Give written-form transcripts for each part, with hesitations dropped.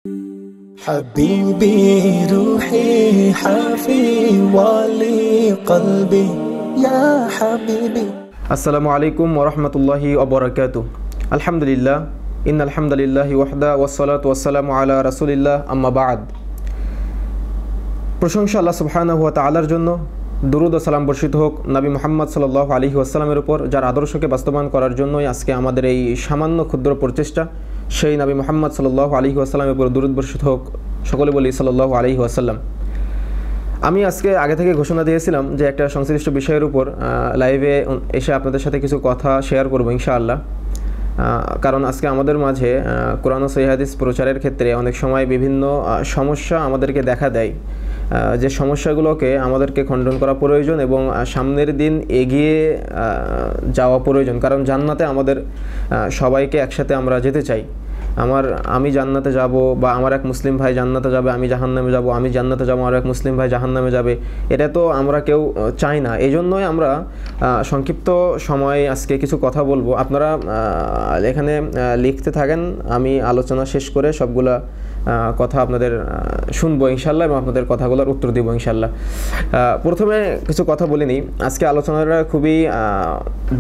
حبيبي روحي حافي والي قلبي يا حبيبي আসসালামু আলাইকুম ওয়া রাহমাতুল্লাহি ওয়া বারাকাতুহু। আলহামদুলিল্লাহ ইন্নাল হামদালিল্লাহি ওয়াহদা ওয়াসসালাতু ওয়াসসালামু আলা রাসূলিল্লাহ আম্মা বা'দ। প্রশংসা আল্লাহ সুবহানাহু ওয়া তাআলার জন্য, দুরূদ ও সালাম বর্ষিত হোক নবী মুহাম্মদ সাল্লাল্লাহু আলাইহি ওয়াসাল্লামের উপর, যার আদর্শকে বাস্তবায়ন করার জন্যই আজকে আমাদের এই সামান্য ক্ষুদ্র প্রচেষ্টা। সেই নবী মুহাম্মদ সাল্লাল্লাহু আলাইহি ওয়াসাল্লামের উপর দুরূদ বর্ষিত হোক। সকলে বলি সাল্লাল্লাহু আলাইহি ওয়াসাল্লাম। আমি আজকে আগে থেকে ঘোষণা দিয়েছিলাম যে একটা সংশ্লিষ্ট বিষয়ের উপর লাইভে এসে আপনাদের সাথে কিছু কথা শেয়ার করব ইনশাআল্লাহ। কারণ আজকে আমাদের মাঝে কোরআন ও সহিহ হাদিস প্রচারের ক্ষেত্রে অনেক সময় বিভিন্ন সমস্যা আমাদেরকে দেখা দেয়, যে সমস্যাগুলোকে আমাদেরকে খণ্ডন করা প্রয়োজন এবং সামনের দিন এগিয়ে যাওয়া প্রয়োজন। কারণ জান্নাতে আমাদের সবাইকে একসাথে আমরা যেতে চাই। আমি জান্নাতে যাব বা আমার এক মুসলিম ভাই জান্নাতে যাবে, আমি জাহান্নামে যাব, আমি জান্নাতে যাব, আমার এক মুসলিম ভাই জাহান্নামে যাবে, এটা তো আমরা কেউ চাই না। এই জন্যই আমরা সংক্ষিপ্ত সময়ে আজকে কিছু কথা বলবো। আপনারা এখানে লিখতে থাকেন, আমি আলোচনা শেষ করে সবগুলা কথা আপনাদের শুনবো ইনশাল্লাহ এবং আপনাদের কথাগুলোর উত্তর দিব ইনশাল্লাহ। প্রথমে কিছু কথা বলে নিই। আজকে আলোচনাটা খুবই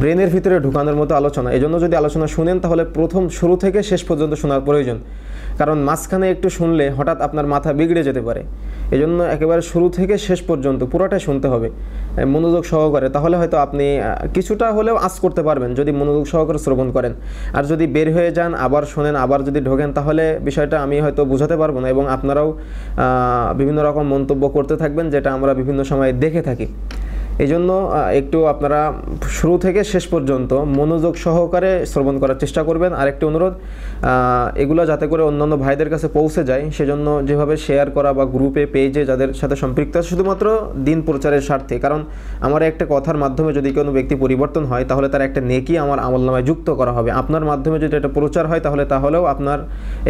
ব্রেনের ভিতরে ঢুকানোর মতো আলোচনা। এই জন্য যদি আলোচনা শুনেন তাহলে প্রথম শুরু থেকে শেষ পর্যন্ত শোনার প্রয়োজন, কারণ মাঝখানে একটু শুনলে হঠাৎ আপনার মাথা বিগড়ে যেতে পারে। এই জন্য একেবারে শুরু থেকে শেষ পর্যন্ত পুরোটাই শুনতে হবে মনোযোগ সহকারে, তাহলে হয়তো আপনি কিছুটা হলেও আঁচ করতে পারবেন যদি মনোযোগ সহকারে শ্রবণ করেন। আর যদি বের হয়ে যান, আবার শোনেন, আবার যদি ঢোকেন, তাহলে বিষয়টা আমি হয়তো বোঝাতে পারবো না এবং আপনারাও বিভিন্ন রকম মন্তব্য করতে থাকবেন, যেটা আমরা বিভিন্ন সময় দেখে থাকি। এই জন্য একটু আপনারা শুরু থেকে শেষ পর্যন্ত মনোযোগ সহকারে শ্রবণ করার চেষ্টা করবেন। আর একটি অনুরোধ, এগুলো যাতে করে অন্যান্য ভাইদের কাছে পৌঁছে যায়, সেজন্য যেভাবে শেয়ার করা বা গ্রুপে পেজে যাদের সাথে সম্পৃক্ত আছে, শুধুমাত্র দিন প্রচারের স্বার্থে। কারণ আমার একটা কথার মাধ্যমে যদি কোনো ব্যক্তি পরিবর্তন হয়, তাহলে তার একটা নেকি আমার আমলনামায় যুক্ত করা হবে। আপনার মাধ্যমে যদি এটা প্রচার হয়, তাহলেও আপনার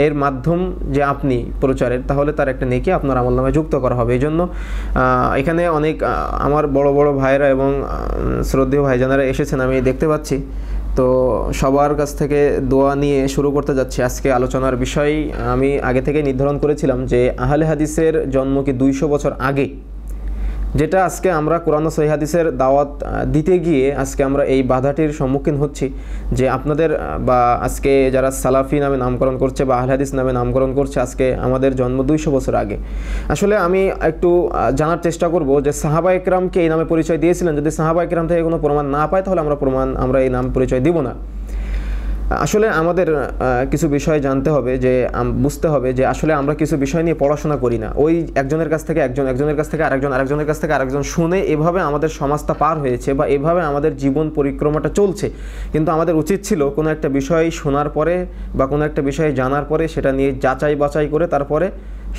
এর মাধ্যম যে আপনি প্রচারের, তাহলে তার একটা নেকি আপনার আমলনামায় যুক্ত করা হবে। এই জন্য এখানে অনেক আমার বড় বড় ভাইরা এবং শ্রদ্ধেয় ভাইজানারা এসেছেন, আমি দেখতে পাচ্ছি। তো সবার কাছ থেকে দোয়া নিয়ে শুরু করতে যাচ্ছি। আজকে আলোচনার বিষয় আমি আগে থেকে নির্ধারণ করেছিলাম যে আহলে হাদিসের জন্ম কি 200 বছর আগে, যেটা আজকে আমরা কোরআন ও সহিহ হাদিসের দাওয়াত দিতে গিয়ে আজকে আমরা এই বাধাটির সম্মুখীন হচ্ছি যে আপনাদের বা আজকে যারা সালাফি নামে নামকরণ করছে বা আহলে হাদিস নামে নামকরণ করছে, আজকে আমাদের জন্ম 200 বছর আগে। আসলে আমি একটু জানার চেষ্টা করব যে সাহাবা একরামকে এই নামে পরিচয় দিয়েছিলেন। যদি সাহাবা একরাম থেকে কোনো প্রমাণ না পাই, তাহলে আমরা এই নাম পরিচয় দিব না। আসলে আমাদের কিছু বিষয় জানতে হবে, যে বুঝতে হবে যে আসলে আমরা কিছু বিষয় নিয়ে পড়াশোনা করি না। ওই একজনের কাছ থেকে একজনের কাছ থেকে আরেকজনের কাছ থেকে আরেকজন শুনে এভাবে আমাদের সমাজটা পার হয়েছে বা এভাবে আমাদের জীবন পরিক্রমাটা চলছে। কিন্তু আমাদের উচিত ছিল কোনো একটা বিষয় শোনার পরে বা কোনো একটা বিষয় জানার পরে সেটা নিয়ে যাচাই বাছাই করে তারপরে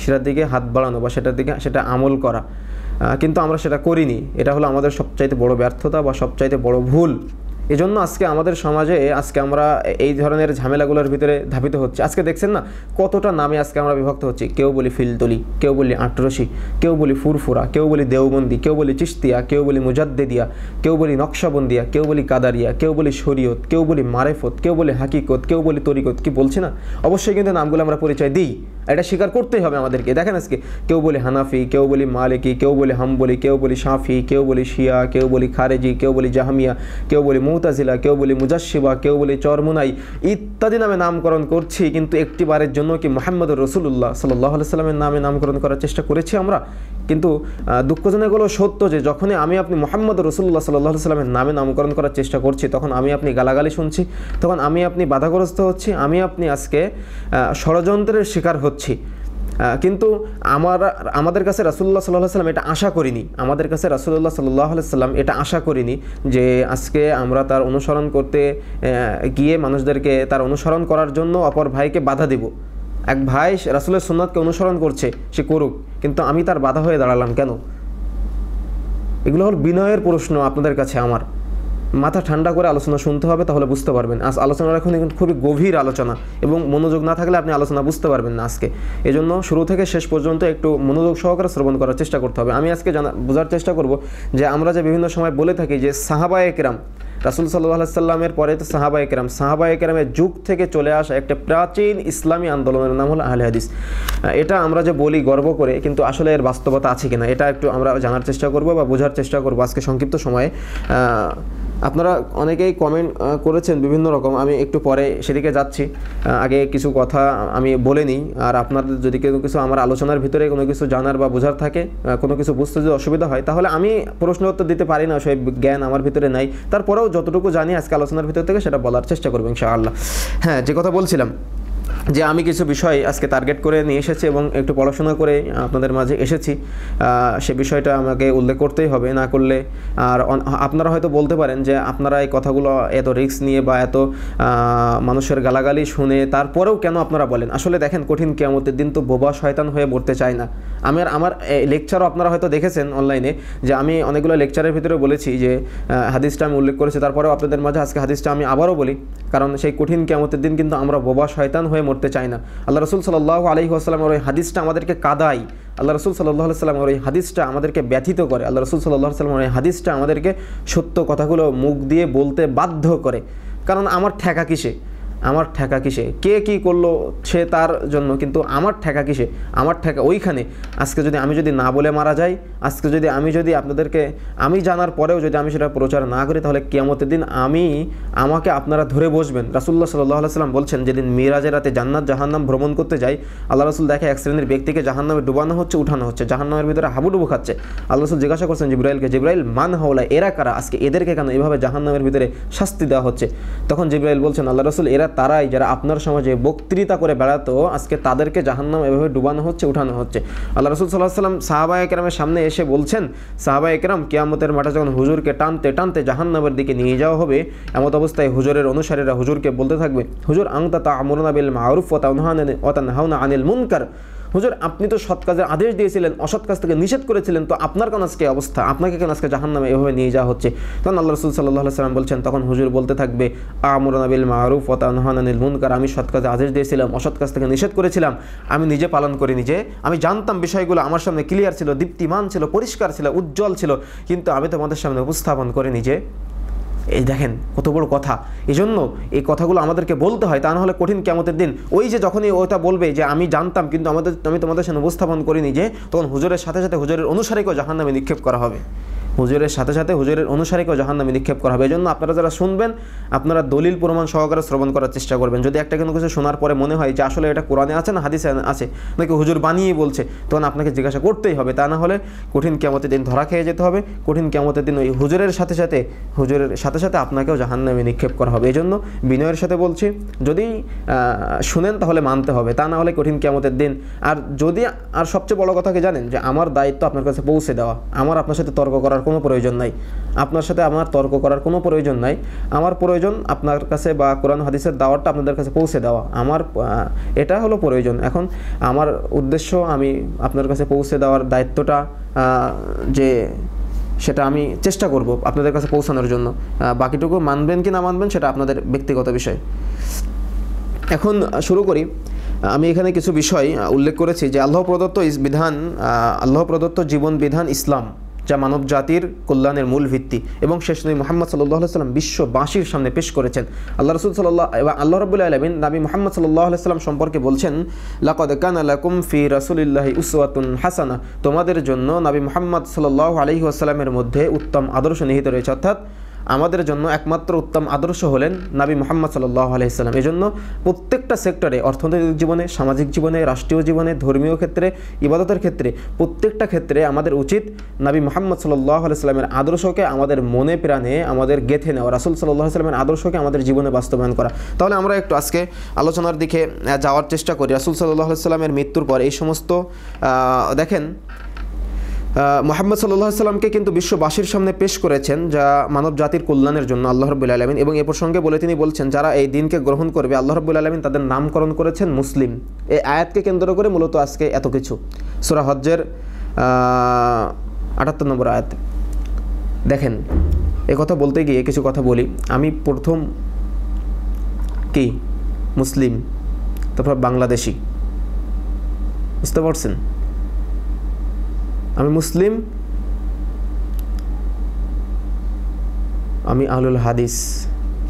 সেটার দিকে হাত বাড়ানো বা সেটা আমল করা, কিন্তু আমরা সেটা করিনি। এটা হলো আমাদের সবচাইতে বড় ব্যর্থতা বা সবচাইতে বড় ভুল। এজন্য আজকে আমাদের সমাজে আমরা এই ধরনের ঝামেলাগুলোর ভিতরে ধাবিত হচ্ছে। আজকে দেখছেন না কতটা নামে আজকে আমরা বিভক্ত হচ্ছি। কেউ বলি ফিলতলি, কেউ বলি আটরশি, কেউ বলি ফুরফুরা, কেউ বলি দেওবন্দি, কেউ বলি চিশতিয়া, কেউ বলি মুজাদ্দেদিয়া, কেউ বলি নকশাবন্দিয়া, কেউ বলি কাদারিয়া, কেউ বলি শরীয়ত, কেউ বলি মারেফত, কেউ বলি হাকিকত, কেউ বলি তরিকত। কি বলছি না? অবশ্যই কিন্তু নামগুলো আমরা পরিচয় দিই, এটা স্বীকার করতেই হবে আমাদেরকে। দেখেন আজকে কেউ বলি হানাফি, কেউ বলি মালিকি, কেউ বলি হাম্বলি, কেউ বলি শাফি, কেউ বলি শিয়া, কেউ বলি খারেজি, কেউ বলি জাহামিয়া, কেউ বলি মুতাজিলা, কেউ বলি মুজাশশিবা, কেউ বলি চরমুনাই ইত্যাদি নামে নামকরণ করছি। কিন্তু একটি বারের জন্য কি মুহাম্মদুর রাসূলুল্লাহ সাল্লাল্লাহু আলাইহি সাল্লামের নামে নামকরণ করার চেষ্টা করেছি আমরা? কিন্তু দুঃখজনক হলো সত্য যে যখনই আমি আপনি মুহাম্মদুর রাসূলুল্লাহ সাল্লাল্লাহু আলাইহি সাল্লামের নামে নামকরণ করার চেষ্টা করছি, তখন আমি আপনি গালাগালি শুনছি, তখন আমি আপনি বাধাগ্রস্ত হচ্ছি, আমি আপনি আজকে ষড়যন্ত্রের শিকার হচ্ছি। কিন্তু আমাদের কাছে রাসূলুল্লাহ সাল্লাল্লাহু আলাইহি সাল্লাম এটা আশা করিনি। আমাদের কাছে রাসূলুল্লাহ সাল্লাল্লাহু আলাইহি সাল্লাম এটা আশা করিনি যে আজকে আমরা তার অনুসরণ করতে গিয়ে মানুষদেরকে তার অনুসরণ করার জন্য অপর ভাইকে বাধা দেব। এক ভাই রাসূলের সুন্নাতকে অনুসরণ করছে, সে করুক, কিন্তু আমি তার বাধা হয়ে দাঁড়ালাম কেন? এগুলো হল বিনয়ের প্রশ্ন আপনাদের কাছে আমার। মাথা ঠান্ডা করে আলোচনা শুনতে হবে, তাহলে বুঝতে পারবেন। আজ আলোচনার এখন খুবই গভীর আলোচনা এবং মনোযোগ না থাকলে আপনি আলোচনা বুঝতে পারবেন না আজকে। এজন্য শুরু থেকে শেষ পর্যন্ত একটু মনোযোগ সহকারে শ্রবণ করার চেষ্টা করতে হবে। আমি আজকে বোঝার চেষ্টা করব যে আমরা যে বিভিন্ন সময় বলে থাকি যে সাহাবায়ে কেরাম রাসূল সাল্লাল্লাহু আলাইহি সাল্লামের পরে তো সাহাবায়ে কেরামের যুগ থেকে চলে আসা একটা প্রাচীন ইসলামী আন্দোলনের নাম হলো আহলে হাদিস। এটা আমরা যে বলি গর্ব করে, কিন্তু আসলে এর বাস্তবতা আছে কিনা এটা একটু আমরা জানার চেষ্টা করব বা বোঝার চেষ্টা করব আজকে সংক্ষিপ্ত সময়ে। আপনারা অনেকেই কমেন্ট করেছেন বিভিন্ন রকম, আমি একটু পরে সেদিকে যাচ্ছি। আগে কিছু কথা আমি বলে নিই, আর আপনাদের যদি কিছু আমার আলোচনার ভিতরে কোনো কিছু জানার বা বোঝার থাকে, কোনো কিছু বুঝতে যদি অসুবিধা হয়, তাহলে আমি প্রশ্ন উত্তর দিতে পারি না, সেই জ্ঞান আমার ভিতরে নাই। তারপরেও যতটুকু জানি আজকে আলোচনার ভিতর থেকে সেটা বলার চেষ্টা করবো ইনশাআল্লাহ। হ্যাঁ, যে কথা বলছিলাম যে আমি কিছু বিষয় আজকে টার্গেট করে নিয়ে এসেছি এবং একটু পড়াশোনা করে আপনাদের মাঝে এসেছি, সে বিষয়টা আমাকে উল্লেখ করতেই হবে, না করলে আর আপনারা হয়তো বলতে পারেন যে আপনারা এই কথাগুলো এত রিস্ক নিয়ে বা এত মানুষের গালাগালি শুনে তারপরেও কেন আপনারা বলেন। আসলে দেখেন, কঠিন কিয়ামতের দিন তো বোবা শয়তান হয়ে মরতে চায় না। আমার লেকচারও আপনারা হয়তো দেখেছেন অনলাইনে, যে আমি অনেকগুলো লেকচারের ভিতরে বলেছি যে হাদিসটা আমি উল্লেখ করেছি, তারপরেও আপনাদের মাঝে আজকে হাদিসটা আমি আবারও বলি, কারণ সেই কঠিন কিয়ামতের দিন কিন্তু আমরা বোবা শয়তান হয়ে মরতে চাই না। আল্লাহ রাসূল সাল্লাল্লাহু আলাইহি ওয়াসাল্লামের ওই হাদিসটা আমাদেরকে কাদায়, আল্লাহ রাসূল সাল্লাল্লাহু আলাইহি ওয়াসাল্লামের ওই হাদিসটা আমাদেরকে ব্যথিত করে, আল্লাহ রাসূল সাল্লাল্লাহু আলাইহি ওয়াসাল্লামের ওই হাদিসটা আমাদেরকে সত্য কথাগুলো মুখ দিয়ে বলতে বাধ্য করে। কারণ আমার ঠেকা কিসে, আমার ঠেকা কিসে, কে কী করলো সে তার জন্য, কিন্তু আমার ঠেকা কিসে, আমার ঠেকা ওইখানে। আজকে যদি আমি না বলে মারা যাই, আজকে যদি আপনাদেরকে আমি জানার পরেও যদি আমি সেটা প্রচার না করি, তাহলে কিয়ামতের দিন আমাকে আপনারা ধরে বসবেন। রাসূলুল্লাহ সাল্লাল্লাহু আলাইহি ওয়াসাল্লাম বলছেন, যেদিন মিরাজের রাতে জান্নাত জাহান্নাম ভ্রমণ করতে যাই, আল্লাহ রাসূল দেখে এক শ্রেণীর ব্যক্তিকে জাহান্নামে ডুবানো হচ্ছে, উঠানো হচ্ছে, জাহান্নামের ভিতরে হাবুডুবু খাচ্ছে। আল্লাহ রাসূল জিজ্ঞাসা করছেন জিবরাইলকে, জিবরাইল মান হাওলা, এরা কারা, আজকে এদেরকে কেন এভাবে জাহান্নামের ভিতরে শাস্তি দেওয়া হচ্ছে? তখন জিবরাইল বলছেন, আল্লাহ রাসূল, এরা তারাই যারা আপনার সমাজে বক্তৃতা করে বেড়াতো, আজকে তাদেরকে জাহান্নাম এভাবে ডুবানো হচ্ছে, উঠানো হচ্ছে। আল্লাহ রাসূল সাল্লাল্লাহু আলাইহি ওয়াসাল্লাম সাহাবায়ে কেরামের সামনে এসে বলছেন, সাহাবায়ে কেরাম, কিয়ামতের মাঠে যখন হুজুরকে টানতে টানতে জাহান্নামের দিকে নিয়ে যাওয়া হবে, এমত অবস্থায় হুজুরের অনুসারীরা হুজুরকে বলতে থাকবে, হুজুর আনতা তা'মুরুনা বিল মা'রুফ ওয়া তানহাউনা আনিল মুনকার, হুজুর আপনি তো সৎ কাজের আদেশ দিয়েছিলেন, অসৎ কাজ থেকে নিষেধ করেছিলেন, তো আপনার কেন আজকে অবস্থা, আপনাকে কেন আজকে জাহান্নামে এভাবে নিয়ে যাওয়া হচ্ছে? তখন আল্লাহ রাসূল সাল্লাল্লাহু আলাইহি ওয়াসাল্লাম বলছেন, তখন হুজুর বলতে থাকবে, আমুরুনা বিল মা'রুফ ওয়া তানহাউনা আনিল মুনকার, আমি সৎ কাজের আদেশ দিয়েছিলাম, অসৎ কাজ থেকে নিষেধ করেছিলাম, আমি নিজে পালন করি, আমি জানতাম বিষয়গুলো আমার সামনে ক্লিয়ার ছিল, দীপ্তিমান ছিল, পরিষ্কার ছিল, উজ্জ্বল ছিল, কিন্তু আমি তোমাদের সামনে উপস্থাপন করে নিজে। এই দেখেন কত বড় কথা। এই জন্য এই কথাগুলো আমাদেরকে বলতে হয়, তা না হলে কঠিন কিয়ামতের দিন ওই যে যখনই ওটা বলবে যে আমি জানতাম কিন্তু আমি তোমাদের সামনে উপস্থাপন করিনি, যে তখন হুজুরের সাথে সাথে হুজুরের অনুসারীকেও জাহান্নামে নিক্ষেপ করা হবে, হুজুরের সাথে সাথে হুজুরের অনুসারীকেও জাহান্নামে নিক্ষেপ করা হবে। এই জন্য আপনারা যারা শুনবেন, আপনারা দলিল প্রমাণ সহকারে শ্রবণ করার চেষ্টা করবেন। যদি একটা কোনো কিছু শোনার পরে মনে হয় যে আসলে এটা কোরআনে আছে না হাদিসে আছে, নাকি হুজুর বানিয়ে বলছে, তখন আপনাকে জিজ্ঞাসা করতেই হবে, তা না হলে কঠিন কিয়ামতের দিন ধরা খেয়ে যেতে হবে। কঠিন কিয়ামতের দিন ওই হুজুরের সাথে সাথে আপনাকেও জাহান্নামে নিক্ষেপ করা হবে। এই জন্য বিনয়ের সাথে বলছি, যদি শুনেন তাহলে মানতে হবে, তা না হলে কঠিন কিয়ামতের দিন। আর সবচেয়ে বড় কথা কি জানেন, যে আমার দায়িত্ব আপনার কাছে পৌঁছে দেওয়া, আমার আপনার সাথে তর্ক করার কোনো প্রয়োজন নাই, আপনার সাথে আমার তর্ক করার কোনো প্রয়োজন নাই। আমার প্রয়োজন আপনার কাছে বা কোরআন হাদিসের দাওয়াতটা আপনাদের কাছে পৌঁছে দেওয়া, আমার এটা হলো প্রয়োজন। এখন আমার উদ্দেশ্য আমি আপনার কাছে পৌঁছে দেওয়ার দায়িত্বটা যে সেটা আমি চেষ্টা করব আপনাদের কাছে পৌঁছানোর জন্য। বাকিটুকু মানবেন কি না মানবেন সেটা আপনাদের ব্যক্তিগত বিষয়। এখন শুরু করি। আমি এখানে কিছু বিষয় উল্লেখ করেছি যে আল্লাহ প্রদত্ত জীবন বিধান ইসলাম, যা মানব জাতির কল্যাণের মূল ভিত্তি, এবং শেষ নবী মুহাম্মদ সাল্লাল্লাহু আলাইহি ওয়াসাল্লাম বিশ্ববাসীর সামনে পেশ করেছেন। আল্লাহ রাসূল আল্লাহ রাব্বুল আলামিন নবী মুহাম্মদ সাল্লাল্লাহু আলাইহি ওয়াসাল্লাম সম্পর্কে বলছেন, লাকাদ কানা লাকুম ফি রাসূলিল্লাহি উসওয়াতুন হাসানাহ, তোমাদের জন্য নবী মুহাম্মদ সাল্লাল্লাহু আলাইহি ওয়াসাল্লামের মধ্যে উত্তম আদর্শ নিহিত রয়েছে। অর্থাৎ আমাদের জন্য একমাত্র উত্তম আদর্শ হলেন নবী মুহাম্মদ সাল্লাল্লাহু আলাইহি ওয়াসাল্লাম। এজন্য প্রত্যেকটা সেক্টরে, অর্থনৈতিক জীবনে, সামাজিক জীবনে, রাষ্ট্রীয় জীবনে, ধর্মীয় ক্ষেত্রে, ইবাদতের ক্ষেত্রে, প্রত্যেকটা ক্ষেত্রে আমাদের উচিত নবী মুহাম্মদ সাল্লাল্লাহু আলাইহি ওয়াসাল্লামের আদর্শকে আমাদের মনে প্রাণে আমাদের গেঁথে নেওয়া, রাসূল সাল্লাল্লাহু আলাইহি ওয়াসাল্লামের আদর্শকে আমাদের জীবনে বাস্তবায়ন করা। তাহলে আমরা একটু আজকে আলোচনার দিকে যাওয়ার চেষ্টা করি। রাসূল সাল্লাল্লাহু আলাইহি ওয়াসাল্লামের মৃত্যুর পর এই সমস্ত দেখেন, মুহাম্মদ সাল্লাল্লাহু আলাইহি ওয়াসাল্লামকে কিন্তু বিশ্ববাসীর সামনে পেশ করেছেন, যা মানব জাতির কল্যাণের জন্য আল্লাহ রাব্বুল আলামিন। এবং এ প্রসঙ্গে তিনি বলছেন, যারা এই দিনকে গ্রহণ করবে আল্লাহ রাব্বুল আলামিন তাদের নামকরণ করেছেন মুসলিম। এই আয়াতকে কেন্দ্র করে মূলত আজকে এত কিছু। সূরা হজ্জের ৭৮ নম্বর আয়াত। দেখেন, এ কথা বলতে গিয়ে কিছু কথা বলি। আমি প্রথম কি মুসলিম, তারপর বাংলাদেশি, বুঝতে পারছেন? আমি মুসলিম, আমি আহলুল হাদিস।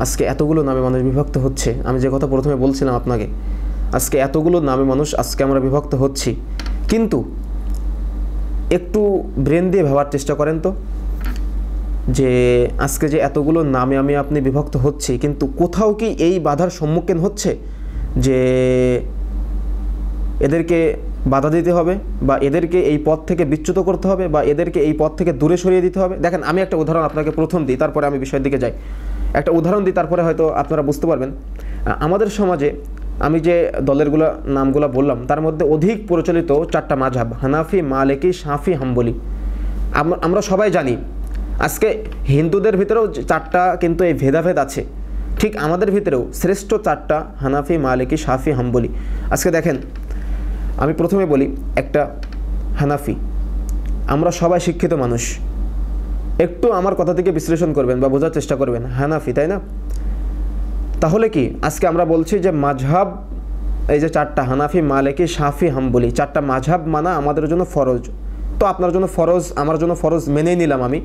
আজকে এতগুলো নামে মানুষ বিভক্ত হচ্ছে, আমি যে কথা প্রথমে বলছিলাম আপনাকে, আজকে এতগুলো নামে মানুষ আজকে আমরা বিভক্ত হচ্ছি। কিন্তু একটু ব্রেন দিয়ে ভাবার চেষ্টা করেন তো, যে আজকে যে এতগুলো নামে আমি আপনি বিভক্ত হচ্ছি, কিন্তু কোথাও কি এই বাধার সম্মুখীন হচ্ছে যে এদেরকে বাধা দিতে হবে, বা এদেরকে এই পথ থেকে বিচ্যুত করতে হবে, বা এদেরকে এই পথ থেকে দূরে সরিয়ে দিতে হবে? দেখেন, আমি একটা উদাহরণ আপনাকে প্রথম দিই, তারপরে আমি বিষয়ের দিকে যাই। একটা উদাহরণ দিই, তারপরে হয়তো আপনারা বুঝতে পারবেন। আমাদের সমাজে আমি যে দলেরগুলো নামগুলো বললাম, তার মধ্যে অধিক প্রচলিত 4টা মাযহাব, হানাফি, মালিকি, শাফি, হাম্বলি। আমরা সবাই জানি আজকে হিন্দুদের ভিতরেও 4টা কিন্তু এই ভেদাভেদ আছে, ঠিক আমাদের ভিতরেও শ্রেষ্ঠ 4টা হানাফি, মালিকি, শাফি, হাম্বলি। আজকে দেখেন, আমি প্রথমে বলি একটা হানাফি। আমরা সবাই শিক্ষিত মানুষ, একটু আমার কথা থেকে বিশ্লেষণ করবেন বা বোঝার চেষ্টা করবেন। হানাফি, তাই না? তাহলে কি আজকে আমরা বলছি যে মাযহাব, এই যে 4টা হানাফি, মালিকি, শাফি, হাম্বলি, 4টা মাযহাব মানা আমাদের জন্য ফরজ। তো আপনার জন্য ফরজ, আমার জন্য ফরজ মেনেই নিলাম আমি।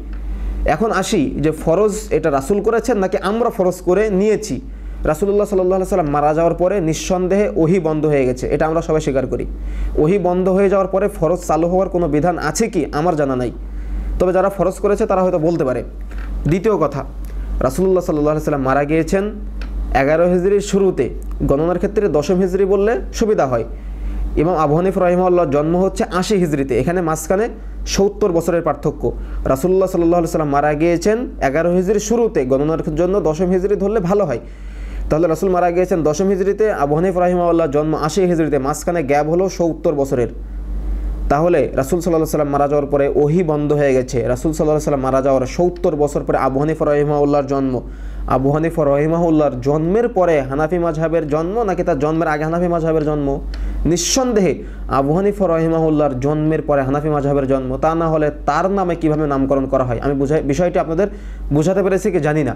এখন আসি যে ফরজ এটা রাসূল করেছেন নাকি আমরা ফরজ করে নিয়েছি? রাসূলুল্লাহ সাল্লাল্লাহু আলাইহি সাল্লাম মারা যাওয়ার পরে নিঃসন্দেহে ওহী বন্ধ হয়ে গেছে, এটা আমরা সবাই স্বীকার করি। ওহী বন্ধ হয়ে যাওয়ার পরে ফরজ চালু হওয়ার কোনো বিধান আছে কি? আমার জানা নাই, তবে যারা ফরজ করেছে তারা হয়তো বলতে পারে। দ্বিতীয় কথা, রাসূলুল্লাহ সাল্লাল্লাহু আলাইহি সাল্লাম মারা গিয়েছেন 11 হিজরির শুরুতে, গণনার ক্ষেত্রে 10ম হিজরি বললে সুবিধা হয়। ইমাম আবু হানিফা রাহিমাহুল্লাহর জন্ম হচ্ছে 80 হিজরিতে, এখানে মাঝখানে 70 বছরের পার্থক্য। রাসূলুল্লাহ সাল্লাল্লাহু আলাইহি সাল্লাম মারা গিয়েছেন 11 হিজরির শুরুতে, গণনার জন্য 10ম হিজরি ধরলে ভালো হয়। তাহলে রাসূল মারা গিয়েছেন 10ম হিজরিতে, আবু হানিফা রাহিমাহুল্লাহর জন্ম 80 হিজরিতে, মাঝখানে গ্যাপ হলো 70 বছরের। তাহলে রাসূল সাল্লাল্লাহু আলাইহি সাল্লাম মারা যাওয়ার পরে ওহী বন্ধ হয়ে গেছে। রাসূল সাল্লাল্লাহু আলাইহি সাল্লাম মারা যাওয়ার 70 বছর পরে আবু হানিফা রাহিমাহুল্লাহর জন্ম। আবু হানিফা রাহিমাহুল্লাহর জন্মের পরে হানাফি মাযহাবের জন্ম নাকি তার জন্মের আগে হানাফি মাযহাবের জন্ম? নিঃসন্দেহে আবু হানিফা রাহিমাহুল্লাহর জন্মের পরে হানাফি মাযহাবের জন্ম। তা না হলে তার নামে কিভাবে নামকরণ করা হয়? আমি বিষয়টি আপনাদের বোঝাতে পেরেছি কি জানি না।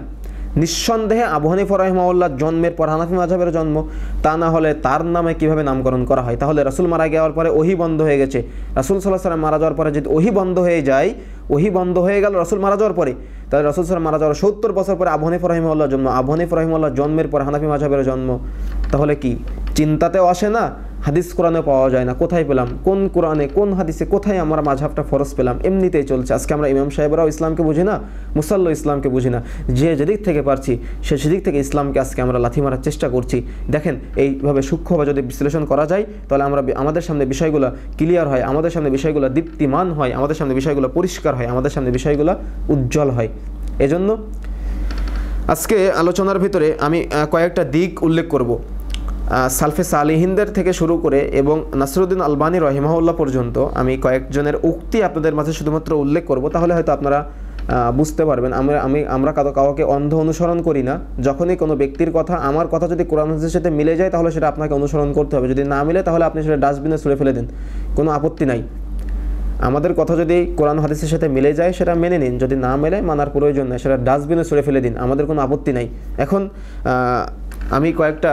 নিঃসন্দেহে আবু হানিফা রাহিমাহুল্লাহর জন্মের পর হানাফি মাযহাবের জন্ম, তা না হলে তার নামে কিভাবে নামকরণ করা হয়? তাহলে রাসূল মারা যাওয়ার পরে ওহী বন্ধ হয়ে গেছে। রাসূল সাল্লাল্লাহু আলাইহি সাল্লাম মারা যাওয়ার পরে যদি ওহী বন্ধ হয়ে যায়, ওহী বন্ধ হয়ে গেল রাসূল মারা যাওয়ার পরে, তাহলে রাসূল সাল্লাল্লাহু আলাইহি সাল্লাম মারা যাওয়ার 70 বছর পরে আবু হানিফা রাহিমাহুল্লাহর জন্ম। আবু হানিফা রাহিমাহুল্লাহর জন্মের পর হানাফি মাযহাবের জন্ম। তাহলে কি চিন্তাতেও আসে না, হাদিস কোরআনে পাওয়া যায় না, কোথায় পেলাম? কোন কোরআনে, কোন হাদিসে, কোথায় আমরা মাযহাবটা ফরজ পেলাম? এমনিতেই চলছে। আজকে আমরা ইমাম সাহেবরাও ইসলামকে বুঝি না, মুসাল্লা ইসলামকে বুঝি না। যে যেদিক থেকে পারছি সে সেদিক থেকে ইসলামকে আজকে আমরা লাথি মারার চেষ্টা করছি। দেখেন, এইভাবে সূক্ষ্মভাবে যদি বিশ্লেষণ করা যায়, তাহলে আমাদের সামনে বিষয়গুলো ক্লিয়ার হয়, আমাদের সামনে বিষয়গুলো দীপ্তিমান হয়, আমাদের সামনে বিষয়গুলো পরিষ্কার হয়, আমাদের সামনে বিষয়গুলো উজ্জ্বল হয়। এজন্য আজকে আলোচনার ভিতরে আমি কয়েকটা দিক উল্লেখ করব। সালফে সালিহিনদের থেকে শুরু করে এবং নাসরুদ্দিন আলবানী রহিমাহুল্লাহ পর্যন্ত আমি কয়েকজনের উক্তি আপনাদের মাঝে শুধুমাত্র উল্লেখ করব, তাহলে হয়তো আপনারা বুঝতে পারবেন। আমরা কাউকে অন্ধ অনুসরণ করি না। যখনই কোনো ব্যক্তির কথা, আমার কথা যদি কোরআন হাদিসের সাথে মিলে যায়, তাহলে সেটা আপনাকে অনুসরণ করতে হবে। যদি না মিলে, তাহলে আপনি সেটা ডাস্টবিনে ছুঁড়ে ফেলে দিন, কোনো আপত্তি নাই। আমাদের কথা যদি কোরআন হাদিসের সাথে মিলে যায়, সেটা মেনে নিন। যদি না মেলে, মানার প্রয়োজন নেই, সেটা ডাস্টবিনে ছুঁড়ে ফেলে দিন, আমাদের কোনো আপত্তি নাই। এখন আমি কয়েকটা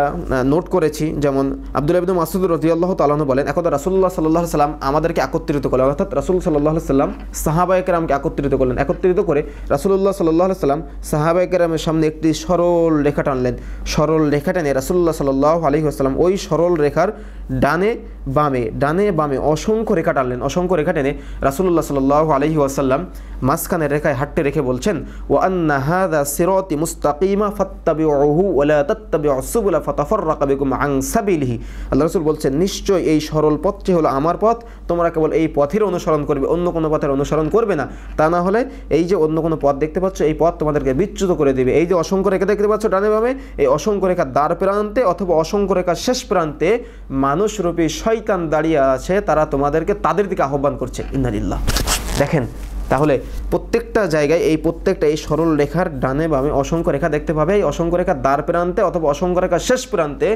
নোট করেছি, যেমন আব্দুল্লাহ ইবনে মাসউদ রাদিয়াল্লাহু তাআলা আনহু বলেন, একদা রাসূলুল্লাহ সাল্লাল্লাহু আলাইহি সাল্লাম আমাদেরকে একত্রিত করলেন, অর্থাৎ রাসূল সাল্লাল্লাহু আলাইহি সাল্লাম সাহাবায়ে কেরামকে একত্রিত করলেন। একত্রিত করে রাসূলুল্লাহ সাল্লাল্লাহু আলাইহি সাল্লাম সাহাবায়ে কেরামের সামনে একটি সরল রেখা টানলেন। সরল রেখা টেনে রাসূলুল্লাহ সাল্লাল্লাহু আলাইহি ওয়াসাল্লাম ওই সরল রেখার ডানে বামে অসংখ্য রেখা টানলেন। অসংখ্য রেখা টেনে রাসূলুল্লাহ সাল্লাল্লাহু আলাইহি ওয়াসাল্লাম মাঝখানের রেখায় হাঁটতে রেখে বলছেন, ওয়া আন্না হাযা সিরাতি মুস্তাকিমা ফাত্তাবিউহু ওয়া লা তাত্তাবিউস সুবুলা ফাতাফাররাকা বিকুম আন সাবিলিহি। আল্লাহ রাসূল বলছেন, নিশ্চয় এই সরল পথটি হলো আমার পথ, তোমরা কেবল এই পথের অনুসরণ করবে, অন্য কোনো পথের অনুসরণ করবে না। তা না হলে এই যে অন্য কোনো পথ দেখতে পাচ্ছ, এই পথ তোমাদেরকে বিচ্যুত করে দেবে। এই যে অসংখ্য রেখা দেখতে পাচ্ছ ডানে বামে, এই অসংখ্য রেখার দ্বার প্রান্তে অথবা অসংখ্য রেখার শেষ প্রান্তে মানুষরূপী শয়তান দাঁড়িয়ে আছে, তারা তোমাদেরকে তাদের দিকে আহ্বান করছে। ইন্নালিল্লাহ। দেখেন, তাহলে প্রত্যেকটা জায়গায় এই সরল রেখার ডানে বামে অসংখ্য রেখা দেখতে পাবে। এই অসংখ্য রেখার দ্বার প্রান্তে অথবা অসংখ্য রেখার শেষ প্রান্তে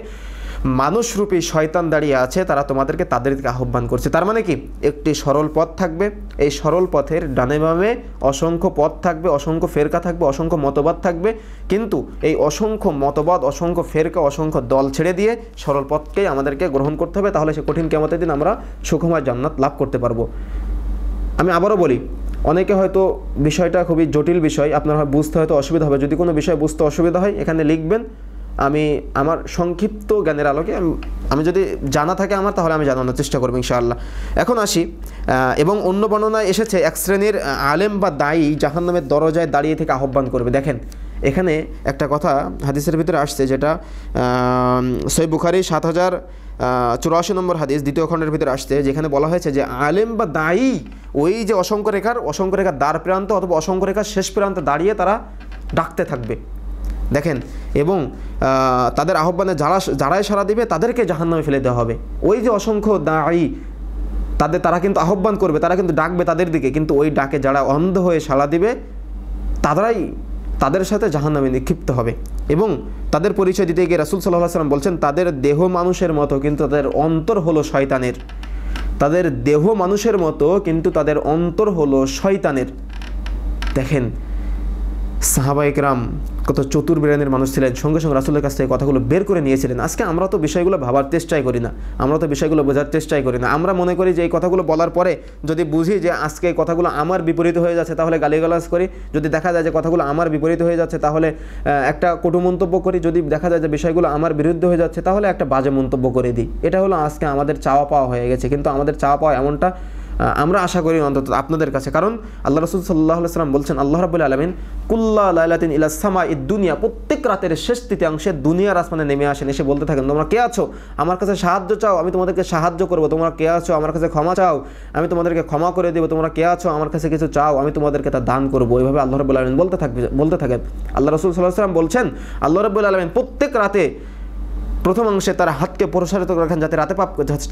মানুষরূপী শয়তান দাঁড়িয়ে আছে, তারা তোমাদেরকে তাদের দিকে আহ্বান করছে। তার মানে কি, একটি সরল পথ থাকবে, এই সরল পথের ডানে বামে অসংখ্য পথ থাকবে, অসংখ্য ফেরকা থাকবে, অসংখ্য মতবাদ থাকবে। কিন্তু এই অসংখ্য মতবাদ, অসংখ্য ফেরকা, অসংখ্য দল ছেড়ে দিয়ে সরল পথকেই আমাদেরকে গ্রহণ করতে হবে। তাহলে সে কঠিন কিয়ামতের দিন আমরা সুখময় জান্নাত লাভ করতে পারবো। আমি আবারও বলি, অনেকে হয়তো বিষয়টা খুবই জটিল বিষয়, আপনার বুঝতে হয়তো অসুবিধা হবে। যদি কোনো বিষয় বুঝতে অসুবিধা হয় এখানে লিখবেন, আমি আমার সংক্ষিপ্ত জ্ঞানের আলোকে আমি যদি জানা থাকে আমার, তাহলে আমি জানানোর চেষ্টা করব ইনশাআল্লাহ। এখন আসি, এবং অন্য বর্ণনায় এসেছে এক শ্রেণীর আলেম বা দায়ী জাহান্নামের দরজায় দাঁড়িয়ে থেকে আহ্বান করবে। দেখেন এখানে একটা কথা হাদিসের ভিতরে আসছে, যেটা সহিহ বুখারী 7084 নম্বর হাদিস 2য় খণ্ডের ভিতরে আসছে, যেখানে বলা হয়েছে যে আলেম বা দায়ী ওই যে অসংখ্য রেখার দ্বার প্রান্ত অথবা অসংখ্য রেখার শেষ প্রান্তে দাঁড়িয়ে তারা ডাকতে থাকবে। দেখেন, এবং তাদের আহ্বানে যারাই সাড়া দিবে তাদেরকে জাহান্নামে ফেলে দেওয়া হবে। ওই যে অসংখ্য দায়ী তারা কিন্তু আহ্বান করবে, তারা কিন্তু ডাকবে তাদের দিকে, কিন্তু ওই ডাকে যারা অন্ধ হয়ে সাড়া দিবে তাদের সাথে জাহান্নামে নিক্ষিপ্ত হবে। এবং তাদের পরিচয় দিতে গিয়ে রাসূল সাল্লাল্লাহু আলাইহি ওয়াসাল্লাম বলছেন, তাদের দেহ মানুষের মতো কিন্তু তাদের অন্তর হলো শয়তানের। তাদের দেহ মানুষের মতো কিন্তু তাদের অন্তর হলো শয়তানের। দেখেন সাহাবায়ে কেরাম কত চতুর ব্রেনের মানুষ ছিলেন, সঙ্গে সঙ্গে রাসূলের কাছ থেকে কথাগুলো বের করে নিয়েছিলেন। আজকে আমরা তো বিষয়গুলো ভাবার চেষ্টাই করি না, আমরা তো বিষয়গুলো বোঝার চেষ্টাই করি না। আমরা মনে করি যে এই কথাগুলো বলার পরে যদি বুঝি যে আজকে এই কথাগুলো আমার বিপরীত হয়ে যাচ্ছে তাহলে গালিগালাজ করি, যদি দেখা যায় যে কথাগুলো আমার বিপরীত হয়ে যাচ্ছে তাহলে একটা কটু মন্তব্য করি, যদি দেখা যায় যে বিষয়গুলো আমার বিরুদ্ধে হয়ে যাচ্ছে তাহলে একটা বাজে মন্তব্য করে দিই। এটা হলো আজকে আমাদের চাওয়া পাওয়া হয়ে গেছে। কিন্তু আমাদের চাওয়া পাওয়া এমনটা আমরা আশা করি অন্তত আপনাদের কাছে, কারণ আল্লাহ রাসূল সাল্লাল্লাহু আলাইহি ওয়াসাল্লাম বলছেন, আল্লাহ রাব্বুল আলামিন কুল্লা লাইলাতিন ইলা সামাঈদ দুনিয়া, প্রত্যেক রাতের শেষ তৃতীয়াংশে দুনিয়ার আসমানে নেমে আসেন, এসে বলতে থাকেন, তোমরা কে আছো? আমার কাছে সাহায্য চাও, আমি তোমাদেরকে সাহায্য করব। তোমরা কে আছো? আমার কাছে ক্ষমা চাও, আমি তোমাদেরকে ক্ষমা করে দেব। তোমরা কে আছো? আমার কাছে কিছু চাও, আমি তোমাদেরকে তা দান করব। এইভাবে আল্লাহ রাব্বুল আলামিন বলতে থাকেন। আল্লাহ রাসূল সাল্লাল্লাহু আলাইহি ওয়াসাল্লাম বলছেন, আল্লাহ রাব্বুল আলামিন প্রত্যেক রাতে প্রথম অংশে তার হাতকে প্রসারিত করে রাখেন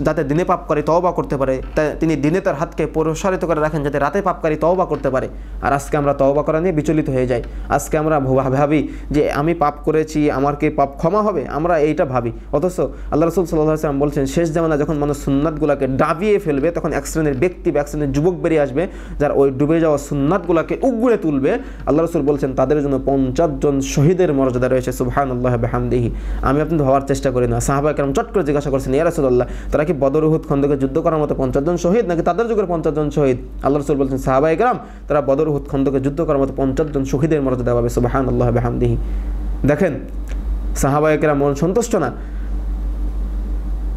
যাতে দিনে পাপ করে তওবা করতে পারে। তিনি দিনে তার হাতকে প্রসারিত করে রাখেন যাতে রাতে পাপকারী তওবা করতে পারে। আর আজকে আমরা তওবা করা নিয়ে বিচলিত হয়ে যাই। আজকে আমরা ভাবি যে আমি পাপ করেছি, আমার কি পাপ ক্ষমা হবে, আমরা এইটা ভাবি। অথচ আল্লাহ রাসূল সাল্লাল্লাহু আলাইহি ওয়াসাল্লাম বলছেন, শেষ জামানা যখন মানুষ সুন্নাতগুলোকে ডাবিয়ে ফেলবে, তখন এক শ্রেণীর ব্যক্তি বা এক শ্রেণীর যুবক বেরিয়ে আসবে যারা ওই ডুবে যাওয়া সুন্নাতগুলোকে উগড়ে তুলবে। আল্লাহ রাসূল বলছেন তাদের জন্য 50 জন শহীদের মর্যাদা রয়েছে। সুবহানাল্লাহি ওয়া বিহামদিহি। আমি আপনি ভাবার চেষ্টা করি না। সাহাবায়ে কেরাম চট করে জিজ্ঞাসা করছেন, ইয়া রাসূলুল্লাহ, তারা কি বদর উহুদ খন্দকে যুদ্ধ করার মতো 50 জন শহীদ, নাকি তাদের যুগের 50 জন শহীদ? আল্লাহ রাসূল বলছেন, সাহাবায়ে কেরাম তারা বদর উহুদ খন্দকে যুদ্ধ করার মতো 50 জন শহীদের মর্যাদা পাবে। সুবহানাল্লাহি ওয়া বিহামদিহি। দেখেন সাহাবায়ে কেরাম মন সন্তুষ্ট না।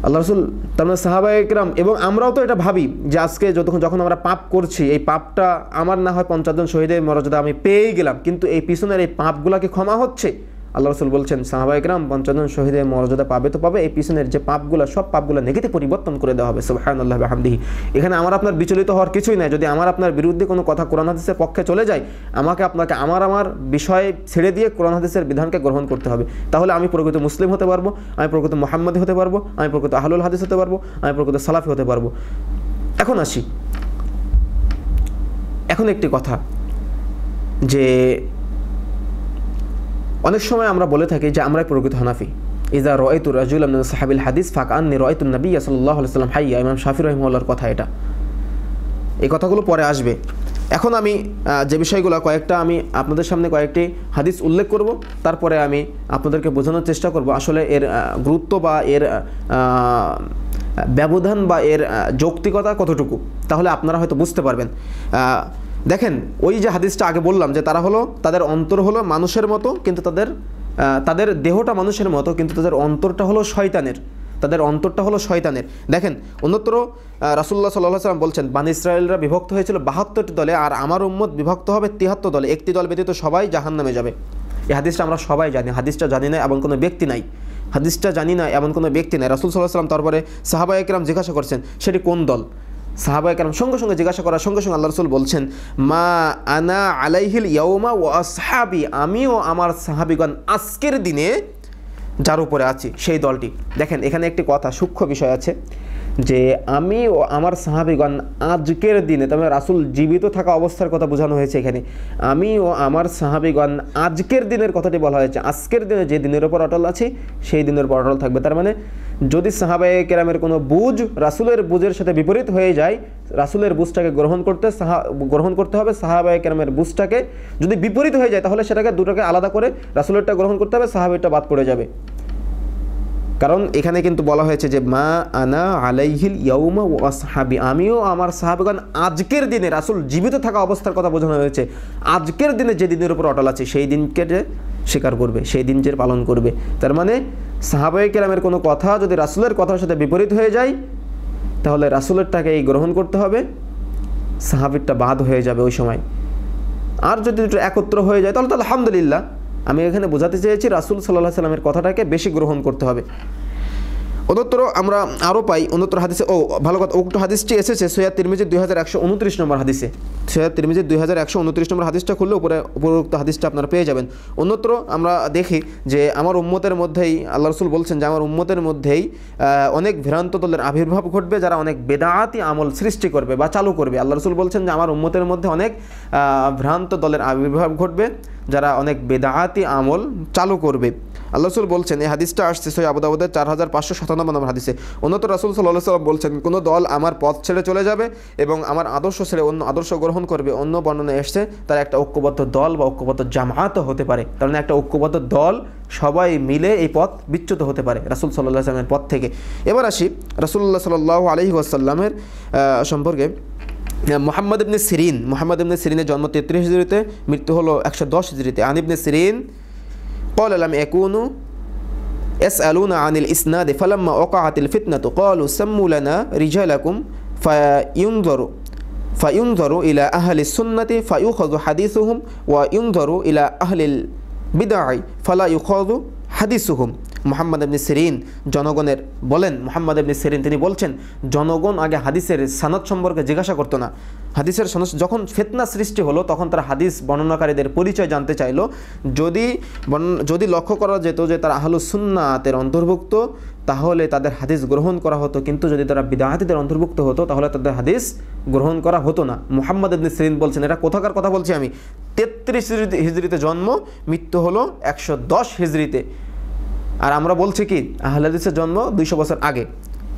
আল্লাহ রাসূল তার মানে সাহাবায়ে কেরাম, এবং আমরাও তো এটা ভাবি যে আজকে যখন আমরা পাপ করছি, এই পাপটা আমার না হয় 50 জন শহীদের মর্যাদা আমি পেয়েই গেলাম, কিন্তু এই পিছনের এই পাপগুলা কি ক্ষমা হচ্ছে? আল্লাহ রাসূল বলছেন, সাহাবায়ে কেরাম 50 জন শহীদের মর্যাদা পাবে তো পাবে, এই পিছনের যে পাপগুলো সব পাপগুলো নেগেটিভ পরিবর্তন করে দেওয়া হবে। সুবহানাল্লাহি ওয়া বিহামদিহি। এখানে আমার আপনার বিচলিত হওয়ার কিছুই নাই। যদি আমার আপনার বিরুদ্ধে কোনো কথা কোরআন হাদিসের পক্ষে চলে যায়, আপনাকে আমার বিষয় ছেড়ে দিয়ে কোরআন হাদিসের বিধানকে গ্রহণ করতে হবে। তাহলে আমি প্রকৃত মুসলিম হতে পারবো, আমি প্রকৃত মুহাম্মাদি হতে পারবো, আমি প্রকৃত আহলুল হাদিস হতে পারবো, আমি প্রকৃত সালাফি হতে পারবো। এখন আসি, এখন একটি কথা, যে অনেক সময় আমরা বলে থাকি যে আমরাই প্রকৃত হানাফি। ইজা রাআইতু রাজুলান মিন সাহাবিল হাদিস ফাকান্নি রাআইতু নবিয়্য সাল্লাল্লাহু আলাইহি ওয়াসাল্লাম হাইয়া। ইমাম শাফিঈ রাহিমাহুল্লাহর কথা এটা। এই কথাগুলো পরে আসবে। এখন আমি যে বিষয়গুলো আমি আপনাদের সামনে কয়েকটি হাদিস উল্লেখ করব, তারপরে আমি আপনাদেরকে বোঝানোর চেষ্টা করব আসলে এর গুরুত্ব বা এর ব্যবধান বা এর যৌক্তিকতা কতটুকু, তাহলে আপনারা হয়তো বুঝতে পারবেন। দেখেন ওই যে হাদিসটা আগে বললাম যে তাদের অন্তর হলো মানুষের মতো, কিন্তু তাদের দেহটা মানুষের মতো, কিন্তু তাদের অন্তরটা হলো শয়তানের। দেখেন অন্যত্র রাসূলুল্লাহ সাল্লাল্লাহু আলাইহি ওয়াসাল্লাম বলছেন, বানী ইসরাঈলরা বিভক্ত হয়েছিল 72টি দলে, আর আমার উম্মত বিভক্ত হবে 73 দলে, একটি দল ব্যতীত সবাই জাহান্নামে যাবে। এই হাদিসটা আমরা সবাই জানি। হাদিসটা জানি না এমন কোনো ব্যক্তি নাই। রাসূল সাল্লাল্লাহু আলাইহি ওয়াসাল্লাম তারপরে সাহাবায়ে কেরাম জিজ্ঞাসা করছেন সেটি কোন দল। সাহাবায়ে কেরাম সঙ্গে সঙ্গে জিজ্ঞাসা করার সঙ্গে সঙ্গে আল্লাহ রাসূল বলছেন, মা আনা আলাইহিল ইয়াউমা ওয়া আসহাবি, আমিও আমার সাহাবীগণ আজকের দিনে যার উপরে আছি সেই দলটি। দেখেন এখানে একটি কথা, সূক্ষ্ম বিষয় আছে, যে আমি ও আমার সাহাবীগণ আজকের দিনে, তবে রাসূল জীবিত থাকা অবস্থার কথা বোঝানো হয়েছে এখানে। আমি ও আমার সাহাবীগণ আজকের দিনের কথাটি বলা হয়েছে। আজকের দিনে যে দিনের উপর অটল আছি সেই দিনের উপর অটল থাকবে। তার মানে যদি সাহাবায়ে কেরামের কোনো বুঝ রাসূলের বুঝের সাথে বিপরীত হয়ে যায়, রাসূলের বুঝটাকে গ্রহণ করতে হবে। সাহাবায়ে কেরামের বুঝটাকে যদি বিপরীত হয়ে যায়, তাহলে সেটাকে দুটোকে আলাদা করে রাসূলেরটা গ্রহণ করতে হবে, সাহাবীরটা বাদ পড়ে যাবে। কারণ এখানে কিন্তু বলা হয়েছে যে মা আনা আলাইহিল ইয়াউমা ওয়া আসহাবি, আমিও আমার সাহাবাগণ আজকের দিনে, রাসূল জীবিত থাকা অবস্থার কথা বোঝানো হয়েছে, আজকের দিনে যে দিনের উপর অটল আছে সেই দিনকে যে স্বীকার করবে, সেই দিন যে পালন করবে। তার মানে সাহাবায়ে কেরামের কোনো কথা যদি রাসূলের কথার সাথে বিপরীত হয়ে যায় তাহলে রাসূলেরটাকেই গ্রহণ করতে হবে, সাহাবীরটা বাদ হয়ে যাবে ওই সময়। আর যদি দুটো একত্র হয়ে যায় তাহলে তো আলহামদুলিল্লাহ। আমি এখানে বোঝাতে চেয়েছি রাসূল সাল্লাল্লাহু আলাইহি সাল্লামের কথাটাকে বেশি গ্রহণ করতে হবে। অন্যত্র আমরা আরও পাই, অন্যত্র হাদিসে ভালো কথা, উক্ত হাদিসটি এসেছে সহিহ তিরমিজি 2129 নম্বর হাদিসে। সহিহ তিরমিজি 2129 নম্বর হাদিসটা খুললে উপরোক্ত হাদিসটা আপনারা পেয়ে যাবেন। অন্যত্র আমরা দেখি যে আমার উম্মতের মধ্যেই আল্লাহ রাসূল বলছেন যে আমার উম্মতের মধ্যেই অনেক ভ্রান্ত দলের আবির্ভাব ঘটবে যারা অনেক বেদাতি আমল সৃষ্টি করবে বা চালু করবে। আল্লাহ রাসূল বলছেন যে আমার উম্মতের মধ্যে অনেক ভ্রান্ত দলের আবির্ভাব ঘটবে যারা অনেক বেদাতি আমল চালু করবে। আল্লাহ রাসূল বলছেন, এই হাদিসটা আসছে সহিহ আবু দাউদের 4597 নম্বর হাদিসে। অন্যত্র রাসূল সাল্লাল্লাহু আলাইহি ওয়াসাল্লাম বলছেন, কোনো দল আমার পথ ছেড়ে চলে যাবে এবং আমার আদর্শ ছেড়ে অন্য আদর্শ গ্রহণ করবে। অন্য বর্ণনায় এসেছে তারা একটা ঐক্যবদ্ধ দল বা ঐক্যবদ্ধ জামাতও হতে পারে। তার মানে একটা ঐক্যবদ্ধ দল সবাই মিলে এই পথ বিচ্যুত হতে পারে রাসূল সাল্লাল্লাহু আলাইহি ওয়াসাল্লামের পথ থেকে। এবার আসি রাসূলুল্লাহ সাল্লাল্লাহু আলাইহি ওয়াসাল্লামের সম্পর্কে। মুহাম্মদ ইবনে সিরিনের জন্ম 33 হিজরিতে, মৃত্যু হলো 110 হিজরিতে। আন ইবনে সিরিন قال لم يكونوا يسألون عن الإسناد فلما وقعت الفتنة قالوا سموا لنا رجالكم فينظر إلى أهل السنة فيؤخذ حديثهم وينظر إلى أهل البدع فلا يؤخذ হাদিসুহুম। মুহাম্মদ ইবনে সিরিন জনগণের বলেন, মুহাম্মদ ইবনে সিরিন তিনি বলছেন জনগণ আগে হাদিসের সনদ সম্পর্কে জিজ্ঞাসা করতো না। হাদিসের সনদ যখন ফিতনা সৃষ্টি হলো তখন তারা হাদিস বর্ণনাকারীদের পরিচয় জানতে চাইলো। যদি লক্ষ্য করা যেত যে তারা আহলুস সুন্নাতের অন্তর্ভুক্ত তাহলে তাদের হাদিস গ্রহণ করা হতো, কিন্তু যদি তারা বিদআতীদের অন্তর্ভুক্ত হতো তাহলে তাদের হাদিস গ্রহণ করা হতো না। মুহাম্মদ ইবনে সিরিন বলছেন, এটা কোথাকার কথা বলছি আমি, 33 হিজরিতে জন্ম, মৃত্যু হলো 110 হিজরিতে। আর আমরা বলছি কি আহলে হাদিসের জন্ম 200 বছর আগে।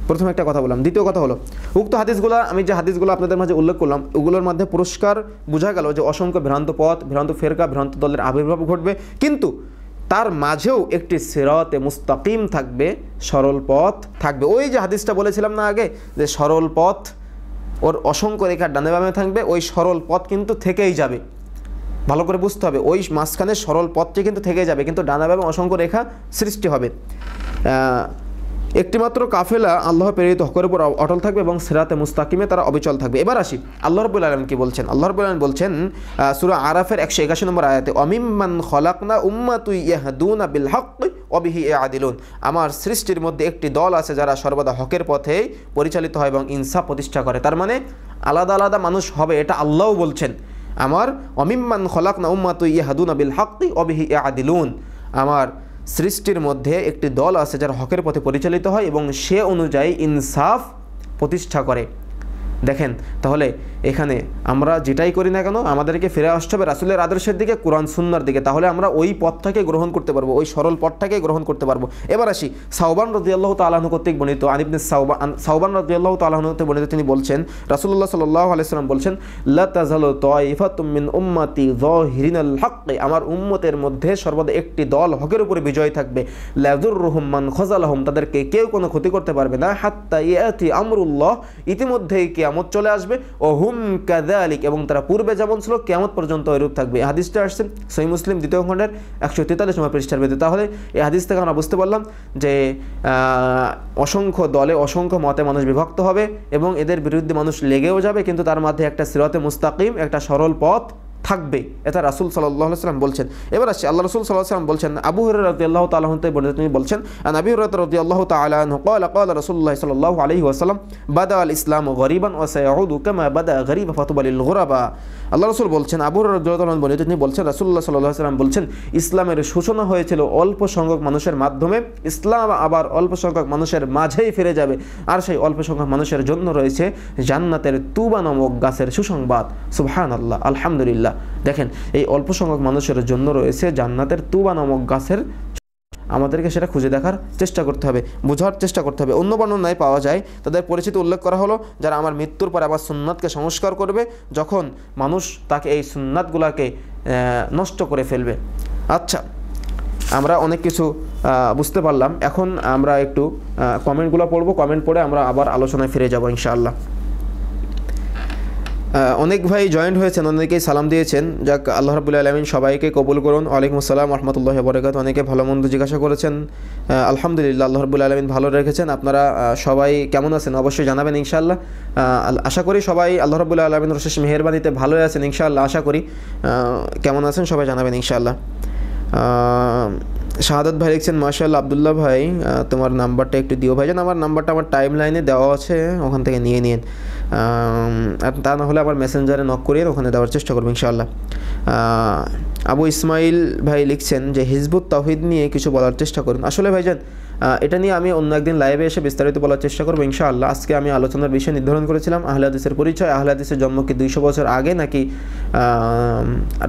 প্রথম একটা কথা বললাম। দ্বিতীয় কথা হলো উক্ত হাদিসগুলো, আমি যে হাদিসগুলো আপনাদের মাঝে উল্লেখ করলাম ওগুলোর মধ্যে পুরস্কার বোঝা গেল যে অসংখ্য ভ্রান্ত পথ, ভ্রান্ত ফেরকা, ভ্রান্ত দলের আবির্ভাব ঘটবে, কিন্তু তার মাঝেও একটি সিরাতে মুস্তাকিম থাকবে, সরল পথ থাকবে। ওই যে হাদিসটা বলেছিলাম না আগে যে সরল পথ, ওর অসংখ্য রেখা ডানে বামে থাকবে, ওই সরল পথ কিন্তু থেকেই যাবে। ভালো করে বুঝতে হবে, ওই মাঝখানে সরল পথটি কিন্তু থেকে যাবে, কিন্তু ডানা বামে অসংখ্য রেখা সৃষ্টি হবে। একটিমাত্র কাফেলা আল্লাহ প্রেরিত হকের উপর অটল থাকবে এবং সিরাতে মুস্তাকিমে তারা অবিচল থাকবে। এবার আসি আল্লাহ রাব্বুল আলামিন কি বলছেন। আল্লাহ রাব্বুল আলামিন বলছেন সূরা আরাফের 181 নম্বর আয়াতে, অমিম্মান খলাকনা উম্মাতুন ইয়াহদুনা বিল হক্কি ওয়া বিহি ইয়াদিলুন। আমার সৃষ্টির মধ্যে একটি দল আছে যারা সর্বদা হকের পথেই পরিচালিত হয় এবং ইনসাফ প্রতিষ্ঠা করে। তার মানে আলাদা আলাদা মানুষ হবে, এটা আল্লাহও বলছেন। আমার অমিম্মান খলাকনা উম্মাতুন ইয়াহদুনা বিল হক্কি ওয়া বিহি ইয়াদিলুন, আমার সৃষ্টির মধ্যে একটি দল আছে যারা হকের পথে পরিচালিত হয় এবং সে অনুযায়ী ইনসাফ প্রতিষ্ঠা করে। দেখেন তাহলে এখানে আমরা যেটাই করি না কেন আমাদেরকে ফিরে আসতে হবে রাসূলের আদর্শের দিকে, কোরআন সুন্নাহর দিকে, তাহলে আমরা ওই পথটাকে গ্রহণ করতে পারবো, ওই সরল পথটাকে গ্রহণ করতে পারবো। এবার আসি সাওবান রাদিয়াল্লাহু তাআলা আনহু কর্তৃক বর্ণিত, আনিবনে সাওবান রাদিয়াল্লাহু তাআলা আনহু হতে বর্ণিত, তিনি বলছেন রাসূলুল্লাহ সাল্লাল্লাহু আলাইহি সাল্লাম বলছেন, লা তাযালু তাইফাতুম মিন উম্মতি যাহিরিনাল হক্কি, আমার উম্মতের মধ্যে সর্বদা একটি দল হকের উপরে বিজয় থাকবে, লা যুররুহুম মান খাযালাহুম, তাদেরকে কেউ কোনো ক্ষতি করতে পারবে না, হাত্তা ইয়াতি আমরুল্লাহ, ইতিমধ্যেই কিয়ামত চলে আসবে, ও হুম কাযালিক, এবং তারা পূর্বে যেমন ছিল কিয়ামত পর্যন্ত ওইরূপ থাকবে। এই হাদিসটা আসছে সহিহ মুসলিম 2য় খণ্ডের 143 নম্বর পৃষ্ঠার ভিতরে। তাহলে এই হাদিস থেকে আমরা বুঝতে পারলাম যে অসংখ্য দলে অসংখ্য মতে মানুষ বিভক্ত হবে এবং এদের বিরুদ্ধে মানুষ লেগেও যাবে, কিন্তু তার মধ্যে একটা সিরাতে মুস্তাকিম, একটা সরল পথ থাকবে, এটা রাসূল সাল্লাল্লাহু আলাইহি ওয়াসাল্লাম বলছেন। এবার আসছে আল্লাহ রাসূল সাল্লাল্লাহু আলাইহি ওয়াসাল্লাম বলছেন, আবু হুরায়রা রাদিয়াল্লাহু তাআলা আনহু বলেন, তিনি বলছেন আবু হুরায়রা রাদিয়াল্লাহু তাআলা আনহু ক্বালা রাসূলুল্লাহ সাল্লাল্লাহু আলাইহি ওয়াসাল্লাম বাদা আল ইসলামু গরিবান ওয়া সায়াউদু কামা বাদা গরিবা ফাতুবা লিল গুরাবা। আল্লাহ রাসূল বলছেন, আবু হুরায়রা রাদিয়াল্লাহু তাআলা বলেন, তিনি বলছেন রাসূলুল্লাহ সাল্লাল্লাহু আলাইহি ওয়াসাল্লাম বলছেন, ইসলামের সূচনা হয়েছিল অল্প সংখ্যক মানুষের মাধ্যমে, ইসলাম আবার অল্প সংখ্যক মানুষের মাঝেই ফিরে যাবে, আর সেই অল্প সংখ্যক মানুষের জন্য রয়েছে জান্নাতের তুবা নামক গাছের সুসংবাদ। সুবহানাল্লাহ, আলহামদুলিল্লাহ। দেখেন এই অল্প সংখ্যক মানুষের জন্য রয়েছে জান্নাতের তুবা নামক গাছের, আমাদেরকে সেটা খুঁজে দেখার চেষ্টা করতে হবে, বোঝার চেষ্টা করতে হবে। অন্য বর্ণনায় পাওয়া যায় তাদের পরিচিতি উল্লেখ করা হলো, যারা আমার মৃত্যুর পর আবার সুন্নাতকে সংস্কার করবে, যখন মানুষ তাকে এই সুন্নাতগুলোকে নষ্ট করে ফেলবে। আচ্ছা, আমরা অনেক কিছু বুঝতে পারলাম। এখন আমরা একটু কমেন্টগুলো পড়বো, কমেন্ট পড়ে আমরা আবার আলোচনায় ফিরে যাব ইনশাআল্লাহ। অনেক ভাই জয়েন্ট হয়েছেন, অনেকেই সালাম দিয়েছেন। যাক, আল্লাহ রাব্বুল আলামিন সবাইকে কবুল করুন। ওয়ালাইকুম আসসালাম ওয়া রাহমাতুল্লাহি ওয়া বারাকাতুহু। অনেকে ভালো মন্দ জিজ্ঞাসা করেছেন, আলহামদুলিল্লাহ আল্লাহ রাব্বুল আলামিন ভালো রেখেছেন। আপনারা সবাই কেমন আছেন অবশ্যই জানাবেন ইনশাআল্লাহ। আশা করি সবাই আল্লাহ রাব্বুল আলামিনের অশেষ মেহেরবানিতে ভালোই আছেন ইনশাআল্লাহ। আশা করি কেমন আছেন সবাই জানাবেন ইনশাআল্লাহ। শাহাদাত ভাই লিখছেন, মাশাআল্লাহ আব্দুল্লাহ ভাই তোমার নাম্বারটা একটু দিও ভাইজান। আমার নাম্বারটা আমার টাইম লাইনে দেওয়া আছে, ওখান থেকে নিয়ে নিন। তা না হলে আবার মেসেঞ্জারে নক করিয়ে ওখানে দেওয়ার চেষ্টা করবো ইনশাআল্লাহ। আবু ইসমাইল ভাই লিখছেন যে হিজবুত তাওহীদ নিয়ে কিছু বলার চেষ্টা করুন। আসলে ভাইজান এটা নিয়ে আমি অন্য একদিন লাইভে এসে বিস্তারিত বলার চেষ্টা করবো ইনশাআল্লাহ। আজকে আমি আলোচনার বিষয় নির্ধারণ করেছিলাম আহলে হাদিসের পরিচয়। আহলে হাদিসের জন্ম কি 200 বছর আগে নাকি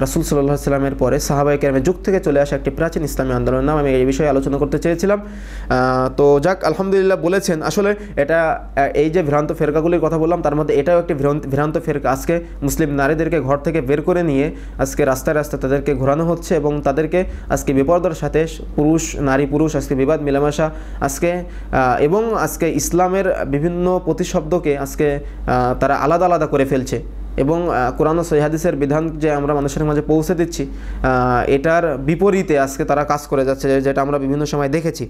রাসূল সাল্লাল্লাহু আলাইহি ওয়াসাল্লামের পরে সাহাবায়ে কেরামের যুগ থেকে চলে আসা একটি প্রাচীন ইসলামী আন্দোলনের নাম। আমি এই বিষয়ে আলোচনা করতে চেয়েছিলাম। তো যাক, আলহামদুলিল্লাহ বলেছেন। আসলে এটা এই যে ভ্রান্ত ফেরকাগুলির কথা বললাম, তার মধ্যে এটাও একটি ভ্রান্ত ফেরকা। আজকে মুসলিম নারীদেরকে ঘর থেকে বের করে নিয়ে আজকে রাস্তায় রাস্তায় তাদেরকে ঘোরানো হচ্ছে এবং তাদেরকে আজকে বেপরদার সাথে নারী পুরুষ আজকে বিবাদ মেলামেশা আজকে এবং আজকে ইসলামের বিভিন্ন প্রতিশব্দকে আজকে তারা আলাদা আলাদা করে ফেলছে এবং কোরআন ও সহিহ হাদিসের বিধান যে আমরা মানুষের মাঝে পৌঁছে দিচ্ছি এটার বিপরীতে আজকে তারা কাজ করে যাচ্ছে, যেটা আমরা বিভিন্ন সময় দেখেছি।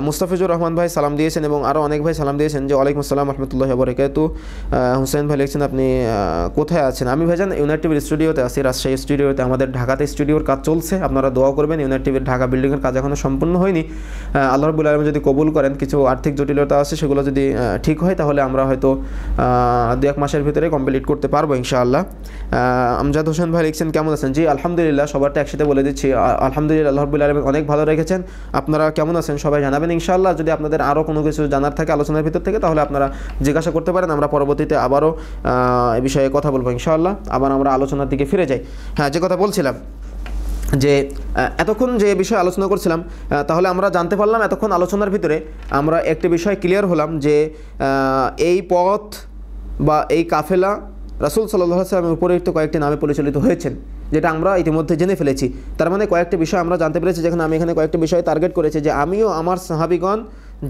মুস্তাফিজুর রহমান ভাই সালাম দিয়েছেন এবং আরও অনেক ভাই সালাম দিয়েছেন যে ওয়ালাইকুম আসসালাম রহমতুল্লাহি ওয়া বারাকাতুহু। হুসেন ভাই লিখছেন, আপনি কোথায় আছেন? আমি ভাইজান ইউনাইট টিভির স্টুডিওতে আছি, রাজশাহী স্টুডিওতে। আমাদের ঢাকাতে স্টুডিওর কাজ চলছে, আপনারা দোয়া করবেন। ইউনাইট টিভির ঢাকা বিল্ডিংয়ের কাজ এখনও সম্পূর্ণ হয়নি। আল্লাহ রাব্বুল আলামিন যদি কবুল করেন, কিছু আর্থিক জটিলতা আছে, সেগুলো যদি ঠিক হয় তাহলে আমরা হয়তো 2-1 মাসের ভিতরে কমপ্লিট করতে পারবো ইনশাআল্লাহ। আমজাদ হোসেন ভাই লিখছেন, কেমন আছেন? জি আলহামদুলিল্লাহ, সবারটা একসাথে বলে দিচ্ছি আলহামদুলিল্লাহ, আল্লাহ রাব্বুল আলামিন অনেক ভালো রেখেছেন। আপনারা কেমন আছেন সবাই জানাবেন ইনশাআল্লাহ। যদি আপনাদের আরও কোনো কিছু জানার থাকে আলোচনার ভিতর থেকে তাহলে আপনারা জিজ্ঞাসা করতে পারেন, আমরা পরবর্তীতে আবারও এই বিষয়ে কথা বলবো ইনশাআল্লাহ। আবার আমরা আলোচনার দিকে ফিরে যাই। হ্যাঁ, যে কথা বলছিলাম যে এতক্ষণ যে বিষয়ে আলোচনা করছিলাম, তাহলে আমরা জানতে পারলাম এতক্ষণ আলোচনার ভিতরে আমরা একটি বিষয় ক্লিয়ার হলাম যে এই পথ বা এই কাফেলা রাসূল সাল্লাল্লাহু আলাইহি ওয়াসাল্লামের উপরিক্ত কয়েকটি নামে পরিচালিত হয়েছেন, যেটা আমরা ইতিমধ্যে জেনে ফেলেছি। তার মানে কয়েকটি বিষয় আমরা জানতে পেরেছি। যেখানে আমি এখানে কয়েকটি বিষয় টার্গেট করেছি যে আমিও আমার সাহাবীগণ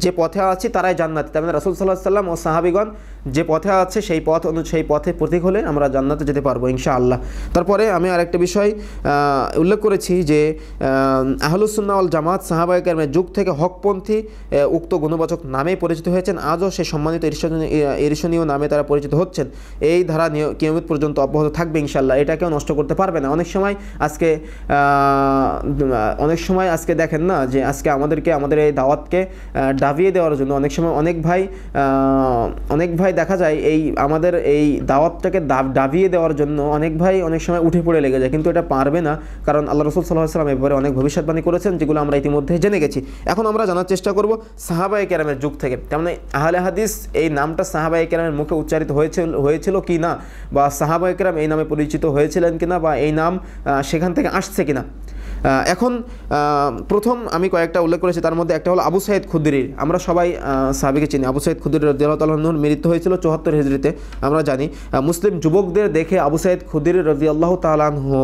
যে পথে আছি তারাই জান্নাতি। তার মানে রাসূল সাল্লাল্লাহু আলাইহি ওয়াসাল্লাম ও সাহাবীগণ যে পথে আছে সেই পথে প্রতীক হলে আমরা জান্নাতে যেতে পারবো ইনশাআল্লাহ। তারপরে আমি আরেকটা বিষয় উল্লেখ করেছি যে আহলুস সুন্নাহ ওয়াল জামাত সাহাবায়ে কেরামের যুগ থেকে হকপন্থী উক্ত গুণবাচক নামেই পরিচিত হয়েছেন। আজও সেই সম্মানিত ঈর্ষণীয় নামে তারা পরিচিত হচ্ছেন। এই ধারা কিয়ামত পর্যন্ত অব্যাহত থাকবে ইনশাআল্লাহ। এটা কেউ নষ্ট করতে পারবে না। অনেক সময় আজকে দেখেন না যে আজকে আমাদের এই দাওয়াতকে ডাবিয়ে দেওয়ার জন্য অনেক সময় অনেক ভাই দেখা যায় আমাদের এই দাওয়াতটাকে ডাবিয়ে দেওয়ার জন্য অনেক ভাই অনেক সময় উঠে পড়ে লেগে যায়, কিন্তু এটা পারবে না। কারণ আল্লাহ রাসূল সাল্লাল্লাহু আলাইহি ওয়াসাল্লাম এবারে অনেক ভবিষ্যৎবাণী করেছেন, যেগুলো আমরা ইতিমধ্যে জেনে গেছি। এখন আমরা জানার চেষ্টা করব সাহাবায়ে কেরামের যুগ থেকে। তার মানে আহলে হাদিস এই নামটা সাহাবায়ে কেরামের মুখে উচ্চারিত হয়েছিল কি না, বা সাহাবায়ে কেরাম এই নামে পরিচিত হয়েছিলেন কিনা, বা এই নাম সেখান থেকে আসছে কিনা। এখন প্রথম আমি কয়েকটা উল্লেখ করেছি, তার মধ্যে একটা হলো আবু সাঈদ খুদরির। আমরা সবাই সাহাবীকে চিনি। আবু সাঈদ খুদরি রাদিয়াল্লাহু তাআলা আনহুর মৃত্যু হয়েছিল 74 হিজরিতে, আমরা জানি। মুসলিম যুবকদের দেখে আবু সাঈদ খুদরি রাদিয়াল্লাহু তাআলা আনহু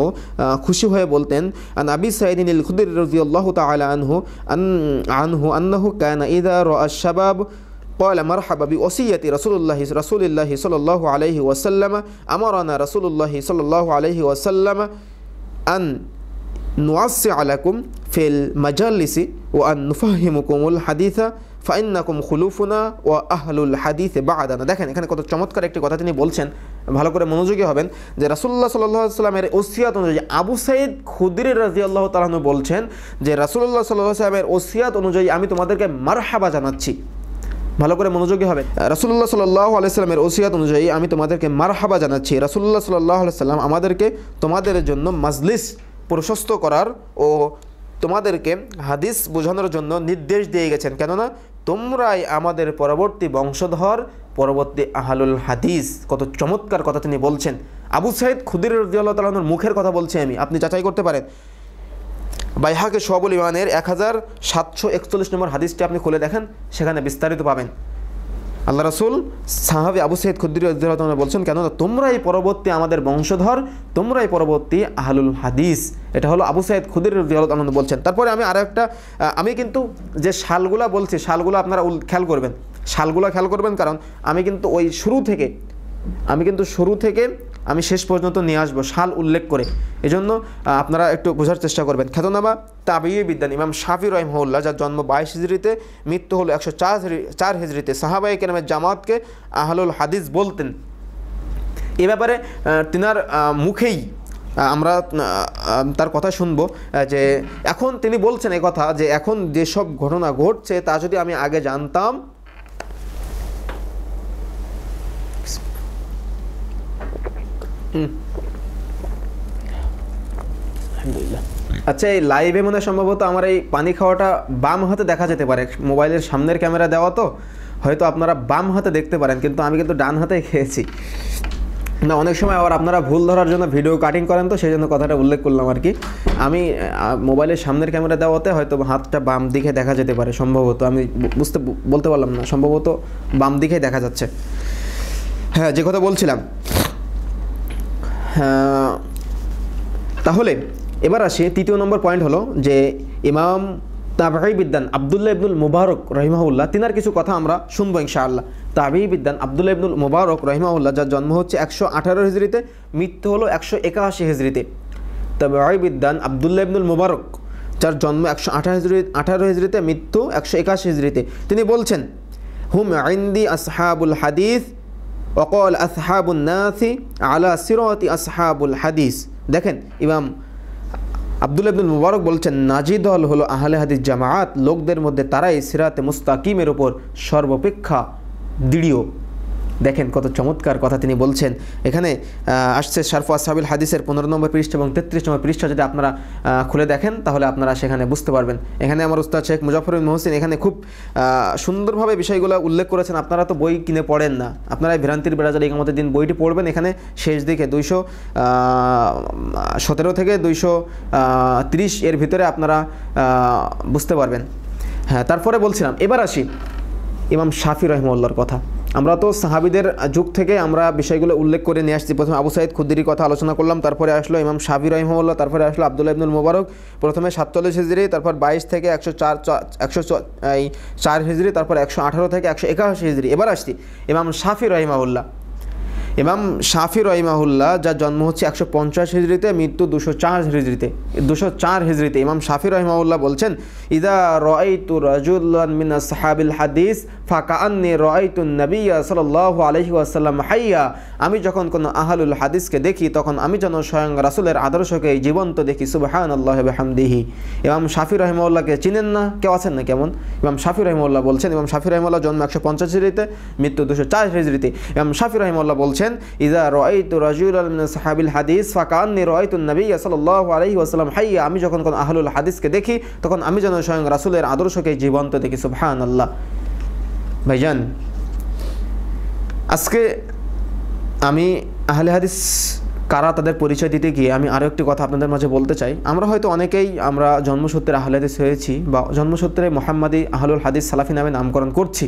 খুশি হয়ে বলতেন, আন আবি সাঈদিন আল খুদরি রাদিয়াল্লাহু তাআলা আনহু আন্নাহু কানা ইযা রাআ আশ-শাবাব قال مرحبا بوصية رسول الله صلى الله عليه وسلم أمرنا رسول الله صلى الله عليه وسلم أن نوسع لكم في المجالس وأن نفهمكم الحديث فإنكم خلوفنا وأهل الحديث بعدنا। দেখেন এখানে কত চমৎকার একটি কথা তিনি বলছেন, ভালো করে মনোযোগী হবেন। যে রাসূলুল্লাহ সাল্লাল্লাহু আলাইহি ওয়াসাল্লামের ওসিয়াত অনুযায়ী আবু সাঈদ খুদরি রাদিয়াল্লাহু তাআলা আনহু বলছেন যে রাসূলুল্লাহ সাল্লাল্লাহু আলাইহি ওয়াসাল্লামের ওসিয়াত অনুযায়ী আমি তোমাদেরকে মারহাবা জানাচ্ছি। ভালো করে মনোযোগী হবে। রাসূলুল্লাহ সাল্লাল্লাহু আলাইহি ওয়াসাল্লামের ওসিয়াত অনুযায়ী আমি তোমাদেরকে মারহাবা জানাচ্ছি। রাসূলুল্লাহ সাল্লাল্লাহু আলাইহি ওয়াসাল্লাম আমাদেরকে তোমাদের জন্য মাজলিস প্রশস্ত করার ও তোমাদেরকে হাদিস বোঝানোর জন্য নির্দেশ দিয়ে গেছেন, কেননা তোমরাই আমাদের পরবর্তী বংশধর, পরবর্তী আহলুল হাদিস। কত চমৎকার কথা তিনি বলছেন। আবু সাঈদ খুদরি রাদিয়াল্লাহু তাআলা আনহুর মুখের কথা বলছি আমি, আপনি যাচাই করতে পারেন। বাইহাকে শুআবুল ঈমানের 1741 নম্বর হাদিসটি আপনি খুলে দেখেন, সেখানে বিস্তারিত পাবেন। আল্লাহ রাসূল সাহাবী আবু সাঈদ খুদরি রাদিয়াল্লাহু তাআলা বলছেন, কেননা তোমরাই পরবর্তী আমাদের বংশধর, তোমরাই পরবর্তী আহলুল হাদিস। এটা হলো আবু সাঈদ খুদরি রাদিয়াল্লাহু তাআলা বলছেন। তারপরে আমি কিন্তু যে সালগুলা বলছি, সালগুলো আপনারা খেয়াল করবেন, কারণ আমি কিন্তু শুরু থেকে আমি শেষ পর্যন্ত নিয়ে আসবো সাল উল্লেখ করে, এজন্য আপনারা একটু বোঝার চেষ্টা করবেন। খ্যাতনামা তাবিঈ বিদ্বান ইমাম শাফি রাহিমাহুল্লাহ, যার জন্ম 22 হিজরিতে, মৃত্যু হলো 104 হিজরিতে, সাহাবায়ে কেরামের জামাতকে আহলুল হাদিস বলতেন। এ ব্যাপারে তিনার মুখেই আমরা তার কথা শুনবো যে এখন তিনি বলছেন এই কথা যে এখন যেসব ঘটনা ঘটছে তা যদি আমি আগে জানতাম, আচ্ছা এই লাইভে মনে সম্ভবত আমার এই পানি খাওয়াটা বাম হাতে দেখা যেতে পারে, মোবাইলের সামনের ক্যামেরা দেওয়া তো হয়তো আপনারা বাম হাতে দেখতে পারেন, কিন্তু আমি কিন্তু ডান হাতে খেয়েছি না। অনেক সময় আবার আপনারা ভুল ধরার জন্য ভিডিও কাটিং করেন, তো সেই জন্য কথাটা উল্লেখ করলাম আর কি। আমি মোবাইলের সামনের ক্যামেরা দেওয়াতে হয়তো হাতটা বাম দিকে দেখা যেতে পারে সম্ভবত, আমি বলতে পারলাম না, সম্ভবত বাম দিকে দেখা যাচ্ছে। হ্যাঁ, যে কথা বলছিলাম, তাহলে এবার আসি তৃতীয় নম্বর পয়েন্ট হলো যে ইমাম তাবিঈ বিদ্বান আব্দুল্লাহ ইবনুল মুবারক রাহিমাহুল্লাহ, তিনার কিছু কথা আমরা শুনবো ইনশাআল্লাহ। তাবিঈ বিদ্বান আব্দুল্লাহ ইবনুল মুবারক রাহিমাহুল্লাহ, যার জন্ম হচ্ছে 118 হিজরিতে, মৃত্যু হলো 181 হিজরিতে। তাবিঈ বিদ্বান আব্দুল্লাহ ইবনুল মুবারক, যার জন্ম 118 হিজরিতে, মৃত্যু 181 হিজরিতে, তিনি বলছেন, হুম ইনদি আসহাবুল হাদিস ওয়াকাল আসহাবুন নাসি আলা সিরাতি আসহাবুল হাদিস। দেখেন ইমাম আব্দুল্লাহ ইবনুল মুবারক বলছেন, নাজি দল হলো আহলে হাদিস জামাআত, লোকদের মধ্যে তারাই সিরাতে মুস্তাকিমের উপর সর্বাপেক্ষা দৃঢ়। দেখেন কত চমৎকার কথা তিনি বলছেন। এখানে আসছে শারফু আসহাবিল হাদিসের 15 নম্বর পৃষ্ঠা এবং 33 নম্বর পৃষ্ঠা যদি আপনারা খুলে দেখেন তাহলে আপনারা সেখানে বুঝতে পারবেন। এখানে আমার উস্তাদ শেখ মুজাফফর বিন মুহসিন এখানে খুব সুন্দরভাবে বিষয়গুলো উল্লেখ করেছেন। আপনারা তো বই কিনে পড়েন না, আপনারা ভ্রান্তির বেড়াজাল ইকামতের দিন বইটি পড়বেন। এখানে শেষ দিকে 217 থেকে 230 এর ভিতরে আপনারা বুঝতে পারবেন। হ্যাঁ, তারপরে বলছিলাম, এবার আসি ইমাম শাফি রাহিমাহুল্লাহর কথা। আমরা তো সাহাবীদের যুগ থেকে আমরা বিষয়গুলো উল্লেখ করে নিয়ে আসছি। প্রথমে আবু সাঈদ খুদরির কথা আলোচনা করলাম, তারপরে আসলো ইমাম শাফি রাহিমাহুল্লাহ, তারপরে আসলো আব্দুল্লাহ ইবনুল মুবারক, প্রথমে 47 হিজরি, তারপর 22 থেকে 104 হিজরি, তারপর 118 থেকে 181 হিজরি। এবার আসছি ইমাম শাফি রাহিমাহুল্লাহ। ইমাম শাফি রাহিমাহুল্লাহ, যার জন্ম হচ্ছে 150 হিজরিতে, মৃত্যু 204 হিজরিতে। ইমাম শাফি রাহিমাহুল্লাহ বলছেন, ইদা রাআইতু রাজুলান মিন আসহাবিল হাদিস ফাকাআন্নী রাআইতু নবিয়্য সাল্লাল্লাহু আলাইহি ওয়াসাল্লাম হাইয়া। আমি যখন কোনো আহলুল হাদিসকে দেখি তখন আমি যেন স্বয়ং রাসূলের আদর্শকে জীবন্ত দেখি। সুবহানাল্লাহি ওয়া বিহামদিহি। ইমাম শাফি রাহিমাহুল্লাহকে চিনেন না? কেউ আছেন না কেমন? ইমাম শাফি রাহিমাহুল্লাহ বলছেন, ইমাম শাফি রাহিমাহুল্লাহ জন্ম 150 হিজরিতে, মৃত্যু 204 হিজরিতে। ইমাম শাফি রাহিমাহুল্লাহ বলছেন, ইযা রাআইতু রাজুলান মিন আসহাবিল হাদিস ফাকাআন্নী রাআইতু নবিয়্য সাল্লাল্লাহু আলাইহি ওয়াসাল্লাম হাইয়া। আমি যখন কোনো আহলুল হাদিসকে দেখি তখন আমি যেন স্বয়ং রাসূলের আদর্শকে জীবন্ত দেখি। সুবহানাল্লাহ। ভাইজান, আজকে আমি আহলে হাদিস কারা তাদের পরিচয় দিতে গিয়ে আমি আরও একটি কথা আপনাদের মাঝে বলতে চাই। আমরা হয়তো অনেকেই আমরা জন্মসূত্রে আহলে হাদিস হয়েছি বা জন্মসূত্রে মুহাম্মাদি আহলুল হাদিস সালাফি নামে নামকরণ করছি,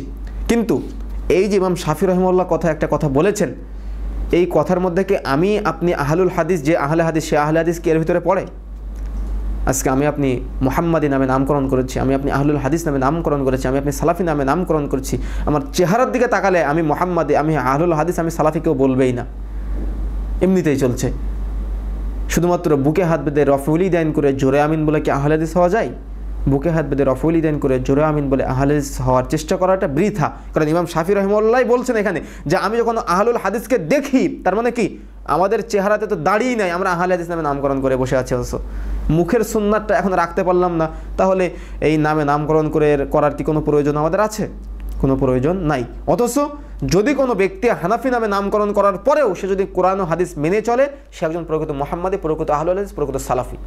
কিন্তু এই যে ইমাম শাফি রাহিমাহুল্লাহ একটা কথা বলেছেন, এই কথার মধ্যে কি আমি আপনি আহলুল হাদিস, যে আহলে হাদিস সে আহলে হাদিস কি এর ভিতরে পড়ে? আজকে আমি আপনি মুহাম্মাদি নামে নামকরণ করেছি, আমি আপনি আহলুল হাদিস নামে নামকরণ করেছি, আমি আপনি সালাফি নামে নামকরণ করছি। আমার চেহারার দিকে তাকালে আমি মুহাম্মাদি, আমি আহলুল হাদিস, আমি সালাফি কেউ বলবেই না, এমনিতেই চলছে। শুধুমাত্র বুকে হাত বেঁধে রফউল ইদাইন করে জোরে আমিন বলে কি আহলে হাদিস হওয়া যায়? বুকে হাত বেঁধে রফউল ইদাইন করে জোরে আমিন বলে আহলে হাদিস হওয়ার চেষ্টা করাটা বৃথা। কারণ ইমাম শাফি রাহিমাহুল্লাহ বলছেন এখানে যে আমি যখন আহলুল হাদিসকে দেখি, তার মানে কি আমাদের চেহারাতে তো দাঁড়িয়ে নাই, আমরা আহলে হাদিস নামে নামকরণ করে বসে আছি। অবশ্য মুখের সুন্নাতটা এখন রাখতে পারলাম না, তাহলে এই নামে নামকরণ করার কি কোনো প্রয়োজন আমাদের আছে? কোনো প্রয়োজন নাই। অথচ যদি কোনো ব্যক্তি হানাফি নামে নামকরণ করার পরেও সে যদি কোরআন ও হাদিস মেনে চলে, সে একজন প্রকৃত মুহাম্মাদি, প্রকৃত আহলুল হাদিস, প্রকৃত সালাফি।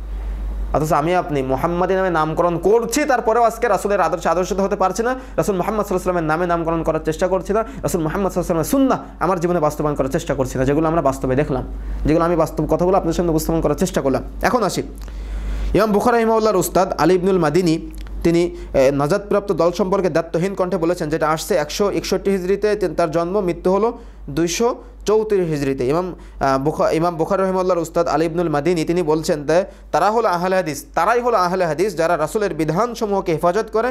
অথচ আমি আপনি মুহাম্মাদি নামে নামকরণ করছি, তারপরেও আজকে রাসূলের আদর্শিত হতে পারছি না, রাসূল মুহাম্মদ সাল্লাল্লাহু আলাইহি ওয়াসাল্লামের নামে নামকরণ করার চেষ্টা করছি না, রাসূল মুহাম্মদ সাল্লাল্লাহু আলাইহি ওয়াসাল্লামের সুন্নাহ আমার জীবনে বাস্তবায়ন করার চেষ্টা করছি না, যেগুলো আমরা বাস্তবে দেখলাম, যেগুলো আমি বাস্তব কথাগুলো আপনাদের সামনে উপস্থাপন করার চেষ্টা করলাম। এখন আসি ইমাম বুখারী রাহিমাহুল্লাহর উস্তাদ আলী ইবনুল মাদিনী, তিনি নাজাতপ্রাপ্ত দল সম্পর্কে দায়িত্বহীন কণ্ঠে বলেছেন, যেটা আসছে 161 হিজরিতে তার জন্ম, মৃত্যু হলো 234 হিজরিতে। ইমাম বুখারী রাহিমাহুল্লাহর উস্তাদ আলী ইবনুল মাদিনী তিনি বলছেন তারাই হলো আহলে হাদিস যারা রাসূলের বিধানসমূহকে হেফাজত করে,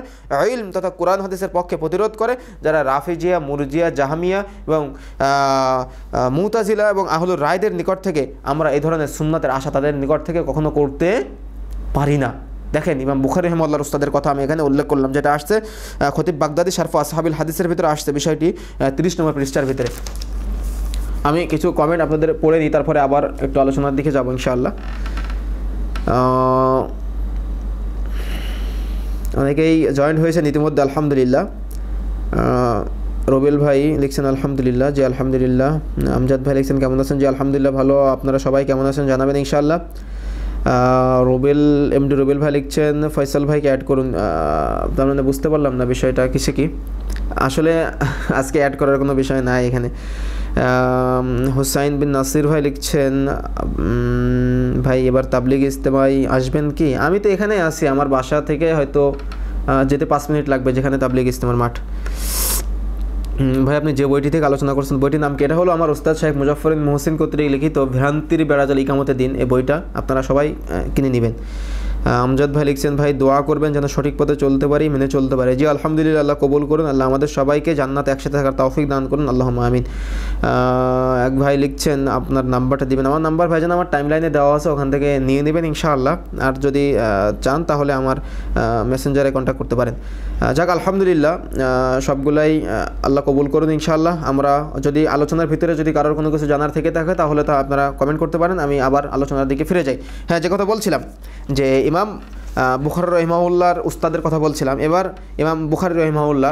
ইলম তথা কোরআন হাদিসের পক্ষে প্রতিরোধ করে, যারা রাফিজিয়া, মুরজিয়া, জাহমিয়া এবং মুতাজিলা এবং আহলুর রায়দের নিকট থেকে আমরা এই ধরনের সুন্নাতের আশা তাদের নিকট থেকে কখনো করতে পারি না। দেখেন ইমাম বুখারী রাহিমাহুল্লাহর উস্তাদের কথা আমি এখানে উল্লেখ করলাম, যেটা আসছে খতিব বাগদাদি শারফ আসহাবিল হাদিসের ভিতরে আসছে বিষয়টি 30 নম্বর পৃষ্ঠার ভিতরে। আমি কিছু কমেন্ট আপনাদের পড়ে দিই, তারপরে আবার একটু আলোচনার দিকে যাব ইনশাআল্লাহ। অনেকেই জয়েন্ট হয়েছেন ইতিমধ্যে, আলহামদুলিল্লাহ। রবিল ভাই লিখছেন আলহামদুলিল্লাহ, জি আলহামদুলিল্লাহ। আমজাদ ভাই লিখছেন কেমন আছেন, জি আলহামদুলিল্লাহ ভালো। আপনারা সবাই কেমন আছেন জানাবেন ইনশাআল্লাহ। এমডি রবিল ভাই লিখছেন ফয়সাল ভাইকে অ্যাড করুন। তার মানে বুঝতে পারলাম না বিষয়টা কিসে কি, আসলে আজকে অ্যাড করার কোনো বিষয় নাই এখানে। হুসাইন বিন নাসির ভাই লিখছেন ভাই এবার তাবলিগ ইজতেমায় আসবেন কি? আমি তো এখানে আছি, আমার বাসা থেকে হয়তো যেতে 5 মিনিট লাগবে যেখানে তাবলিগ ইজতেমার মাঠ। ভাই আপনি যে বইটি থেকে আলোচনা করছেন বইটির নাম কি? এটা হলো আমার উস্তাদ শেখ মুজাফফর বিন মুহসিন কর্তৃক লিখিত ভ্রান্তির বেড়াজাল ইকামতের দিন। এই বইটা আপনারা সবাই কিনে নেবেন। আমজাদ ভাই লিখছেন ভাই দোয়া করবেন যেন সঠিক পথে চলতে পারি, মেনে চলতে পারি। জি আলহামদুলিল্লাহ, আল্লাহ কবুল করুন, আল্লাহ আমাদের সবাইকে জান্নাতে একসাথে থাকার তৌফিক দান করুন, আল্লাহুম্মা আমিন। এক ভাই লিখছেন আপনার নাম্বারটা দিবেন। আমার নাম্বার ভাইজান আমার টাইমলাইনে দেওয়া আছে, ওখান থেকে নিয়ে নেবেন ইনশাআল্লাহ। আর যদি চান তাহলে আমার মেসেঞ্জারে কন্ট্যাক্ট করতে পারেন। যাক আলহামদুলিল্লাহ, সবগুলাই আল্লাহ কবুল করুন ইনশাআল্লাহ। আমরা যদি আলোচনার ভিতরে যদি কারোর কোনো কিছু জানার থেকে থাকে তাহলে তা আপনারা কমেন্ট করতে পারেন, আমি আবার আলোচনার দিকে ফিরে যাই। হ্যাঁ, যে কথা বলছিলাম যে ইমাম বুখারী রাহিমাহুল্লাহর উস্তাদের কথা বলছিলাম। এবার ইমাম বুখারী রাহিমাহুল্লাহ,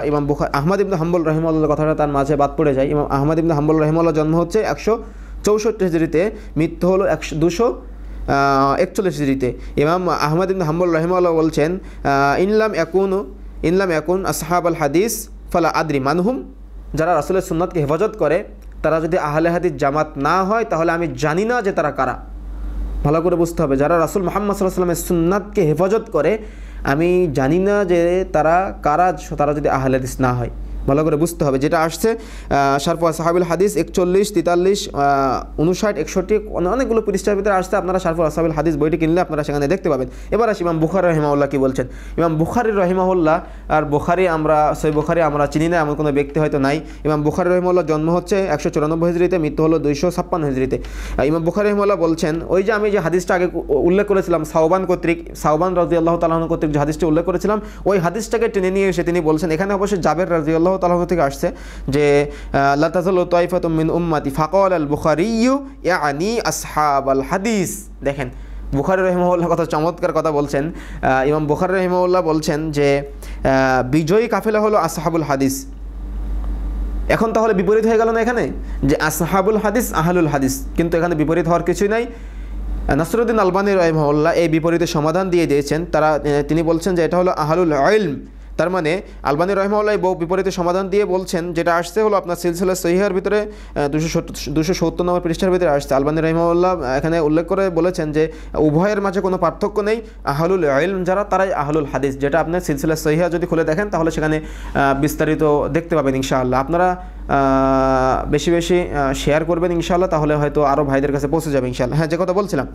আহমদ ইবনে হাম্বল রাহিমাহুল্লাহর কথাটা তার মাঝে বাদ পড়ে যায়। ইমাম আহমদ ইবনে হাম্বল রাহিমাহুল্লাহ জন্ম হচ্ছে 164 হিজরিতে, মৃত্যু হলো 241 হিজরিতে। ইমাম আহমদ ইবনে হাম্বল রাহিমাহুল্লাহ বলছেন ইনলাম ইয়াকুন আসহাবাল হাদিস ফালা আদরি মানহুম, যারা রাসূলের সুন্নাতকে হেফাজত করে তারা যদি আহলে হাদিস জামাত না হয় তাহলে আমি জানি না যে তারা কারা। ভালো করে বুঝতে হবে, যারা রাসূল মুহাম্মদ সাল্লাল্লাহু আলাইহি ওয়াসাল্লামের সুন্নাতকে হেফাজত করে আমি জানি না যে তারা কারা, তারা যদি আহলে হাদিস না হয়। ভালো করে বুঝতে হবে, যেটা আসছে শারফ আসহাবিল হাদিস 41, 43, 59, 61 অনেকগুলো পৃষ্ঠার ভিতরে আসছে। আপনারা শারফ আসহাবিল হাদিস বইটি কিনলে আপনারা সেখানে দেখতে পাবেন। এবার আসি ইমাম বুখারী রাহিমাহুল্লাহ কি বলছেন। ইমাম বুখারী রাহিমাহুল্লাহ আর বুখারী সহিহ বুখারী আমরা চিনি না এমন কোনো ব্যক্তি হয়তো নাই। ইমাম বুখারী রাহিমাহুল্লাহ জন্ম হচ্ছে 194 হিজরিতে, মৃত্যু হলো 256 হিজরিতে। ইমাম বুখারী রাহিমাহুল্লাহ বলছেন, ওই যে আমি যে হাদিসটা আগে উল্লেখ করেছিলাম সাওবান রাদিয়াল্লাহু তাআলা আনহু কর্তৃক যে হাদিসটি উল্লেখ করেছিলাম, ওই হাদিসটাকে টেনে নিয়ে এসে তিনি বলছেন, এখানে অবশ্যই জাবের রাদিয়াল্লাহু তাআলা থেকে আসছে যে লা তাযালু তাইফাতুম মিন উম্মতি ফাকাল আল বুখারী ইয়ানি আসহাবাল হাদিস। দেখেন বুখারী রাহিমাহুল্লাহ কত চমৎকার কথা বলছেন। ইমাম বুখারী রাহিমাহুল্লাহ বলছেন যে বিজয়ী কাফেলা হলো আসহাবুল হাদিস। এখন তাহলে বিপরীত হয়ে গেল না এখানে, যে আসহাবুল হাদিস আহলুল হাদিস, কিন্তু এখানে বিপরীত হওয়ার কিছুই নাই। নাসরুদ্দিন আলবানী রাহিমাহুল্লাহ এই বিপরীতে সমাধান দিয়ে দিয়েছেন। তিনি বলছেন যে এটা হলো আহলুল ইলম। তার মানে আলবানী রাহিমাহুল্লাহ বহু বিপরীতে সমাধান দিয়ে বলছেন, যেটা আসছে হলো আপনার সিলসিলা সহিহার ভিতরে 270 নম্বর পৃষ্ঠার ভিতরে আসছে। আলবানী রাহিমাহুল্লাহ এখানে উল্লেখ করে বলেছেন যে উভয়ের মাঝে কোনো পার্থক্য নেই, আহলুল ইলম যারা তারাই আহলুল হাদিস। যেটা আপনার সিলসিলা সহিহা যদি খুলে দেখেন তাহলে সেখানে বিস্তারিত দেখতে পাবেন ইনশাআল্লাহ। আপনারা বেশি বেশি শেয়ার করবেন ইনশাআল্লাহ, তাহলে হয়তো আরও ভাইদের কাছে পৌঁছে যাবে ইনশাআল্লাহ। হ্যাঁ, যে কথা বলছিলাম,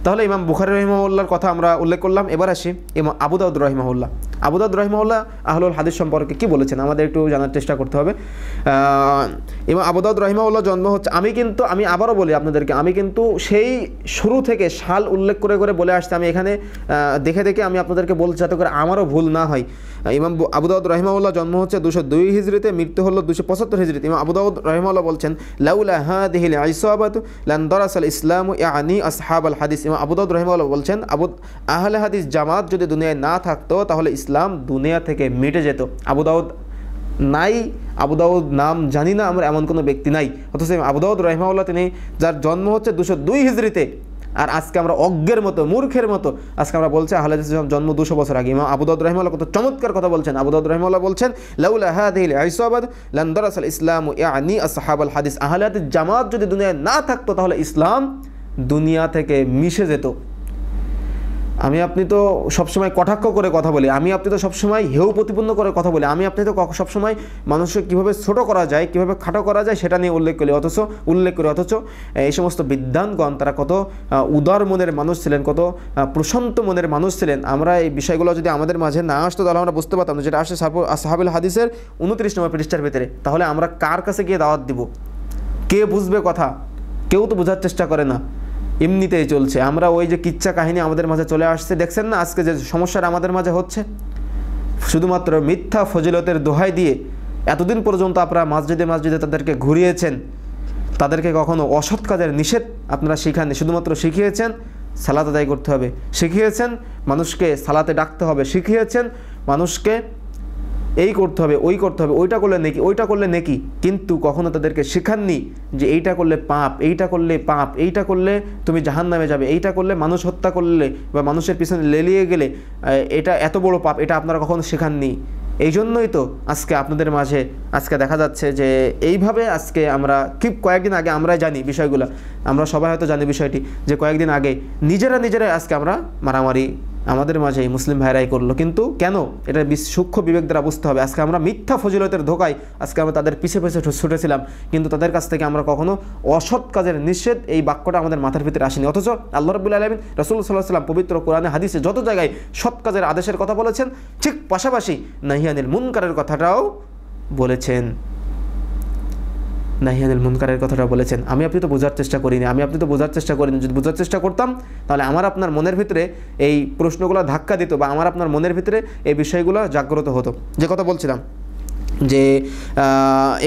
তাহলে ইমাম বুখারী রাহিমাহুল্লাহর কথা আমরা উল্লেখ করলাম। এবার আসি ইমাম আবু দাউদ রাহিমাহুল্লাহ। আবু দাউদ রাহিমাহুল্লাহ আহলুল হাদিস সম্পর্কে কি বলেছেন আমাদের একটু জানার চেষ্টা করতে হবে। ইমাম আবু দাউদ রাহিমাহুল্লাহ জন্ম হচ্ছে, আমি আবারও বলি আপনাদেরকে, আমি কিন্তু সেই শুরু থেকে সাল উল্লেখ করে করে বলে আসছি। আমি এখানে দেখে দেখে আমি আপনাদেরকে বলছি যাতে করে আমারও ভুল না হয়। ইমাম আবু দাউদ রাহিমাহুল্লাহ জন্ম হচ্ছে 202 হিজরিতে, মৃত্যু হলো 275 হিজরিতে। ইমাম আবু দাউদ রাহিমাহুল্লাহ বলছেন লাউলা হাদিহিল ইসাবাতু লান দারাসাল ইসলামু ইয়ানি আসহাবাল হাদিস। ইমাম আবু দাউদ রাহিমাহুল্লাহ বলছেন আহলে হাদিস জামাত যদি দুনিয়ায় না থাকতো তাহলে ইসলাম দুনিয়া থেকে মিটে যেত। আবু দাউদ নাই, আবু দাউদ নাম জানি না আমরা এমন কোনো ব্যক্তি নাই, অথচ আবু দাউদ রাহিমাহুল্লাহ তিনি যার জন্ম হচ্ছে 202 হিজরিতে, আর আজকে আমরা অজ্ঞের মতো মূর্খের মতো আজকে আমরা বলছি আহলে হাদিস জন্ম 200 বছর আগে। ইমাম আবু দাউদ রাহিমাহুল্লাহ কত চমৎকার কথা বলছেন। আবু দাউদ রাহিমাহুল্লাহ বলছেন লাউলা হাদিহিল ইসাবাত লান দারাসাল ইসলামু ইয়ানি আসহাবাল হাদিস। আহলে হাদিস জামাত যদি দুনিয়ায় না থাকতো তাহলে ইসলাম দুনিয়া থেকে মিশে যেত। আমি আপনি তো সবসময় কটাক্ষ করে কথা বলি, আমি আপনি তো সবসময় হেউ প্রতিপন্ন করে কথা বলি, আমি আপনি তো সবসময় মানুষকে কীভাবে ছোটো করা যায়, কীভাবে খাটো করা যায় সেটা নিয়ে উল্লেখ করি, অথচ এই সমস্ত বিদ্বানগণ তারা কত উদার মনের মানুষ ছিলেন, কত প্রশান্ত মনের মানুষ ছিলেন। আমরা এই বিষয়গুলো যদি আমাদের মাঝে না আসতো তাহলে আমরা বুঝতে পারতাম, যেটা আসে আসহাবুল হাদিসের 29 নম্বর পৃষ্ঠার ভেতরে। তাহলে আমরা কার কাছে গিয়ে দাওয়াত দিব? কে বুঝবে কথা? কেউ তো বোঝার চেষ্টা করে না, এমনিতেই চলছে। আমরা ওই যে কিচ্ছা কাহিনী আমাদের মাঝে চলে আসছে, দেখছেন না আজকে যে সমস্যাটা আমাদের মাঝে হচ্ছে, শুধুমাত্র মিথ্যা ফজিলতের দোহাই দিয়ে এতদিন পর্যন্ত আপনারা মসজিদে তাদেরকে ঘুরিয়েছেন, তাদেরকে কখনো অসৎ কাজের নিষেধ আপনারা শিখাননি, শুধুমাত্র শিখিয়েছেন সালাত আদায় করতে হবে, শিখিয়েছেন মানুষকে সালাতে ডাকতে হবে, শিখিয়েছেন মানুষকে এই করতে হবে, ওই করতে হবে, ওইটা করলে নেকি, কিন্তু কখনো তাদেরকে শেখাননি যে এইটা করলে পাপ, এইটা করলে পাপ, এইটা করলে তুমি জাহান্নামে যাবে, এইটা করলে মানুষ হত্যা করলে বা মানুষের পিছনে লেলিয়ে গেলে এটা এত বড় পাপ, এটা আপনারা কখনো শেখাননি। এই জন্যই তো আজকে আপনাদের মাঝে আজকে দেখা যাচ্ছে যে এইভাবে আজকে আমরা কয়েকদিন আগে আমরাই জানি বিষয়গুলো, আমরা সবাই হয়তো জানি বিষয়টি যে কয়েকদিন আগে নিজেরাই আজকে আমরা মারামারি আমাদের মাঝে মুসলিম ভাইরাই করলো। কিন্তু কেন? এটা সূক্ষ্ম বিবেক দ্বারা বুঝতে হবে। আজকে আমরা মিথ্যা ফজিলতের ধোকায় আজকে আমরা তাদের পিছে ছুটেছিলাম, কিন্তু তাদের কাছ থেকে আমরা কখনো অসৎ কাজের নিষেধ এই বাক্যটা আমাদের মাথার ভিতরে আসেনি। অথচ আল্লাহ রাব্বুল আলামিন রাসূল সাল্লাল্লাহু আলাইহি ওয়াসাল্লাম পবিত্র কোরআনে হাদিসে যত জায়গায় সৎ কাজের আদেশের কথা বলেছেন, ঠিক পাশাপাশি নাহিয়ানিল মুনকারের কথাটাও বলেছেন, নাহিয়ানিল মুনকারের কথাটা বলেছেন। আমি আপনি তো বোঝার চেষ্টা করিনি, যদি বোঝার চেষ্টা করতাম তাহলে আমার আপনার মনের ভিতরে এই প্রশ্নগুলো ধাক্কা দিত, বা আমার আপনার মনের ভিতরে এই বিষয়গুলো জাগ্রত হতো। যে কথা বলছিলাম যে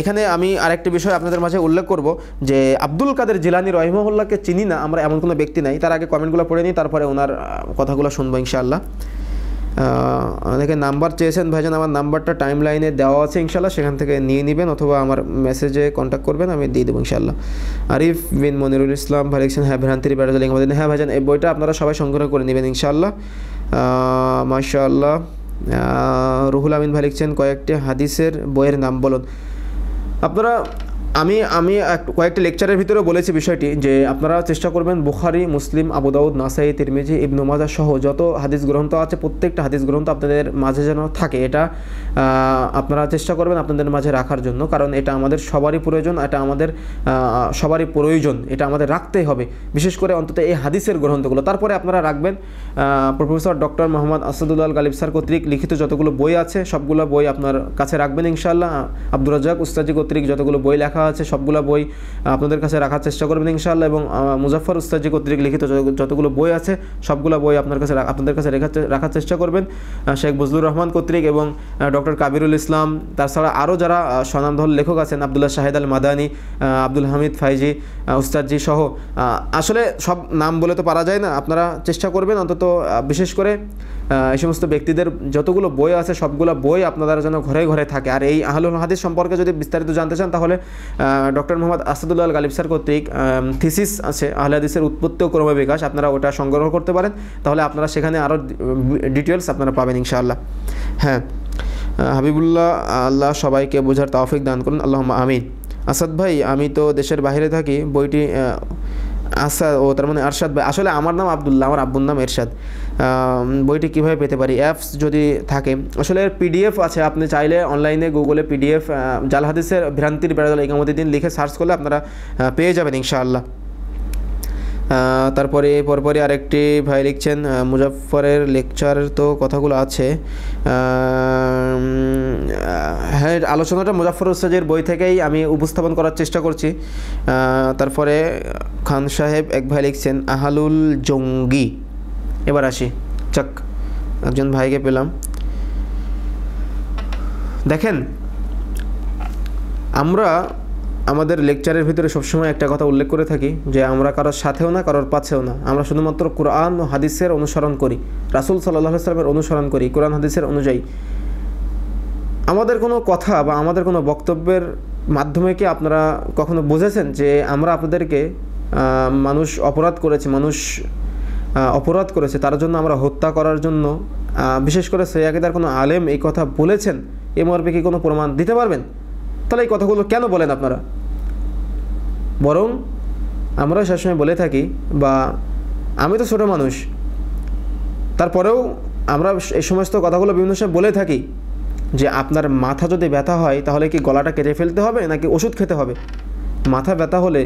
এখানে আমি আরেকটি বিষয় আপনাদের মাঝে উল্লেখ করব যে আব্দুল কাদের জিলানী রহিমাহুল্লাহকে চিনি না আমরা এমন কোনো ব্যক্তি নাই। তার আগে কমেন্টগুলো পড়ে নিই, তারপরে ওনার কথাগুলো শুনবো ইনশাআল্লাহ। অনেকে নাম্বার চেয়েছেন, ভাইজান আমার নাম্বারটা টাইম লাইনে দেওয়া আছে ইনশাআল্লাহ, সেখান থেকে নিয়ে নেবেন অথবা আমার মেসেজে কন্ট্যাক্ট করবেন, আমি দিয়ে দেবো ইনশাআল্লাহ। আরিফ বিন মনিরুল ইসলাম ভাই লিখছেন, হ্যাঁ ভ্রান্তির বেড়াজালিং আমাদের, হ্যাঁ ভাইজান এই বইটা আপনারা সবাই সংগ্রহ করে নেবেন ইনশাআল্লাহ, মাশাআল্লাহ। রুহুল আমিন ভাই লিখছেন, কয়েকটি হাদিসের বইয়ের নাম বলুন। আপনারা আমি কয়েকটি লেকচারের ভিতরে বলেছি বিষয়টি যে আপনারা চেষ্টা করবেন বুখারী, মুসলিম, আবু দাউদ, নাসাই, তিরমিজি, ইবনু মাজাহ সহ যত হাদিস গ্রন্থ আছে প্রত্যেকটা হাদিস গ্রন্থ আপনাদের মাঝে যেন থাকে, এটা আপনারা চেষ্টা করবেন আপনাদের মাঝে রাখার জন্য, কারণ এটা আমাদের সবারই প্রয়োজন, এটা আমাদের রাখতেই হবে, বিশেষ করে অন্তত এই হাদিসের গ্রন্থগুলো। তারপরে আপনারা রাখবেন professor doctor Mohammad Asadullah Ghalib sir কর্তৃক লিখিত যতগুলো বই আছে সবগুলো বই আপনার কাছে রাখবেন ইনশাআল্লাহ। আব্দুর রাজ্জাক উস্তাজি কর্তৃক যতগুলো বই লেখা আছে সবগুলো বই আপনাদের কাছে রাখার চেষ্টা করবেন ইনশাআল্লাহ, এবং মুজাফফর উস্তাজি কর্তৃক লিখিত যতগুলো বই আছে সবগুলো বই আপনাদের কাছে রাখার চেষ্টা করবেন। শেখ বজলুর রহমান কর্তৃক এবং ডক্টর কাবিরুল ইসলাম, তাছাড়া আরও যারা স্বনামধন্য লেখক আছেন, আবদুল্লাহ শাহিদ আল মাদানী, আব্দুল হামিদ ফাইজি উস্তাদজি সহ, আসলে সব নাম বলে তো পারা যায় না, আপনারা চেষ্টা করবেন অন্তত বিশেষ করে এই সমস্ত ব্যক্তিদের যতগুলো বই আছে সবগুলো বই আপনারা যেন ঘরে ঘরে থাকে। আর এই আহলুল হাদিস সম্পর্কে যদি বিস্তারিত জানতে চান তাহলে ডক্টর মোহাম্মদ আসাদুল্লাহ গালিব স্যার কর্তৃক থিসিস আছে আহলে হাদিসের উৎপত্তি ও ক্রম বিকাশ, আপনারা ওটা সংগ্রহ করতে পারেন, তাহলে আপনারা সেখানে আরও ডিটেলস আপনারা পাবেন ইনশাআল্লাহ। হ্যাঁ, হাবিবুল্লাহ, আল্লাহ সবাইকে বোঝার তৌফিক দান করুন, আল্লাহুম্মা আমিন। আসাদ ভাই, আমি তো দেশের বাইরে থাকি, বইটি তার মানে আরশাদ ভাই, আসলে আমার নাম আবদুল্লাহ, আমার আব্বুর নাম এরশাদ। বইটি কীভাবে পেতে পারি? অ্যাপস যদি থাকে, আসলে পিডিএফ আছে, আপনি চাইলে অনলাইনে গুগলে পিডিএফ জাল হাদিসের ভ্রান্তির বেড়াজাল ইকামতুদ্দিন লিখে সার্চ করলে আপনারা পেয়ে যাবেন ইনশাআল্লাহ। তারপরে পরপরই আরেকটি ভাই লিখছেন, মুজাফফরের লেকচারের তো কথাগুলো আছে, হ্যাঁ আলোচনাটা মুজাফফর উস্তাদের বই থেকেই আমি উপস্থাপন করার চেষ্টা করছি। তারপরে খান সাহেব এক ভাই লিখছেন আহালুল জঙ্গি। এবার আসি, চাক একজন ভাইকে পেলাম। দেখেন, আমরা আমাদের লেকচারের ভিতরে সবসময় একটা কথা উল্লেখ করে থাকি যে আমরা কারোর সাথেও না কারোর পাছেও না, আমরা শুধুমাত্র কোরআন ও হাদিসের অনুসরণ করি, রাসূল সাল্লাল্লাহু আলাইহি ওয়াসাল্লামের অনুসরণ করি, কোরআন হাদিসের অনুযায়ী। আমাদের কোনো কথা বা আমাদের কোনো বক্তব্যের মাধ্যমে কি আপনারা কখনো বুঝেছেন যে আমরা আপনাদেরকে মানুষ অপরাধ করেছে তার জন্য আমরা হত্যা করার জন্য, বিশেষ করে সহিহ আকীদার কোনো আলেম এই কথা বলেছেন, এ মর্মে কি কোনো প্রমাণ দিতে পারবেন? তাহলে এই কথাগুলো কেন বলেন আপনারা? বরং আমরা সবসময় বলে থাকি, বা আমি তো ছোটো মানুষ, তারপরেও আমরা এই সমস্ত কথাগুলো বিভিন্ন সময় বলে থাকি যে আপনার মাথা যদি ব্যথা হয় তাহলে কি গলাটা কেটে ফেলতে হবে নাকি ওষুধ খেতে হবে? মাথা ব্যথা হলে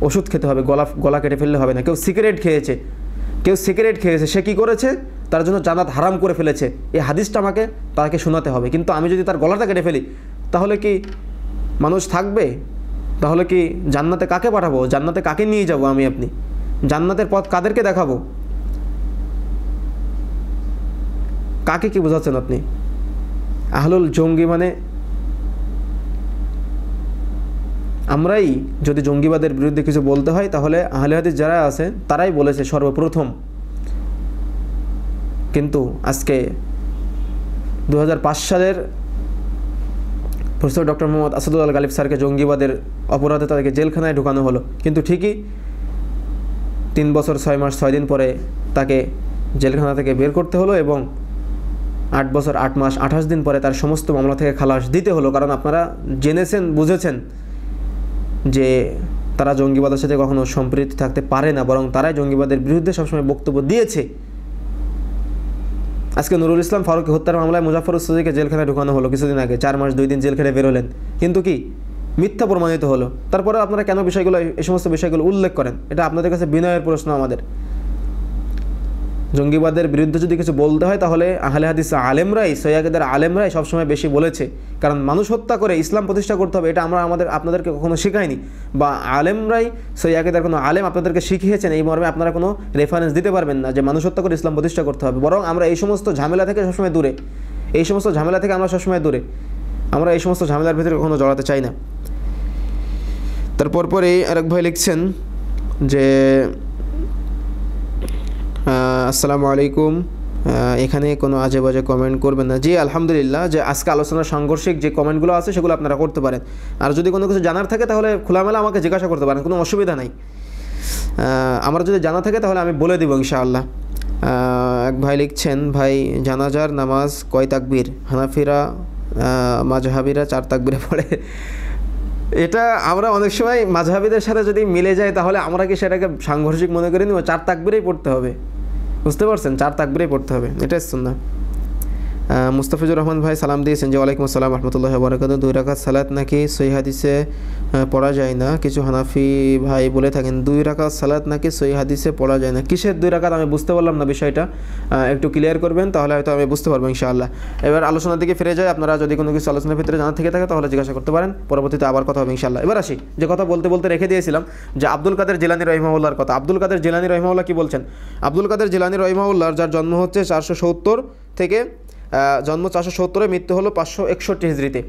ওষুধ খেতে হবে, গলা কেটে ফেললে হবে না। কেউ সিগারেট খেয়েছে, সে কী করেছে? তার জন্য জান্নাত হারাম করে ফেলেছে, এই হাদিসটা তাকে শোনাতে হবে। কিন্তু আমি যদি তার গলাটা কেটে ফেলি তাহলে কি মানুষ থাকবে? তাহলে কি জান্নাতে কাকে পাঠাবো? জান্নাতে কাকে নিয়ে যাব আমি আপনি? জান্নাতের পথ কাদেরকে দেখাবো? কাকে কি বোঝাচ্ছেন আপনি? আহলুল জঙ্গি মানে আমরাই যদি জঙ্গিবাদের বিরুদ্ধে কিছু বলতে হয় তাহলে আহলে হাদিস যারা আছে তারাই বলেছে সর্বপ্রথম। কিন্তু আজকে 2005 সালের প্রফেসর ডক্টর মোহাম্মদ আসাদুল্লাহ গালিব স্যারকে জঙ্গিবাদের অপরাধে তাদেরকে জেলখানায় ঢুকানো হলো, কিন্তু ঠিকই 3 বছর 6 মাস 6 দিন পরে তাকে জেলখানা থেকে বের করতে হলো এবং 8 বছর 8 মাস 28 দিন পরে তার সমস্ত মামলা থেকে খালাস দিতে হলো। কারণ আপনারা জেনেছেন, বুঝেছেন যে তারা জঙ্গিবাদের সাথে কখনো সম্পৃক্ত থাকতে পারে না, বরং তারাই জঙ্গিবাদের বিরুদ্ধে সবসময় বক্তব্য দিয়েছে। আজকে নুরুল ইসলাম ফারুকী হত্যার মামলায় মুজাফফর উস-সুদিকে জেলখানায় ঢুকানো হলো কিছুদিন আগে, 4 মাস 2 দিন জেল খেটে বেরোলেন, কিন্তু কি মিথ্যা প্রমাণিত হলো। তারপরে আপনারা কেন এই সমস্ত বিষয়গুলো উল্লেখ করেন? এটা আপনাদের কাছে বিনয়ের প্রশ্ন আমাদের। জঙ্গিবাদের বিরুদ্ধে যদি কিছু বলতে হয় তাহলে আহলে হাদিস আলেমরাই, সহিদের আলেমরাই সবসময় বেশি বলেছে। কারণ মানুষ হত্যা করে ইসলাম প্রতিষ্ঠা করতে হবে, এটা আমরা আপনাদেরকে কখনো শেখাইনি, বা আলেমরাই সহিদের কোনো আলেম আপনাদেরকে শিখিয়েছেন এই মর্মে আপনারা কোনো রেফারেন্স দিতে পারবেন না যে মানুষ হত্যা করে ইসলাম প্রতিষ্ঠা করতে হবে। বরং আমরা এই সমস্ত ঝামেলা থেকে সবসময় দূরে, আমরা এই সমস্ত ঝামেলার ভিতরে কখনো জড়াতে চাই না। তারপর পরে আরেক ভাই লিখছেন যে আসসালামু আলাইকুম, এখানে কোনো আজে বাজে কমেন্ট করবেন না। জি আলহামদুলিল্লাহ, যে আজকে আলোচনার সাংঘর্ষিক যে কমেন্টগুলো আছে সেগুলো আপনারা করতে পারেন। আর যদি কোনো কিছু জানার থাকে তাহলে খোলামেলা আমাকে জিজ্ঞাসা করতে পারেন, কোনো অসুবিধা নাই। আমার যদি জানা থাকে তাহলে আমি বলে দেবো ইনশাআল্লাহ। এক ভাই লিখছেন, ভাই জানাজার নামাজ কয় তাকবীর? হানাফিরা মাযহাবিরা 4 তাকবীরে পড়ে। এটা আমরা অনেক সময় মাযহাবিদের সাথে যদি মিলে যায় তাহলে আমরা কি সেটাকে সাংঘর্ষিক মনে করি নিব? 4 তাকবীরেই পড়তে হবে, বুঝতে পারছেন? 4 তাকবীরেই পড়তে হবে, এটাই সুন্নাহ। মুস্তাফিজুর রহমান ভাই সালাম দিয়েছেন যে ওয়ালাইকুম আসসালাম রাহমাতুল্লাহি ওয়া বারাকাতুহু। 2 রাকাত সালাত নাকি সহিহ হাদিসে পড়া যায় না? কিছু হানাফি ভাই বলে থাকেন 2 রাকাত সালাত নাকি সহিহ হাদিসে পড়া যায় না। কিসের 2 রাকাত আমি বুঝতে পারলাম না, বিষয়টা একটু ক্লিয়ার করবেন তাহলে হয়তো আমি বুঝতে পারবো ইনশাআল্লাহ। এবার আলোচনার দিকে ফিরে যাই। আপনারা যদি কোনো কিছু আলোচনার ভিতরে জানা থেকে থাকে তাহলে জিজ্ঞাসা করতে পারেন, পরবর্তীতে আবার কথা হবে ইনশাআল্লাহ। এবার আসি, যে কথা বলতে বলতে রেখে দিয়েছিলাম যে আব্দুল কাদের জিলানী রাহিমাহুল্লাহর কথা। আব্দুল কাদের জিলানী রাহিমাহুল্লাহ কি বলছেন? আব্দুল কাদের জিলানী রাহিমাহুল্লাহর যার জন্ম হচ্ছে 470 থেকে জন্ম 470, মৃত্যু হলো 561 হিজরিতে।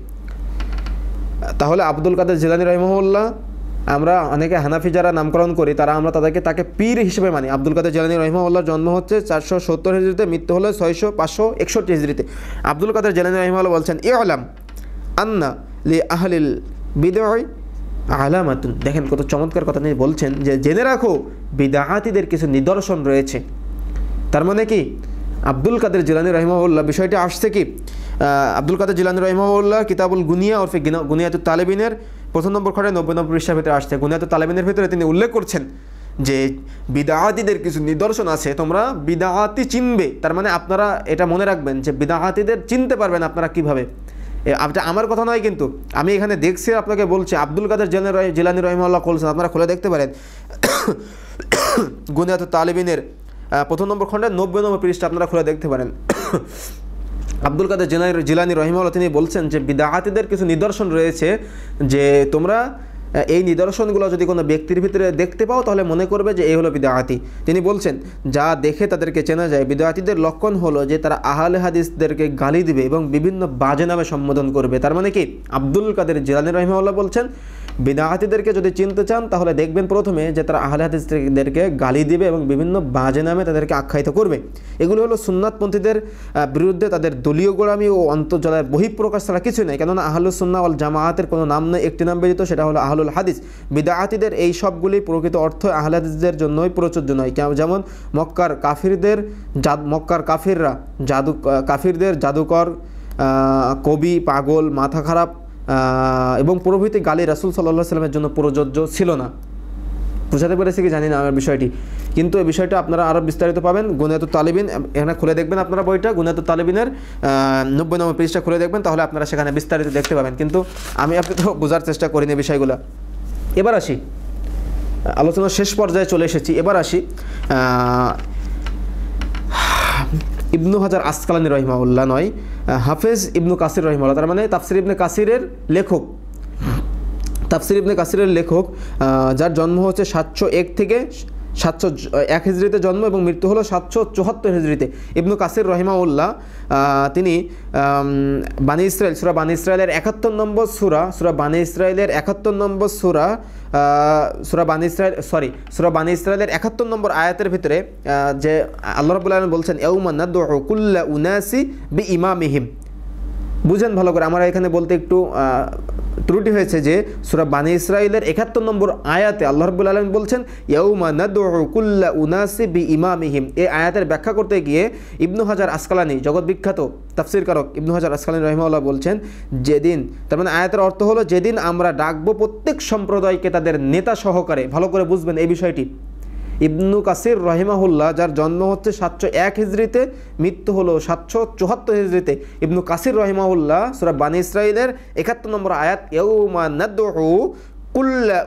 তাহলে আব্দুল কাদের জিলানী রাহিমাহুল্লাহ, আমরা অনেকে হানাফি যারা নামকরণ করি আমরা তাকে পীর হিসেবে মানি। আব্দুল কাদের জিলানী রাহিমাহুল্লাহর জন্ম হচ্ছে 470 হিজরিতে, মৃত্যু হলো 561 হিজরিতে। আব্দুল কাদের জিলানী রাহিমাহুল্লাহ বলছেন, ইউলাম আন্না লি আহলিল বিদআ আলামাতুন। দেখেন কত চমৎকার কথা নিয়ে বলছেন যে জেনে রাখো বিদআতীদের কিছু নিদর্শন রয়েছে। তার মানে কি আব্দুল কাদের জিলানী রাহিমাহুল্লাহ বিষয়টি আসছে কি আব্দুল কাদের জিলানী রাহিমাহুল্লাহ কিতাবুল গুনিয়া ওরফে গুনিয়াতুত তালেবিনের 1 নম্বর খণ্ডে 90 নম্বর পৃষ্ঠার ভিতরে আসছে। গুনিয়াতুত তালেবিনের ভিতরে তিনি উল্লেখ করছেন যে বিদআতীদের কিছু নিদর্শন আছে, তোমরা বিদআতি চিনবে। তার মানে আপনারা এটা মনে রাখবেন যে বিদআতীদের চিনতে পারবেন আপনারা কিভাবে। এটা আমার কথা নয়, কিন্তু আমি এখানে দেখছি, আপনাকে বলছি আব্দুল কাদের জিলানী রাহিমাহুল্লাহ বলছেন, আপনারা খুলে দেখতে পারেন গুনিয়াতুত তালেবিনের 1 নম্বর খণ্ডে 90 নম্বর পৃষ্ঠা আপনারা খুলে দেখতে পারেন। আব্দুল কাদের জিলানী রাহিমাহুল্লাহ তিনি বলছেন যে বিদআতীদের কিছু নিদর্শন রয়েছে, যে তোমরা এই নিদর্শনগুলো যদি কোনো ব্যক্তির ভিতরে দেখতে পাও তাহলে মনে করবে যে এই হলো বিদআতি। তিনি বলছেন যা দেখে তাদেরকে চেনা যায়। বিদআতীদের লক্ষণ হলো যে তারা আহলে হাদিসদেরকে গালি দিবে এবং বিভিন্ন বাজে নামে সম্বোধন করবে। তার মানে কি আব্দুল কাদের জিলানী রাহিমাহুল্লাহ বলছেন বিদআতীদেরকে যদি চিনতে চান তাহলে দেখবেন প্রথমে যে তারা আহলে হাদিসদেরকে গালি দিবে এবং বিভিন্ন বাজে নামে তাদেরকে আখ্যায়িত করবে। এগুলো হলো সুন্নাতপন্থীদের বিরুদ্ধে তাদের দলীয় গোলামি ও অন্তর্জলায় বহিঃপ্রকাশ ছাড়া কিছু নেই। কেননা আহলুস সুন্নাহ ওয়াল জামাআতের কোনো নাম নেই, একটি নাম ব্যতীত, সেটা হলো আহলুল হাদিস। বিদআতীদের এই সবগুলি প্রকৃত অর্থ আহলে হাদিসদের জন্যই প্রযোজ্য নয়। যেমন মক্কার কাফিররা কাফিরদের জাদুকর, কবি, পাগল, মাথা খারাপ এবং প্রভৃতি গালি রাসূল সাল্লাল্লাহু আলাইহি ওয়াসাল্লামের জন্য প্রযোজ্য ছিল না। বুঝাতে পেরেছি কি জানি না আমার বিষয়টি, কিন্তু এই বিষয়টা আপনারা আরও বিস্তারিত পাবেন গুনিয়াতুত তালিবিন, এখানে খুলে দেখবেন আপনারা বইটা গুনিয়াতুত তালিবিনের 90 নম্বর পৃষ্ঠা খুলে দেখবেন, তাহলে আপনারা সেখানে বিস্তারিত দেখতে পাবেন। কিন্তু আমি আপনি তো বোঝার চেষ্টা করিনি বিষয়গুলো। এবার আসি, আলোচনার শেষ পর্যায়ে চলে এসেছি। এবার আসি ইবনু হাজার আসকালানি রহিমাহুল্লাহ নয়, হাফেজ ইবনু কাসির রহিমাহুল্লাহ, তার মানে তাফসির ইবনে কাসিরের লেখক, তাফসির ইবনে কাসিরের লেখক, যার জন্ম হচ্ছে 701 থেকে 701 হিজরিতে জন্ম এবং মৃত্যু হলো 774 হিজরিতে। ইবনু কাসির রহিমাহুল্লাহ তিনি বানি ইসরাইল, সূরা বানি ইসরাইলের 71 নম্বর সূরা বানি ইসরাইলের 71 নম্বর সূরা বানি ইসরাইলের 71 নম্বর আয়াতের ভিতরে যে আল্লাহ রাব্বুল আলামিন বলছেন ইয়াউমা নাদউ কুল্লা উনাসি বিইমামিহিম। বুঝেন ভালো করে, আমার এখানে বলতে একটু ত্রুটি হয়েছে যে সূরা বানি ইসরাইলের 71 নম্বর আয়াতে আল্লাহ রাব্বুল আলামিন বলছেন ইয়াউমা নাদউ কুল্লা উনাসি বিইমামিহিম। এই আয়াতের ব্যাখ্যা করতে গিয়ে ইবনু হাজার আসকালানি, জগৎ বিখ্যাত তাফসীরকারক ইবনু হাজার আসকালানি রাহিমাহুল্লাহ বলছেন যেদিন, তার মানে আয়াতের অর্থ হলো যেদিন আমরা ডাকবো প্রত্যেক সম্প্রদায়কে তাদের নেতা সহকারে। ভালো করে বুঝবেন এই বিষয়টি। ইবনু কাসির রহিমাহুল্লাহ, যার জন্ম হচ্ছে 701 হিজরিতে, মৃত্যু হলো 774 হিজরিতে, ইবনু কাসির রহিমাহুল্লাহ সূরা বানি ইসরাইলের 71 নম্বর আয়াত ইয়াউমা নাদউ কুল্লা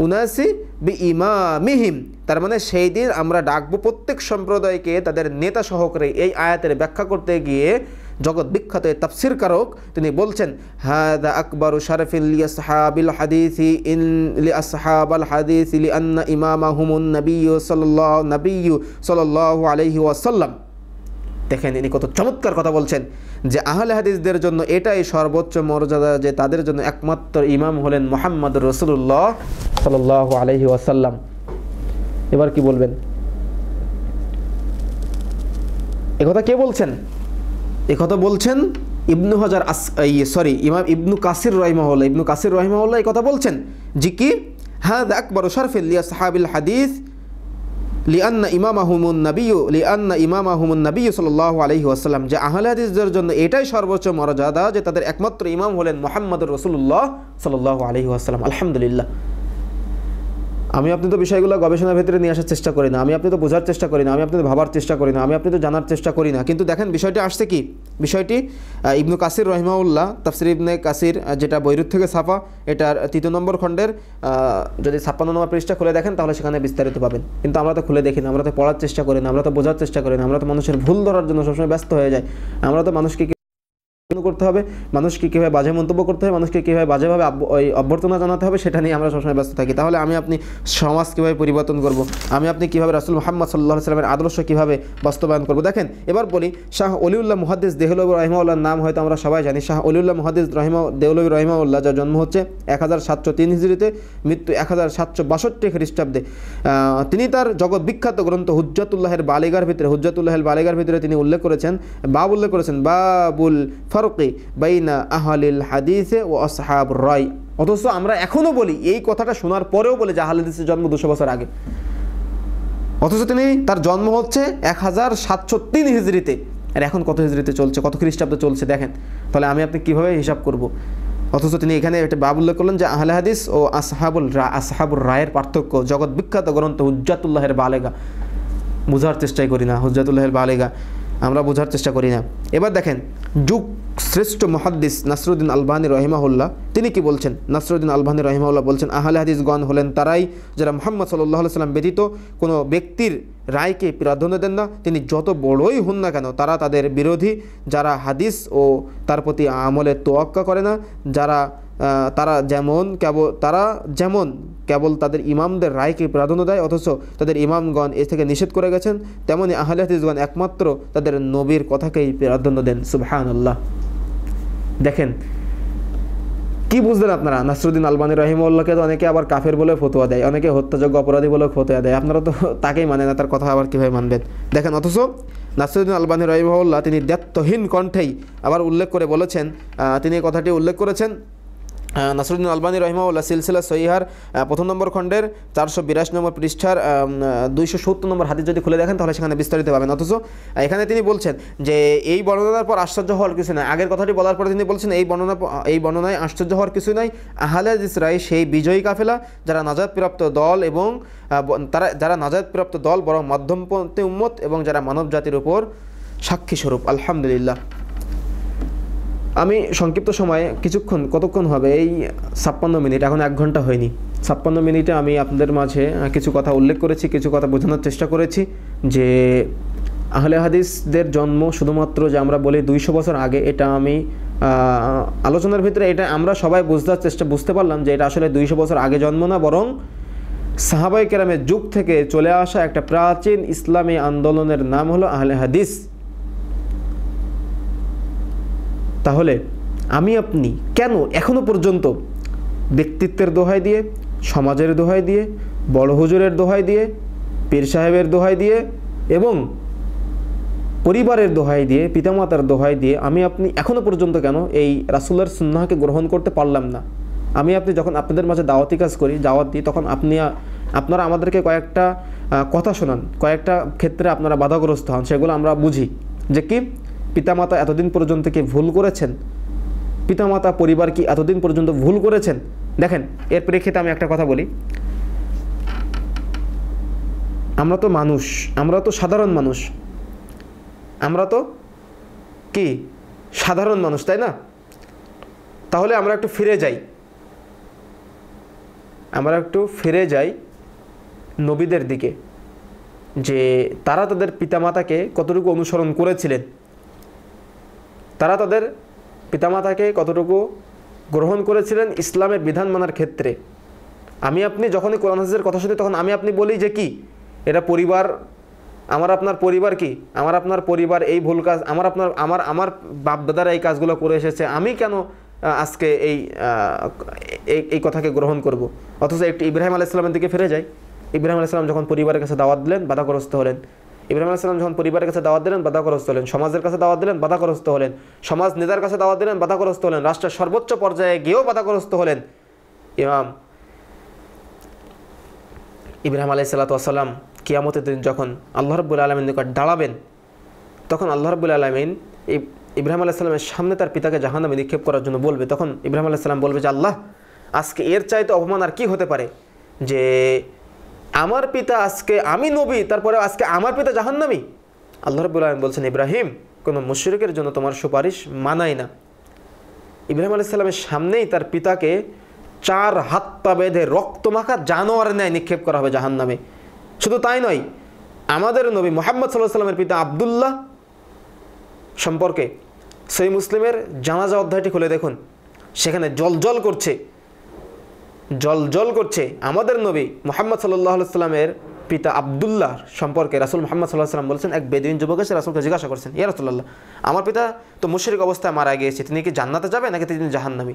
উনাসি বিইমামিহিম, তার মানে সেই দিন আমরা ডাকবো প্রত্যেক সম্প্রদায়কে তাদের নেতা সহকারে। এই আয়াতের ব্যাখ্যা করতে গিয়ে জগৎ বিখ্যাত তাফসীরকারক তিনি বলছেন হাদা আকবারু শারফিন লিআসহাবিল হাদিসি ইন লিআসহাবাল হাদিসি লিআন্না ইমামাহুমুন নাবিয়্যু সাল্লাল্লাহু আলাইহি ওয়াসাল্লাম। দেখেন ইনি কত চমৎকার কথা বলছেন যে আহলে হাদিসদের জন্য এটাই সর্বোচ্চ মর্যাদা যে তাদের জন্য একমাত্র ইমাম হলেন মুহাম্মদুর রাসূলুল্লাহ সাল্লাল্লাহু আলাইহি ওয়াসাল্লাম। এবার কি বলবেন? একথা কে বলছেন? একথা বলছেন ইবনু হাজার ইমাম ইবনু কাসির রহিমাহুল্লাহ। ইবনু কাসির রহিমাহুল্লাহ এই কথা বলছেন যে কি হাদা আকবারু শারফিন লিআসহাবিল হাদিস লিআন্না ইমামাহুমুন নাবিয়্যু সাল্লাল্লাহু আলাইহি ওয়াসাল্লাম, যে আহলে হাদিসদের জন্য এটাই সর্বোচ্চ মর্যাদা যে তাদের একমাত্র ইমাম হলেন মুহাম্মদুর রাসূলুল্লাহ সাল্লাল্লাহু আলাইহি ওয়াসাল্লাম। আলহামদুলিল্লাহ। আমি আপনি তো বিষয়গুলো গবেষণার ভিতরে নিয়ে আসার চেষ্টা করি না, আমি আপনি তো বোঝার চেষ্টা করি না, আমি আপনি তো ভাবার চেষ্টা করি না, আমি আপনি তো জানার চেষ্টা করি না। কিন্তু দেখেন বিষয়টি আসছে কি, বিষয়টি ইবনু কাসির রহিমাহুল্লাহ তাফসির ইবনে কাসির, যেটা বৈরুত থেকে ছাপা, এটার 3 নম্বর খণ্ডের যদি 56 নম্বর পৃষ্ঠা খুলে দেখেন তাহলে সেখানে বিস্তারিত পাবেন। কিন্তু আমরা তো খুলে দেখি না, আমরা তো পড়ার চেষ্টা করি না, আমরা তো বোঝার চেষ্টা করি না, আমরা তো মানুষের ভুল ধরার জন্য সবসময় ব্যস্ত হয়ে যাই। আমরা তো মানুষকে করতে হবে, মানুষকে কীভাবে বাজে মন্তব্য করতে হবে, মানুষকে কীভাবে বাজেভাবে অভ্যর্থনা জানাতে হবে সেটা নিয়ে আমরা সবসময় ব্যস্ত থাকি। তাহলে আমি আপনি সমাজ কীভাবে পরিবর্তন করব, আমি আপনি কীভাবে রাসূল মুহাম্মদ সাল্লাল্লাহু আলাইহি ওয়াসাল্লামের আদর্শ কীভাবে বাস্তবায়ন করব। দেখেন এবার বলি, শাহ অলিউল্লাহ মুহাদ্দিস দেহলভী রাহিমাহুল্লাহর নাম হয়তো আমরা সবাই জানি। শাহ অলিউল্লাহ মুহাদ্দিস দেহলভী রাহিমাহুল্লাহ, যার জন্ম হচ্ছে 1703 হিজরিতে, মৃত্যু 1762 খ্রিস্টাব্দে। তিনি তার জগৎ বিখ্যাত গ্রন্থ হুজ্জাতুল্লাহের বালিগার ভিতরে তিনি উল্লেখ করেছেন বাবুল ফারুকি বাইনা আহলিল হাদিসে ও আসহাবুর রায়। অথচ আমরা এখনও বলি, এই কথাটা শোনার পরেও বলি যে আহলে হাদিসের জন্ম 200 বছর আগে, অথচ তার জন্ম হচ্ছে 1703 হিজরিতে। আর এখন কত হিজরিতে চলছে, কত খ্রিস্টাব্দে চলছে দেখেন। তাহলে আমি আপনি কীভাবে হিসাব করব? অথচ তিনি এখানে একটা বাব উল্লেখ করলেন যে আহলে হাদিস ও আসহাবুর রায়ের পার্থক্য। জগৎ বিখ্যাত গ্রন্থ হুজ্জাতুল্লাহের বালেগা, বোঝার চেষ্টাই করি না। হুজ্জাতুল্লাহের বালেগা আমরা বোঝার চেষ্টা করি না। এবার দেখেন যুগ শ্রেষ্ঠ মুহাদ্দিস নাসরুদ্দিন আলবানী রহিমাহুল্লাহ তিনি কি বলছেন? নাসরুদ্দিন আলবানী রহিমাহুল্লাহ বলছেন আহলে হাদিসগণ হলেন তারাই যারা মুহাম্মদ সাল্লাল্লাহু আলাইহি ওয়াসাল্লাম ব্যতীত কোনো ব্যক্তির রায়কে প্রাধান্য দেন না, তিনি যত বড়ই হন না কেন। তারা তাদের বিরোধী, যারা হাদিস ও তার প্রতি আমলে তোয়াক্কা করে না, তারা যেমন কেবল তাদের ইমামদের রায়কে প্রাধান্য দেয়, অথচ তাদের ইমামগণ এ থেকে নিষেধ করে গেছেন, তেমনি আহলে হাদিসগণ একমাত্র তাদের নবীর কথাকেই প্রাধান্য দেন। সুবহানাল্লাহ। দেখেন কি বুঝলেন আপনারা? নাসরুদ্দিন আলবানী রহিমাহুল্লাহকে তো অনেকে আবার কাফের বলে ফতোয়া দেয়, অনেকে হত্যাযোগ্য অপরাধী বলে ফতোয়া দেয়। আপনারা তো তাকেই মানে না, তার কথা আবার কীভাবে মানবেন? দেখেন অথচ নাসরুদ্দিন আলবানী রহিমাহুল্লাহ তিনি দ্ব্যর্থহীন কণ্ঠেই আবার উল্লেখ করে বলেছেন, তিনি এই কথাটি উল্লেখ করেছেন নাসরুদ্দিন আলবানী রহিমাহুল্লাহ সিলসিলা সহিহার প্রথম নম্বর খণ্ডের 482 নম্বর পৃষ্ঠার 270 নম্বর হাদিস যদি খুলে দেখেন তাহলে সেখানে বিস্তারিত পাবেন। অথচ এখানে তিনি বলছেন যে এই বর্ণনার পর আশ্চর্য হওয়ার কিছু নয়। আগের কথাটি বলার পরে তিনি বলছেন এই বর্ণনায় আশ্চর্য হওয়ার কিছু নয়। আহলে হাদিসরাই সেই বিজয়ী কাফেলা যারা নাজাতপ্রাপ্ত দল এবং যারা নাজাতপ্রাপ্ত দল বরং মধ্যমপন্থী উম্মত এবং যারা মানব জাতির উপর সাক্ষী স্বরূপ। আলহামদুলিল্লাহ। আমি সংক্ষিপ্ত সময়ে কতক্ষণ হবে, এই 56 মিনিট, এখন 1 ঘন্টা হয়নি। 56 মিনিটে আমি আপনাদের মাঝে কিছু কথা উল্লেখ করেছি, কিছু কথা বোঝানোর চেষ্টা করেছি যে আহলে হাদিসদের জন্ম শুধুমাত্র যে আমরা বলি 200 বছর আগে, এটা আমি আলোচনার ভিতরে এটা আমরা সবাই বুঝতে পারলাম যে এটা আসলে 200 বছর আগে জন্ম না, বরং সাহাবায়ে কেরামের যুগ থেকে চলে আসা একটা প্রাচীন ইসলামী আন্দোলনের নাম হলো আহলে হাদিস। তাহলে আমি আপনি কেন এখনো পর্যন্ত ব্যক্তিত্বের দোহাই দিয়ে, সমাজের দোহাই দিয়ে, বড় হুজুরের দোহাই দিয়ে, পীর সাহেবের দোহাই দিয়ে এবং পরিবারের দোহাই দিয়ে, পিতামাতার দোহাই দিয়ে আমি আপনি এখনো পর্যন্ত কেন এই রাসূলের সুন্নাহকে গ্রহণ করতে পারলাম না? আমি আপনি যখন আপনাদের মাঝে দাওয়াতি কাজ করি, দাওয়াত দিই, তখন আপনারা আমাদেরকে কয়েকটা কথা শোনান, কয়েকটা ক্ষেত্রে আপনারা বাধাগ্রস্ত হন, সেগুলো আমরা বুঝি যে কি পিতামাতা এতদিন পর্যন্ত কি ভুল করেছেন, পিতামাতা পরিবার কি এতদিন পর্যন্ত ভুল করেছেন। দেখেন, এর প্রেক্ষিতে আমি একটা কথা বলি, আমরা তো মানুষ, আমরা তো সাধারণ মানুষ, আমরা তো কি সাধারণ মানুষ, তাই না? তাহলে আমরা একটু ফিরে যাই নবীদের দিকে, যে তারা তাদের পিতামাতাকে কতটুকু অনুসরণ করেছিলেন, তারা তাদের পিতামাতাকে কতটুকু গ্রহণ করেছিলেন ইসলামের বিধান মানার ক্ষেত্রে। আমি আপনি যখনই কোরআন হাদিসের কথা শুনি তখন আমি আপনি বলি যে কি এটা পরিবার, আমার আপনার পরিবার কি, আমার আপনার পরিবার এই ভুল কাজ, আমার বাপদাদারা এই কাজগুলো করে এসেছে, আমি কেন আজকে এই কথাকে গ্রহণ করব? অথচ একটু ইব্রাহিম আলাইহিস সালামের দিকে ফিরে যাই। ইব্রাহিম আলাইহিস সালাম যখন পরিবারের কাছে দাওয়াত দিলেন, বাধাগ্রস্ত হলেন। ইব্রাহিম আলাইহিস সালাম যখন পরিবারের কাছে দাওয়াত দিলেন, বাধাগ্রস্ত হলেন। সমাজের কাছে দাওয়াত দিলেন, বাধাগ্রস্ত হলেন। সমাজ নেতার কাছে দাওয়াত দিলেন, বাধাগ্রস্ত হলেন। রাষ্ট্রের সর্বোচ্চ পর্যায়ে গিয়েও বাধাগ্রস্ত হলেন। ইমাম ইব্রাহিম আলাইহিস সালাম কিয়ামতের দিন যখন আল্লাহ রাব্বুল আলামিনের নিকট দাঁড়াবেন, তখন আল্লাহ রাব্বুল আলামিন ইব্রাহিম আলাইহিস সালামের সামনে তার পিতাকে জাহান্নামে নিক্ষেপ করার জন্য বলবে। তখন ইব্রাহিম আলাইহিস সালাম বলবে যে আল্লাহ, আজকে এর চাইতে অপমান আর কি হতে পারে, যে আমার পিতা, আজকে আমি নবী, তারপরে আজকে আমার পিতা জাহান্নামী। আল্লাহ রাব্বুল আলামিন বলছেন, ইব্রাহিম, কোনো মুশরিকের জন্য তোমার সুপারিশ মানায় না। ইব্রাহিম আলাইহিস সালামের সামনেই তার পিতাকে 4 হাত পা বেঁধে রক্তমাখা জানোয়ারের ন্যায় নিক্ষেপ করা হবে জাহান্নামে। শুধু তাই নয়, আমাদের নবী মুহাম্মদ সাল্লাল্লাহু আলাইহি ওয়াসাল্লামের পিতা আব্দুল্লাহ সম্পর্কে সহিহ মুসলিমের জানাজা অধ্যায়টি খুলে দেখুন, সেখানে জলজল করছে আমাদের নবী মুহাম্মদ সাল্লাল্লাহু আলাইহি ওয়াসাল্লামের পিতা আব্দুল্লাহ সম্পর্কে রাসূল মুহাম্মদ সাল্লাল্লাহু আলাইহি ওয়াসাল্লাম বলছেন, এক বেদুইন যুবক এসে রাসূলকে জিজ্ঞাসা করছেন, ইয়া রাসূলুল্লাহ, আমার পিতা তো মুশরিক অবস্থায় মারা গিয়েছে, তিনি কি জান্নাতে যাবে নাকি তিনি জাহান্নামী?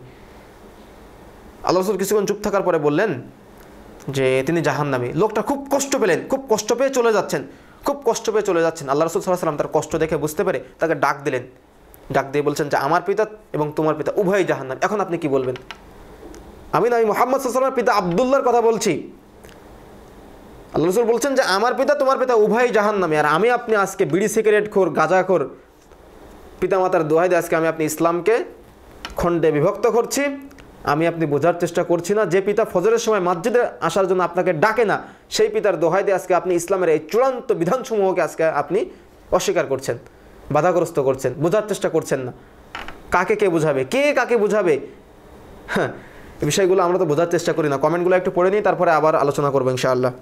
আল্লাহ রাসূল কিছুক্ষণ চুপ থাকার পরে বললেন যে তিনি জাহান্নামী। লোকটা খুব কষ্ট পেয়ে চলে যাচ্ছেন। আল্লাহ রাসূল সাল্লাল্লাহু আলাইহি ওয়াসাল্লাম তার কষ্ট দেখে বুঝতে পেরে তাকে ডাক দিয়ে বলছেন যে আমার পিতা এবং তোমার পিতা উভয়ই জাহান্নামী, এখন আপনি কি বলবেন? আমি মুহাম্মদ সাল্লাল্লাহু আলাইহি ওয়াসাল্লামের পিতা আব্দুল্লাহর কথা বলছি। আল্লাহ রাসূল বলছেন যে আমার পিতা তোমার পিতা উভয়ই জাহান্নামী, আর আমি আপনি আজকে বিড়ি সিগারেট খোর, গাঁজাখোর পিতামাতার দোহাই দিয়ে আজকে আমি আপনি ইসলামকে খণ্ডে বিভক্ত করছি। আমি আপনি বোঝার চেষ্টা করছি না, যে পিতা ফজরের সময় মসজিদে আসার জন্য আপনাকে ডাকে না, সেই পিতার দোহাই দিয়ে আজকে আপনি ইসলামের এই চূড়ান্ত বিধানসমূহকে আজকে আপনি অস্বীকার করছেন, বাধাগ্রস্ত করছেন, বোঝার চেষ্টা করছেন না। কে বোঝাবে, কে কাকে বোঝাবে? হ্যাঁ, এই বিষয়গুলো আমরা তো বোঝার চেষ্টা করি না। কমেন্টগুলো একটু পড়ে নিই, তারপরে আবার আলোচনা করবো ইনশাআল্লাহ।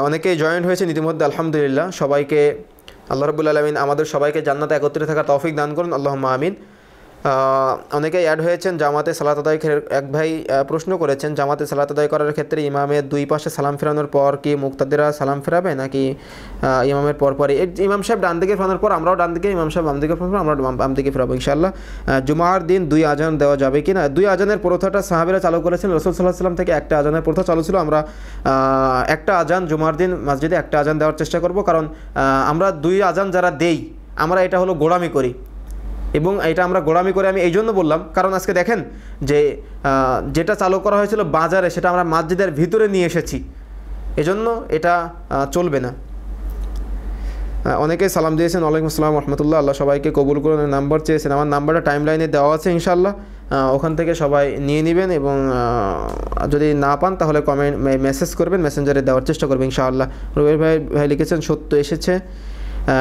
অনেকেই জয়েন্ট হয়েছেন ইতিমধ্যে, আলহামদুলিল্লাহ। সবাইকে আল্লাহ রাব্বুল আলামিন আমাদের সবাইকে জান্নাতে একত্রে থাকার তৌফিক দান করুন, আল্লাহুম্মা আমিন। অনেকেই অ্যাড হয়েছেন জামাতে সালাত আদায়। এক ভাই প্রশ্ন করেছেন, জামাতে সালাত আদায় করার ক্ষেত্রে ইমামের দুই পাশে সালাম ফেরানোর পর কি মুক্তাদিরা সালাম ফেরাবে নাকি ইমামের পরপরই? ইমাম সাহেব ডান দিকে ফেরানোর পর আমরাও ডান দিকে, ইমাম সাহেব বাম দিকে ফেরানোর পর আমরা বাম দিকে ফেরাবো ইনশাআল্লাহ। জুমার দিন 2 আজান দেওয়া যাবে কি না? 2 আজানের প্রথাটা সাহাবীরা চালু করেছেন, রাসূল সাল্লাল্লাহু আলাইহি ওয়াসাল্লাম থেকে একটা আজানের প্রথা চালু ছিল। আমরা একটা আজান জুমার দিন মসজিদে একটা আজান দেওয়ার চেষ্টা করব, কারণ আমরা 2 আজান যারা দেই আমরা এটা হলো গোড়ামি করি, এবং এটা আমরা গোড়ামি করে আমি এই জন্য বললাম, কারণ আজকে দেখেন যে যেটা চালু করা হয়েছিল বাজারে সেটা আমরা মসজিদের ভিতরে নিয়ে এসেছি, এজন্য এটা চলবে না। অনেকেই সালাম দিয়েছেন, ওয়ালাইকুম আসসালাম রহমতুল্লাহ, আল্লাহ সবাইকে কবুল করুন। নাম্বার চেয়েছেন, আমার নাম্বারটা টাইম লাইনে দেওয়া আছে ইনশাআল্লাহ, ওখান থেকে সবাই নিয়ে নেবেন এবং যদি না পান তাহলে কমেন্ট মেসেজ করবেন, মেসেঞ্জারে দেওয়ার চেষ্টা করবেন ইনশাআল্লাহ। রুবেল ভাই লিখেছেন সত্য এসেছে,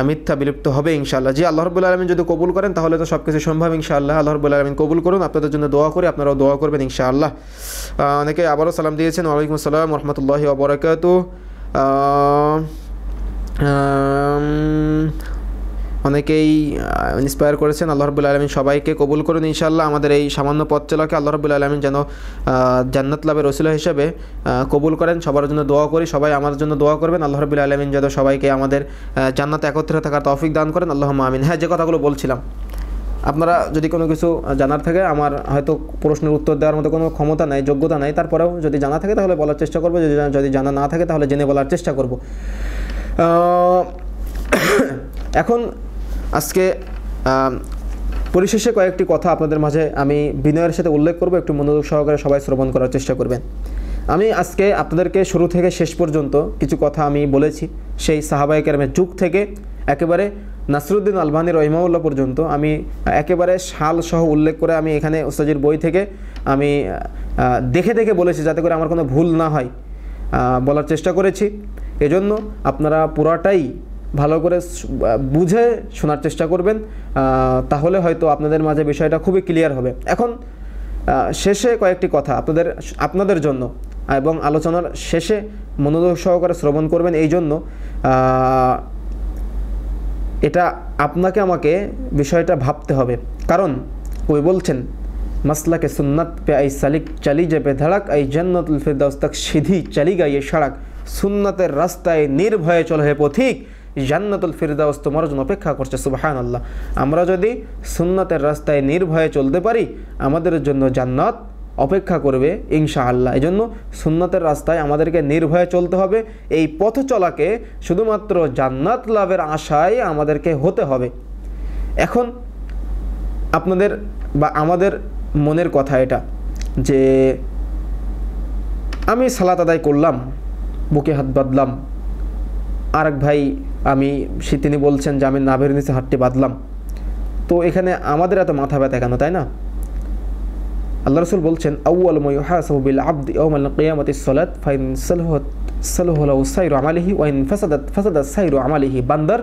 মিথ্যা বিলুপ্ত হবে ইনশাআল্লাহ। জি, আল্লাহ রাব্বুল আলামিন যদি কবুল করেন তাহলে তো সব কিছু সম্ভব ইনশাআল্লাহ। আল্লাহ রাব্বুল আলামিন কবুল করুন, আপনাদের জন্য দোয়া করি, আপনারাও দোয়া করবেন ইনশাআল্লাহ। অনেকে আবারও সালাম দিয়েছেন, ওয়ালাইকুম আসসালাম রহমতুল্লাহি ওয়া বারাকাতুহু। অনেকেই ইন্সপায়ার করেছেন, আল্লাহ রাব্বুল আলামিন সবাইকে কবুল করুন ইনশাআল্লাহ। আমাদের এই সামান্য পথ চলাকে আল্লাহ রাব্বুল আলামিন যেন জান্নাত লাভের ওসিলা হিসেবে কবুল করেন। সবার জন্য দোয়া করি, সবাই আমার জন্য দোয়া করবেন, আল্লাহ রাব্বুল আলামিন যেন সবাইকে আমাদের জান্নাতে একত্রে থাকার তৌফিক দান করেন, আল্লাহুম্মা আমিন। হ্যাঁ, যে কথাগুলো বলছিলাম, আপনারা যদি কোনো কিছু জানার থাকে, আমার হয়তো প্রশ্নের উত্তর দেওয়ার মতো কোনো ক্ষমতা নাই, যোগ্যতা নাই, তারপরেও যদি জানা থাকে তাহলে বলার চেষ্টা করবো, যদি জানা না থাকে তাহলে জেনে বলার চেষ্টা করব। এখন আজকে পরিশেষে কয়েকটি কথা আপনাদের মাঝে আমি বিনয়ের সাথে উল্লেখ করব, একটু মনোযোগ সহকারে সবাই শ্রবণ করার চেষ্টা করবেন। আমি আজকে আপনাদেরকে শুরু থেকে শেষ পর্যন্ত কিছু কথা আমি বলেছি, সেই সাহাবায়ে কেরামের যুগ থেকে একেবারে নাসরুদ্দিন আলবানী রহিমাহুল্লাহ পর্যন্ত আমি একেবারে সাল সহ উল্লেখ করে আমি এখানে ওস্তাদের বই থেকে আমি দেখে দেখে বলেছি, যাতে করে আমার কোনো ভুল না হয়, বলার চেষ্টা করেছি। এজন্য আপনারা পুরাটাই ভালো করে বুঝে শোনার চেষ্টা করবেন, তাহলে হয়তো আপনাদের মাঝে বিষয়টা খুবই ক্লিয়ার হবে। এখন শেষে কয়েকটি কথা আপনাদের জন্য, এবং আলোচনার শেষে মনোযোগ সহকারে শ্রবণ করবেন, এই জন্য এটা আপনাকে আমাকে বিষয়টা ভাবতে হবে। কারণ ওই বলছেন, मसलक सुन्नत पे आई सलिक चली जे पे धड़क आई जन्नतुल फिरदौस तक सीधी चली गई ये सड़क सुन्नतेर रास्ताय निर्भये चलो हे पथिक জান্নাতুল ফিরদাউস তোমার জন্য অপেক্ষা করছে। সুবহানাল্লাহ। আমরা যদি সুন্নতের রাস্তায় নির্ভয়ে চলতে পারি আমাদের জন্য জান্নাত অপেক্ষা করবে ইনশাআল্লাহ। এজন্য সুন্নতের রাস্তায় আমাদেরকে নির্ভয়ে চলতে হবে। এই পথ চলাকে শুধুমাত্র জান্নাত লাভের আশায় আমাদেরকে হতে হবে। এখন আপনাদের বা আমাদের মনের কথা এটা যে আমি সালাত আদায় করলাম, বুকে হাত বাঁধলাম, আরেক ভাই তিনি বলছেন যে আমি নাভের নিচে হাতটি বাঁধলাম, তো এখানে আমাদের এত মাথা ব্যথা কেন, তাই না? আল্লাহ রাসূল বলছেন আউয়ালু মা ইউহাসাবু বিল আবদি ইয়াওমাল কিয়ামাতিস সালাত ফাইন সালাহু সাইরু আমালিহি ওয়া ইন ফাসাদাত সাইরু আমালিহি। বান্দার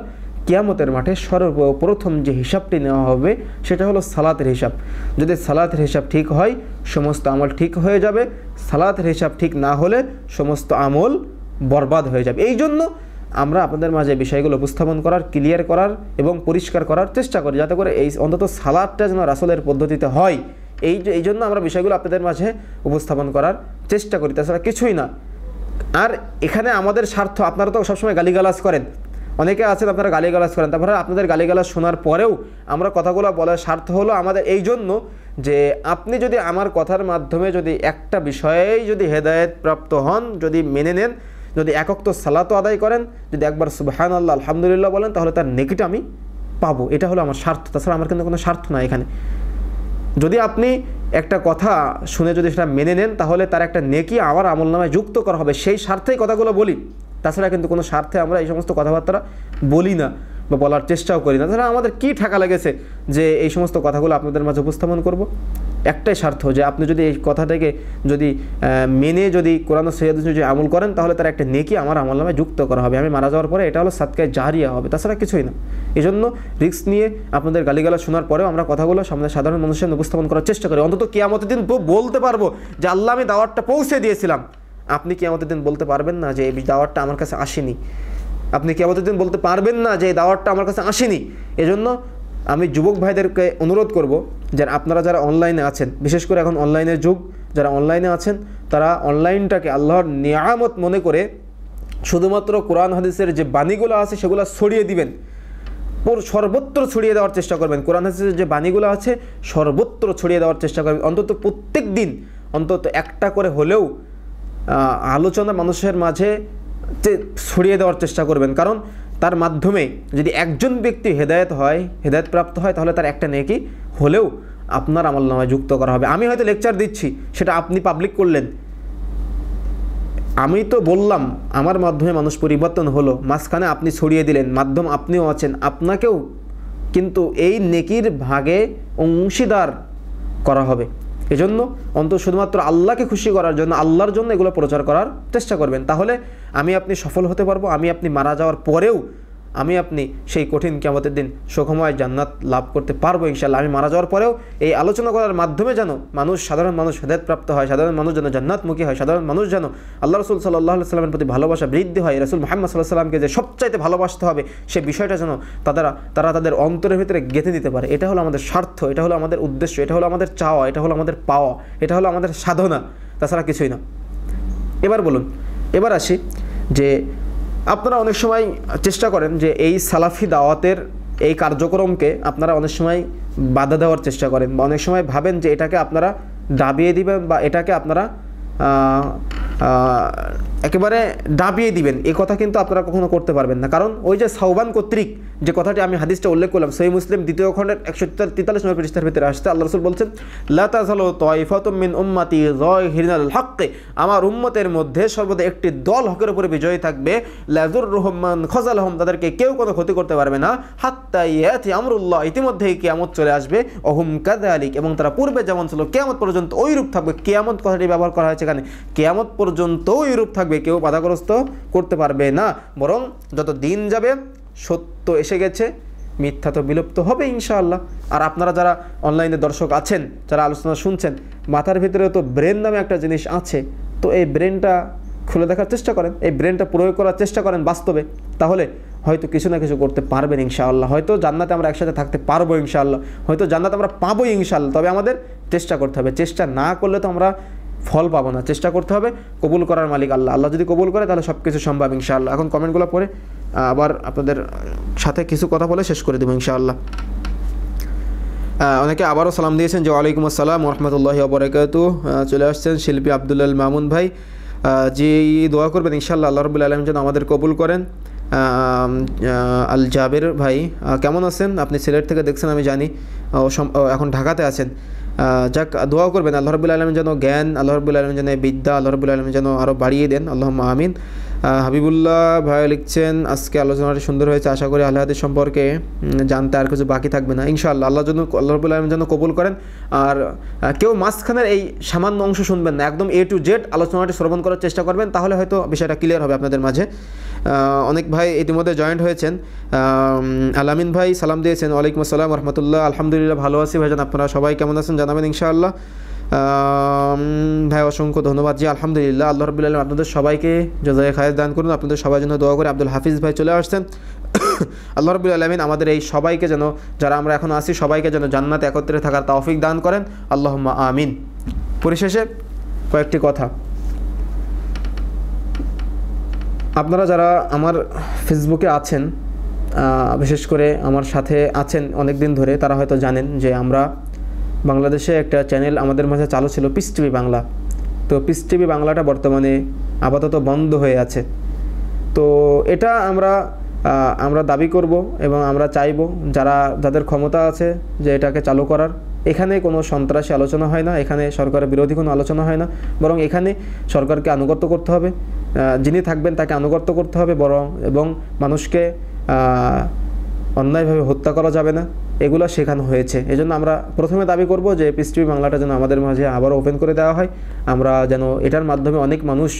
কিয়ামতের মাঠে সর্বপ্রথম যে হিসাবটি নেওয়া হবে সেটা হলো সালাতের হিসাব। যদি সালাতের হিসাব ঠিক হয় সমস্ত আমল ঠিক হয়ে যাবে, সালাতের হিসাব ঠিক না হলে সমস্ত আমল বরবাদ হয়ে যাবে। এই জন্য আমরা আপনাদের মাঝে বিষয়গুলো উপস্থাপন করার, ক্লিয়ার করার এবং পরিষ্কার করার চেষ্টা করি, যাতে করে এই অন্তত সালাতটা যেন রাসূলের পদ্ধতিতে হয়। এই জন্য আমরা বিষয়গুলো আপনাদের মাঝে উপস্থাপন করার চেষ্টা করি, তাছাড়া কিছুই না। আর এখানে আমাদের স্বার্থ, আপনারা তো সবসময় গালিগালাজ করেন, অনেকে আছেন আপনারা গালিগালাজ করেন, তারপরে আপনাদের গালিগালাজ শোনার পরেও আমরা কথাগুলো বলার স্বার্থ হলো আমাদের এই জন্য যে আপনি যদি আমার কথার মাধ্যমে যদি একটা বিষয়েই যদি হেদায়েত প্রাপ্ত হন, যদি মেনে নেন, যদি একক তো সালাতও আদায় করেন, যদি একবার সুবহানাল্লাহ আলহামদুলিল্লাহ বলেন, তাহলে তার নেকিটা আমি পাবো। এটা হলো আমার স্বার্থ, তাছাড়া আমার কিন্তু কোনো স্বার্থ না এখানে। যদি আপনি একটা কথা শুনে যদি সেটা মেনে নেন তাহলে তার একটা নেকি আমার আমলনামায় যুক্ত করা হবে, সেই স্বার্থেই কথাগুলো বলি। তাছাড়া কিন্তু কোনো স্বার্থে আমরা এই সমস্ত কথাবার্তা বলি না বা বলার চেষ্টাও করি না। তাছাড়া আমাদের কী ঠাকা লেগেছে যে এই সমস্ত কথাগুলো আপনাদের মাঝে উপস্থাপন করব? একটাই স্বার্থ যে আপনি যদি এই কথাটাকে যদি মেনে যদি কোরআন ও সহিহ যদি আমল করেন তাহলে তার একটা নেকি আমার আমলনামায় যুক্ত করা হবে, আমি মারা যাওয়ার পরে এটা হলো সাদকায়ে জারিয়া হবে, তাছাড়া কিছুই না। এই জন্য রিস্ক নিয়ে আপনাদের গালিগালাজ শোনার পরেও আমরা কথাগুলো সামনে সাধারণ মানুষের সামনে উপস্থাপন করার চেষ্টা করি। অন্তত কিয়ামতের দিন বলতে পারবো যে আল্লাহ আমি দাওয়াতটা পৌঁছে দিয়েছিলাম। আপনি কিয়ামতের দিন বলতে পারবেন না যে এই দাওয়াতটা আমার কাছে আসেনি, আপনি কিয়ামতের দিন বলতে পারবেন না যে এই দাওয়াতটা আমার কাছে আসেনি। এজন্য আমি যুবক ভাইদেরকে অনুরোধ করব যে আপনারা যারা অনলাইনে আছেন, বিশেষ করে এখন অনলাইনের যুগ, যারা অনলাইনে আছেন তারা অনলাইনটাকে আল্লাহর নিয়ামত মনে করে শুধুমাত্র কোরআন হাদিসের যে বাণীগুলো আছে সেগুলো ছড়িয়ে দিবেন, সর্বত্র ছড়িয়ে দেওয়ার চেষ্টা করবেন। কোরআন হাদিসের যে বাণীগুলো আছে সর্বত্র ছড়িয়ে দেওয়ার চেষ্টা করবেন। অন্তত প্রত্যেক দিন অন্তত একটা করে হলেও আলোচনা মানুষের মাঝে ছড়িয়ে দেওয়ার চেষ্টা করবেন। কারণ তার মাধ্যমে যদি একজন ব্যক্তি হেদায়েতপ্রাপ্ত হয় তাহলে তার একটা নেকি হলেও আপনার আমলনামায় যুক্ত করা হবে। আমি হয়তো লেকচার দিচ্ছি, সেটা আপনি পাবলিক করলেন, আমি তো বললাম, আমার মাধ্যমে মানুষ পরিবর্তন হলো, মাঝখানে আপনি ছড়িয়ে দিলেন, মাধ্যম আপনিও আছেন, আপনাকেও কিন্তু এই নেকির ভাগে অংশীদার করা হবে। এজন্য অন্তত শুধুমাত্র আল্লাহকে খুশি করার জন্য, আল্লাহর জন্য এগুলো প্রচার করার চেষ্টা করবেন, তাহলে আমি আপনি সফল হতে পারবো। আমি আপনি মারা যাওয়ার পরেও আমি আপনি সেই কঠিন কিয়ামতের দিন সুখময় জান্নাত লাভ করতে পারবো ইনশাআল্লাহ। আমি মারা যাওয়ার পরেও এই আলোচনা করার মাধ্যমে যেন সাধারণ মানুষ হেদায়েতপ্রাপ্ত হয়, সাধারণ মানুষ যেন জান্নাতমুখী হয়, সাধারণ মানুষ যেন আল্লাহ রাসূল সাল্লাল্লাহু আলাইহি ওয়াসাল্লামের প্রতি ভালোবাসা বৃদ্ধি হয়, রাসূল মুহাম্মদ সাল্লাল্লাহু আলাইহি ওয়াসাল্লামকে যে সবচাইতে ভালোবাসতে হবে সে বিষয়টা যেন তারা তাদের অন্তরের ভিতরে গেঁথে দিতে পারে। এটা হলো আমাদের স্বার্থ, এটা হলো আমাদের উদ্দেশ্য, এটা হলো আমাদের চাওয়া, এটা হলো আমাদের পাওয়া, এটা হলো আমাদের সাধনা, তাছাড়া কিছুই না। এবার আসি যে আপনারা অনেক সময় চেষ্টা করেন যে এই সালাফি দাওয়াতের এই কার্যক্রমকে আপনারা অনেক সময় বাধা দেওয়ার চেষ্টা করেন, বা অনেক সময় ভাবেন যে এটাকে আপনারা দাবিয়ে দিবেন বা এটাকে আপনারা একেবারে দাবিয়ে দিবেন। এই কথা কিন্তু আপনারা কখনো করতে পারবেন না, কারণ ওই যে সাওবান কর্তৃক যে কথাটি আমি হাদিসটা উল্লেখ করলাম, সহিহ মুসলিম 2য় খণ্ডের 143 নম্বর পৃষ্ঠার ভিতরে আসছে, আল্লাহ রাসূল বলছেন, লা তাযালু তায়ফাতুম মিন উম্মতি যাহিরিনাল হক, আমার উম্মতের মধ্যে সর্বদা একটি দল হকের উপরে বিজয়ী থাকবে, লা যুররুহুম মান খাযালাহুম, তাদেরকে কেউ কোনো ক্ষতি করতে পারবে না, হাত্তা ইয়াতি আমরুল্লাহ, ইতিমধ্যেই কিয়ামত চলে আসবে, অহুম কাযালিক, এবং তারা পূর্বে যেমন ছিল কিয়ামত পর্যন্ত ওইরূপ থাকবে। কিয়ামত কথাটি ব্যবহার করা হয়েছে এখানে, কিয়ামত পর্যন্ত ওইরূপ থাকবে, কেউ বাধাগ্রস্ত করতে পারবে না, বরং যত দিন যাবে সত্য এসে গেছে, মিথ্যা তো বিলুপ্ত হবে ইনশাআল্লাহ। আর আপনারা যারা অনলাইনে দর্শক আছেন, যারা আলোচনা শুনছেন, মাথার ভিতরে তো ব্রেন নামে একটা জিনিস আছে, তো এই ব্রেনটা খুলে দেখার চেষ্টা করেন, এই ব্রেনটা প্রয়োগ করার চেষ্টা করেন বাস্তবে, তাহলে হয়তো কিছু না কিছু করতে পারবেন ইনশাআল্লাহ। হয়তো জান্নাতে আমরা একসাথে থাকতে পারবো ইনশাআল্লাহ, হয়তো জান্নাত আমরা পাবো ইনশাআল্লাহ। তবে আমাদের চেষ্টা করতে হবে, চেষ্টা না করলে তো আমরা ফল পাবো না। চেষ্টা করতে হবে, কবুল করার মালিক আল্লাহ, আল্লাহ যদি কবুল করে তাহলে সব কিছু সম্ভব ইনশাআল্লাহ। এখন কমেন্টগুলো পড়ে আবার আপনাদের সাথে কিছু কথা বলে শেষ করে দেবো ইনশাআল্লাহ। অনেকে আবারও সালাম দিয়েছেন যে ওয়ালাইকুম আসসালাম ওয়া রাহমাতুল্লাহি ওয়া বারাকাতুহু। চলে আসছেন শিল্পী আব্দুল মামুন ভাই, যে দোয়া করবেন ইনশাআল্লাহ আল্লাহ রাব্বুল আলামিন যেন আমাদের কবুল করেন। আল জাবের ভাই কেমন আছেন? আপনি সিলেট থেকে দেখছেন আমি জানি, এখন ঢাকাতে আছেন। যাক, দোয়া করবেন আল্লাহ রাব্বুল আলামিন যেন জ্ঞান, আল্লাহ রাব্বুল আলামিন যেন বিদ্যা, আল্লাহ রাব্বুল আলামিন যেন আরও বাড়িয়ে দেন, আল্লাহুম্মা আমিন। হাবিবুল্লাহ ভাই লিখছেন, আজকে আলোচনাটি সুন্দর হয়েছে, আশা করি আহলে হাদিস সম্পর্কে জানতে আর কিছু বাকি থাকবে না ইনশাআল্লাহ। আল্লাহ রাব্বুল আলামিন যেন কবুল করেন। আর কেউ মাঝখানের এই সামান্য অংশ শুনবেন না, একদম A to Z আলোচনাটি শ্রবণ করার চেষ্টা করবেন, তাহলে হয়তো বিষয়টা ক্লিয়ার হবে আপনাদের মাঝে। অনেক ভাই ইতিমধ্যে জয়েন্ট হয়েছেন। আলামিন ভাই সালাম দিয়েছেন, ওয়ালাইকুম আসসালাম ওয়া রাহমাতুল্লাহ। আলহামদুলিল্লাহ ভালো আছি ভাইজান, আপনারা সবাই কেমন আছেন জানাবেন ইনশাআল্লাহ। ভাই অসংখ্য ধন্যবাদ। জি আলহামদুলিল্লাহ, আল্লাহ রাব্বুল আলামিন আপনাদের সবাইকে জাযায়ে খায়ের দান করুন, আপনাদের সবাই জন্য দোয়া করে। আব্দুল হাফিজ ভাই চলে আসছেন। আল্লাহ রাব্বুল আলামিন আমাদের এই সবাইকে যেন, যারা আমরা এখন আছি সবাইকে যেন জান্নাতে একত্রে থাকার তৌফিক দান করেন, আল্লাহুম্মা আমিন। পরিশেষে কয়েকটি কথা, আপনারা যারা আমার ফেসবুকে আছেন, বিশেষ করে আমার সাথে আছেন অনেক দিন ধরে, তারা হয়তো জানেন যে আমরা বাংলাদেশে একটা চ্যানেল আমাদের মাঝে চালু ছিল, পিস টিভি বাংলা। তো পিস টিভি বাংলাটা বর্তমানে আপাতত বন্ধ হয়ে আছে। তো এটা আমরা দাবি করব এবং আমরা চাইব যাদের ক্ষমতা আছে যে এটাকে চালু করার। এখানে কোনো সন্ত্রাসী আলোচনা হয় না, এখানে সরকারের বিরোধী কোনো আলোচনা হয় না, বরং এখানে সরকারকে আনুগত্য করতে হবে, যিনি থাকবেন তাকে আনুগত্য করতে হবে, এবং মানুষকে অন্যায়ভাবে হত্যা করা যাবে না, এগুলো শেখানো হয়েছে। এজন্য আমরা প্রথমে দাবি করব যে পিস টিভি বাংলাটা যেন আমাদের মাঝে আবারও ওপেন করে দেওয়া হয়, আমরা যেন এটার মাধ্যমে অনেক মানুষ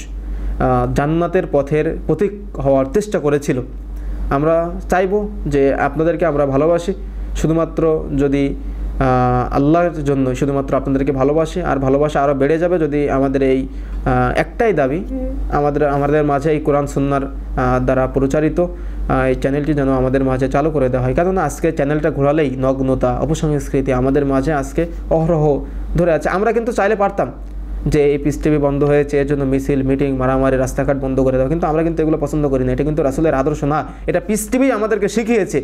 জান্নাতের পথের প্রতীক হওয়ার চেষ্টা করেছিল। আমরা চাইব যে আপনাদেরকে আমরা ভালোবাসি, শুধুমাত্র যদি আল্লাহর জন্য শুধুমাত্র আপনাদেরকে ভালোবাসি, আর ভালোবাসা আরও বেড়ে যাবে যদি আমাদের এই একটাই দাবি, আমাদের মাঝে এই কোরআন সুন্নাহর দ্বারা প্রচারিত এই চ্যানেলটি যেন আমাদের মাঝে চালু করে দেওয়া হয়। কেননা আজকে চ্যানেলটা ঘোরালেই নগ্নতা, অপসংস্কৃতি আমাদের মাঝে আজকে অহরহ ধরে আছে। আমরা কিন্তু চাইলে পারতাম যে এই পিস টিভি বন্ধ হয়েছে এর জন্য মিছিল, মিটিং, মারামারি, রাস্তাঘাট বন্ধ করে দেওয়া, কিন্তু আমরা কিন্তু এগুলো পছন্দ করি না। এটা কিন্তু রাসূলের আদর্শ না, এটা পিস টিভি আমাদেরকে শিখিয়েছে।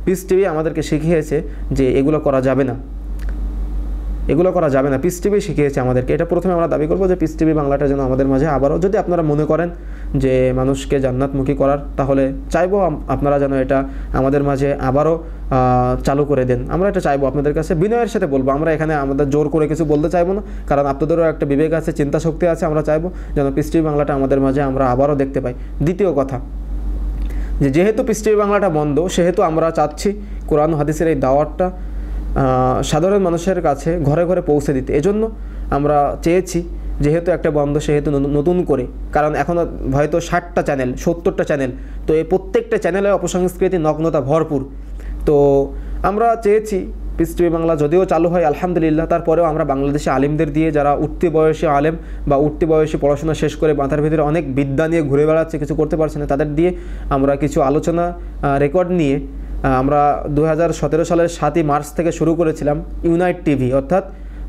পিস টিভি আমাদেরকে শিখিয়েছে যে এগুলো করা যাবে না। এগুলো করা যাবে না। পিস টিভি শিখিয়েছে আমাদেরকে। এটা প্রথমে আমরা দাবি করবো যে পিস টিভি বাংলাটা যেন আমাদের মাঝে আবারও, যদি আপনারা মনে করেন যে মানুষকে জান্নাতমুখী করার, তাহলে চাইবো আপনারা যেন এটা আমাদের মাঝে আবারও চালু করে দেন। আমরা এটা চাইবো, আপনাদের কাছে বিনয়ের সাথে বলবো। আমরা এখানে আমাদের জোর করে কিছু বলতে চাইবো না, কারণ আপনাদেরও একটা বিবেক আছে, চিন্তা শক্তি আছে। আমরা চাইবো যেন পিস টিভি বাংলাটা আমাদের মাঝে আমরা আবারও দেখতে পাই। দ্বিতীয় কথা, যেহেতু পিস টিভি বাংলাটা বন্ধ, সেহেতু আমরা চাচ্ছি কোরআন হাদিসের এই দাওয়াতটা সাধারণ মানুষের কাছে ঘরে ঘরে পৌঁছে দিতে। এজন্য আমরা চেয়েছি, যেহেতু একটা বন্ধ সেহেতু নতুন করে, কারণ এখনও হয়তো 60টা চ্যানেল 70টা চ্যানেল, তো এই প্রত্যেকটা চ্যানেলে অপসংস্কৃতি নগ্নতা ভরপুর। তো আমরা চেয়েছি পিস টিভি বাংলা যদিও চালু হয় আলহামদুলিল্লাহ, তারপরেও আমরা বাংলাদেশে আলিমদের দিয়ে, যারা উঠতি বয়সী আলেম বা উঠতি বয়সী পড়াশোনা শেষ করে মাথার ভিতরে অনেক বিদ্যা নিয়ে ঘুরে বেড়াচ্ছে, কিছু করতে পারছে না, তাদের দিয়ে আমরা কিছু আলোচনা রেকর্ড নিয়ে আমরা 2017 সালের 7ই মার্চ থেকে শুরু করেছিলাম ইউনাইট টিভি, অর্থাৎ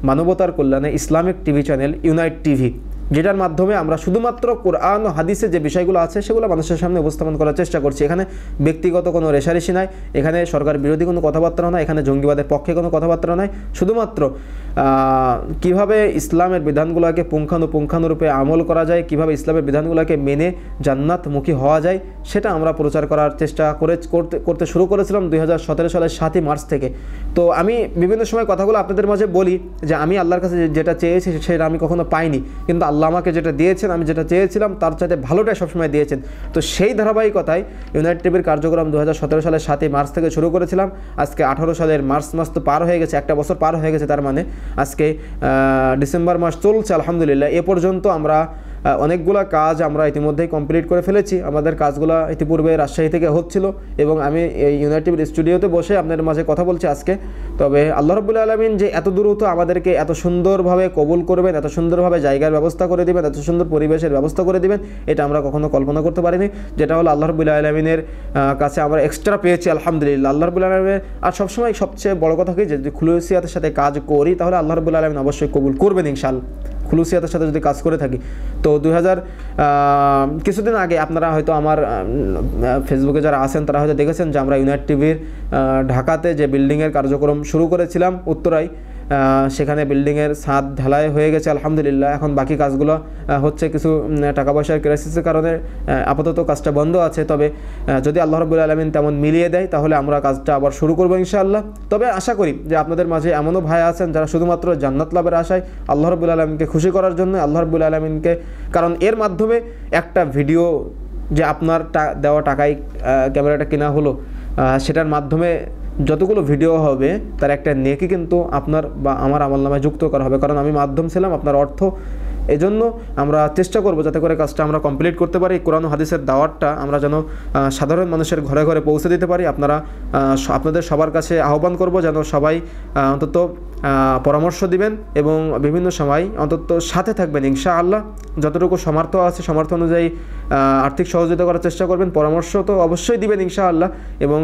মানবতার কল্যাণে Islamic TV channel unite TV, যেটার মাধ্যমে আমরা শুধুমাত্র কোরআন ও হাদিসে যে বিষয়গুলো আছে সেগুলো মানুষের সামনে উপস্থাপন করার চেষ্টা করছি। এখানে ব্যক্তিগত কোনো রেশারেশি নাই, এখানে সরকার বিরোধী কোনো কথাবার্তা নয়, এখানে জঙ্গিবাদের পক্ষে কোনো কথাবার্তা নয়। শুধুমাত্র কিভাবে ইসলামের বিধানগুলোকে পুঙ্খানুরূপে আমল করা যায়, কিভাবে ইসলামের বিধানগুলোকে মেনে জান্নাতমুখী হওয়া যায়, সেটা আমরা প্রচার করার চেষ্টা করতে শুরু করেছিলাম 2017 সালের 7ই মার্চ থেকে। তো আমি বিভিন্ন সময় কথাগুলো আপনাদের মাঝে বলি যে আমি আল্লাহর কাছে যেটা চেয়েছি সেটা আমি কখনো পাইনি, কিন্তু আল্লাহ আমাকে যেটা দিয়েছেন, আমি যেটা চেয়েছিলাম তার চাইতে ভালোটাই সবসময় দিয়েছেন। তো সেই ধারাবাহিকতায় ইউনাইট টিভির কার্যক্রম 2017 সালের 7ই মার্চ থেকে শুরু করেছিলাম। আজকে 18 সালের মার্চ মাস তো পার হয়ে গেছে, একটা বছর পার হয়ে গেছে, তার মানে আজকে ডিসেম্বর মাস চলছে আলহামদুলিল্লাহ। এ পর্যন্ত আমরা অনেকগুলো কাজ আমরা ইতিমধ্যেই কমপ্লিট করে ফেলেছি। আমাদের কাজগুলো ইতিপূর্বে রাজশাহী থেকে হচ্ছিল এবং আমি এই ইউনাইট টিভির স্টুডিওতে বসে আপনাদের মাঝে কথা বলছি আজকে। তবে আল্লাহ রাব্বুল আলামিন যে এত দ্রুত আমাদেরকে এত সুন্দরভাবে কবুল করবেন, এত সুন্দরভাবে জায়গার ব্যবস্থা করে দিবেন, এত সুন্দর পরিবেশের ব্যবস্থা করে দিবেন, এটা আমরা কখনো কল্পনা করতে পারিনি। যেটা হলো আল্লাহ রাব্বুল আলামিনের কাছে আমরা এক্সট্রা পেয়েছি আলহামদুলিল্লাহ। আল্লাহ রাব্বুল আলামিনের আর সবসময় সবচেয়ে বড় কথা কি, যদি খুলুসিয়াতের সাথে কাজ করি তাহলে আল্লাহ রাব্বুল আলামিন অবশ্যই কবুল করবেন ইনশাআল্লাহ, খুলুসিয়াতের সাথে যদি কাজ করে থাকি। তো কিছুদিন আগে আপনারা হয়তো আমার ফেসবুকে যারা আছেন তারা হয়তো দেখেছেন যে আমরা ইউনাইট টিভির ঢাকাতে যে বিল্ডিংয়ের কার্যক্রম শুরু করেছিলাম উত্তরায়, সেখানে বিল্ডিংয়ের ছাদ ঢালাই হয়ে গেছে আলহামদুলিল্লাহ। এখন বাকি কাজগুলো হচ্ছে, কিছু টাকা পয়সার ক্রাইসিসের কারণে আপাতত কাজটা বন্ধ আছে। তবে যদি আল্লাহ রাব্বুল আলামিন তেমন মিলিয়ে দেয় তাহলে আমরা কাজটা আবার শুরু করবো ইনশাআল্লাহ। তবে আশা করি যে আপনাদের মাঝে এমনও ভাই আছেন যারা শুধুমাত্র জান্নাত লাভের আশায় আল্লাহ রাব্বুল আলামিনকে খুশি করার জন্য আল্লাহ রাব্বুল আলামিনকে, কারণ এর মাধ্যমে একটা ভিডিও যে আপনার দেওয়া টাকায় ক্যামেরাটা কেনা হলো, সেটার মাধ্যমে যতগুলো ভিডিও হবে তার একটা নেকি কিন্তু আপনার বা আমার আমলনামায় যুক্ত করা হবে, কারণ আমি মাধ্যম ছিলাম, আপনার অর্থ। এজন্য আমরা চেষ্টা করব যাতে করে কাজটা আমরা কমপ্লিট করতে পারি, কোরআন ও হাদিসের দাওয়াতটা আমরা যেন সাধারণ মানুষের ঘরে ঘরে পৌঁছে দিতে পারি। আপনাদের সবার কাছে আহ্বান করব যেন সবাই অন্তত পরামর্শ দিবেন এবং বিভিন্ন সময় অন্তত সাথে থাকবেন ইনশাআল্লাহ। যতটুকু সামর্থ্য অনুযায়ী আর্থিক সহযোগিতা করার চেষ্টা করবেন, পরামর্শ তো অবশ্যই দিবেন ইনশাআল্লাহ। এবং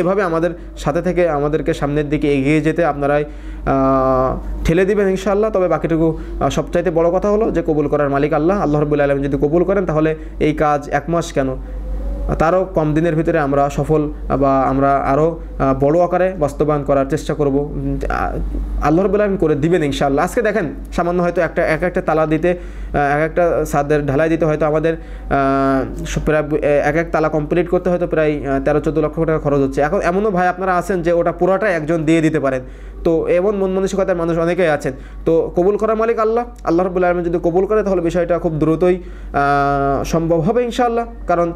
এভাবে আমাদের সাথে থেকে আমাদেরকে সামনের দিকে এগিয়ে যেতে আপনারাই ঠেলে দিবেন ইনশাআল্লাহ। তবে বাকিটুকু সবচাইতে বড় কথা হলো যে কবুল করার মালিক আল্লাহ রাব্বুল আলামিন যদি কবুল করেন তাহলে এই কাজ 1 মাস কেন তারও কম দিনের ভিতরে আমরা সফল বা আমরা আরও বড় আকারে বাস্তবায়ন করার চেষ্টা করব। আল্লাহ রাব্বুল আলামিন করে দিবেন ইনশাআল্লাহ। আজকে দেখেন সামান্য হয়তো একটা তালা দিতে, একটা ছাদের ঢালাই দিতে হয়তো আমাদের প্রায় এক তালা কমপ্লিট করতে হয়তো প্রায় 13-14 লক্ষ টাকা খরচ হচ্ছে। এখন এমনও ভাই আপনারা আছেন যে ওটা পুরোটাই একজন দিয়ে দিতে পারেন। তো এমন মন মানসিকতার মানুষ অনেকেই আছেন। তো কবুল করার মালিক আল্লাহ রাব্বুল আলামিন যদি কবুল করে তাহলে বিষয়টা খুব দ্রুতই সম্ভব হবে ইনশাআল্লাহ। কারণ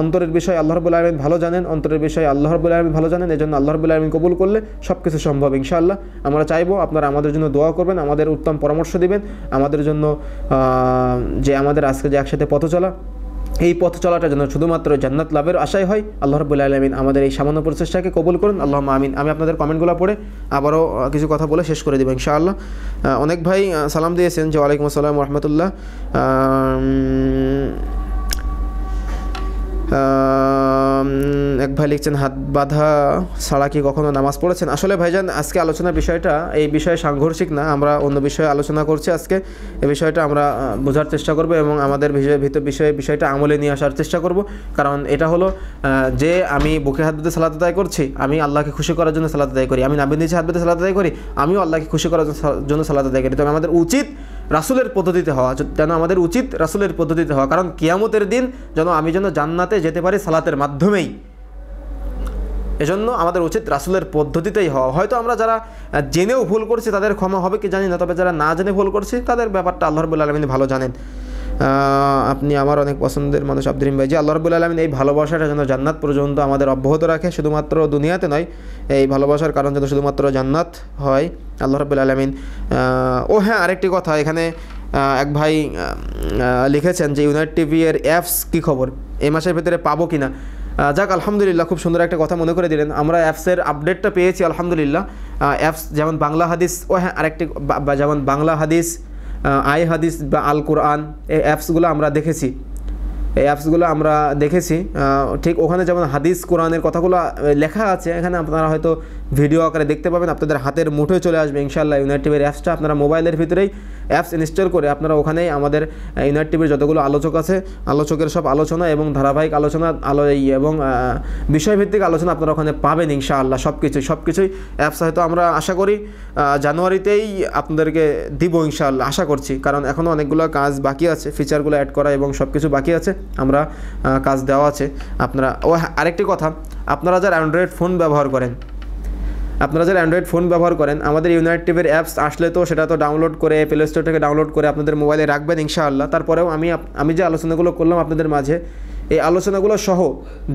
অন্তরের বিষয় আল্লাহ রাব্বুল আলামিন ভালো জানেন, অন্তরের বিষয় আল্লাহ রাব্বুল আলামিন ভালো জানেন। এজন্য আল্লাহ রাব্বুল আলামিন কবুল করলে সব কিছু সম্ভব ইনশাআল্লাহ। আমরা চাইবো আপনারা আমাদের জন্য দোয়া করবেন, আমাদের উত্তম পরামর্শ দিবেন, আমাদের জন্য যে আমাদের আজকে যে একসাথে পথ চলা, এই পথ চলাটা যেন শুধুমাত্র জান্নাত লাভের আশায় হয়। আল্লাহ রাব্বুল আলামিন আমাদের এই সামান্য প্রচেষ্টাকে কবুল করুন, আল্লাহুম্মা আমিন। আমি আপনাদের কমেন্টগুলো পড়ে আবারও কিছু কথা বলে শেষ করে দেব ইনশাআল্লাহ। অনেক ভাই সালাম দিয়েছেন যে ওয়ালাইকুম আসসালাম ওয়া রাহমাতুল্লাহ। এক ভাই লিখছেন, হাত বাঁধা ছাড়া কি কখনো নামাজ পড়েছেন? আসলে ভাইজান, আজকে আলোচনার বিষয়টা এই বিষয়ে সাংঘর্ষিক না, আমরা অন্য বিষয়ে আলোচনা করছি। আজকে এই বিষয়টা আমরা বোঝার চেষ্টা করব এবং আমাদের বিষয়টা আমলে নিয়ে আসার চেষ্টা করব। কারণ এটা হলো যে আমি বুকে হাত বেঁধে সালাত আদায় করছি, আমি আল্লাহকে খুশি করার জন্য সালাত আদায় করি, আমি নাবির নিচে হাত বেঁধে সালাত আদায় করি, আমিও আল্লাহকে খুশি করার জন্য সালাত আদায় করি। তবে আমাদের উচিত রাসূলের পদ্ধতিতে হওয়া, যেন আমাদের উচিত রাসূলের পদ্ধতিতে হওয়া। কারণ কিয়ামতের দিন আমি যেন জান্নাতে যেতে পারি সালাতের মাধ্যমেই, এজন্য আমাদের উচিত রাসূলের পদ্ধতিতেই হওয়া। হয়তো আমরা যারা জেনেও ভুল করছি তাদের ক্ষমা হবে কি জানি না, তবে যারা না জেনে ভুল করছি তাদের ব্যাপারটা আল্লাহ রাব্বুল আলামিন ভালো জানেন। আপনি আমার অনেক পছন্দের মানুষ আব্দুর রহিম ভাই, জি আল্লাহ রাব্বুল আলামিন এই ভালোবাসাটা যেন জান্নাত পর্যন্ত আমাদের অব্যাহত রাখে, শুধুমাত্র দুনিয়াতে নয়, এই ভালোবাসার কারণ যেন শুধুমাত্র জান্নাত হয় আল্লাহ রাব্বুল আলামিন। হ্যাঁ, আরেকটি কথা, এখানে এক ভাই লিখেছেন যে ইউনাইট টিভি এর অ্যাপস কী খবর, এই মাসের ভিতরে পাবো কি না? যাক, আলহামদুলিল্লাহ, খুব সুন্দর একটা কথা মনে করে দিলেন। আমরা অ্যাপসের আপডেটটা পেয়েছি আলহামদুলিল্লাহ। অ্যাপস যেমন বাংলা হাদিস, আরেকটি যেমন বাংলা হাদিস, আই হাদিস বা আল কোরআন, এই অ্যাপসগুলো আমরা দেখেছি। ঠিক ওখানে যেমন হাদিস কোরআনের কথাগুলো লেখা আছে, এখানে আপনারা হয়তো ভিডিও আকারে দেখতে পাবেন, আপনাদের হাতের মুঠোয় চলে আসবে ইনশাআল্লাহ। ইউনাইট টিভির অ্যাপসটা আপনারা মোবাইলের ভিতরেই অ্যাপস ইনস্টল করে আপনারা ওখানেই আমাদের ইউনাইট টিভির যতগুলো আলোচক আছে, আলোচকের সব আলোচনা এবং ধারাবাহিক আলোচনা এবং বিষয়ভিত্তিক আলোচনা আপনারা ওখানে পাবেন ইনশাআল্লাহ। সব কিছুই অ্যাপস হয়তো আমরা আশা করি জানুয়ারিতেই আপনাদেরকে দিব ইনশাআল্লাহ, আশা করছি। কারণ এখনও অনেকগুলো কাজ বাকি আছে, ফিচারগুলো অ্যাড করা এবং সব কিছু বাকি আছে, আমরা কাজ দেওয়া আছে। আপনারা আরেকটি কথা, আপনারা যারা অ্যান্ড্রয়েড ফোন ব্যবহার করেন, আমাদের ইউনাইট টিভির অ্যাপস আসলে তো সেটা তো ডাউনলোড করে প্লে স্টোর থেকে ডাউনলোড করে আপনাদের মোবাইলে রাখবেন ইনশাআল্লাহ। তারপরেও আমি যে আলোচনাগুলো করলাম আপনাদের মাঝে, এই আলোচনাগুলো সহ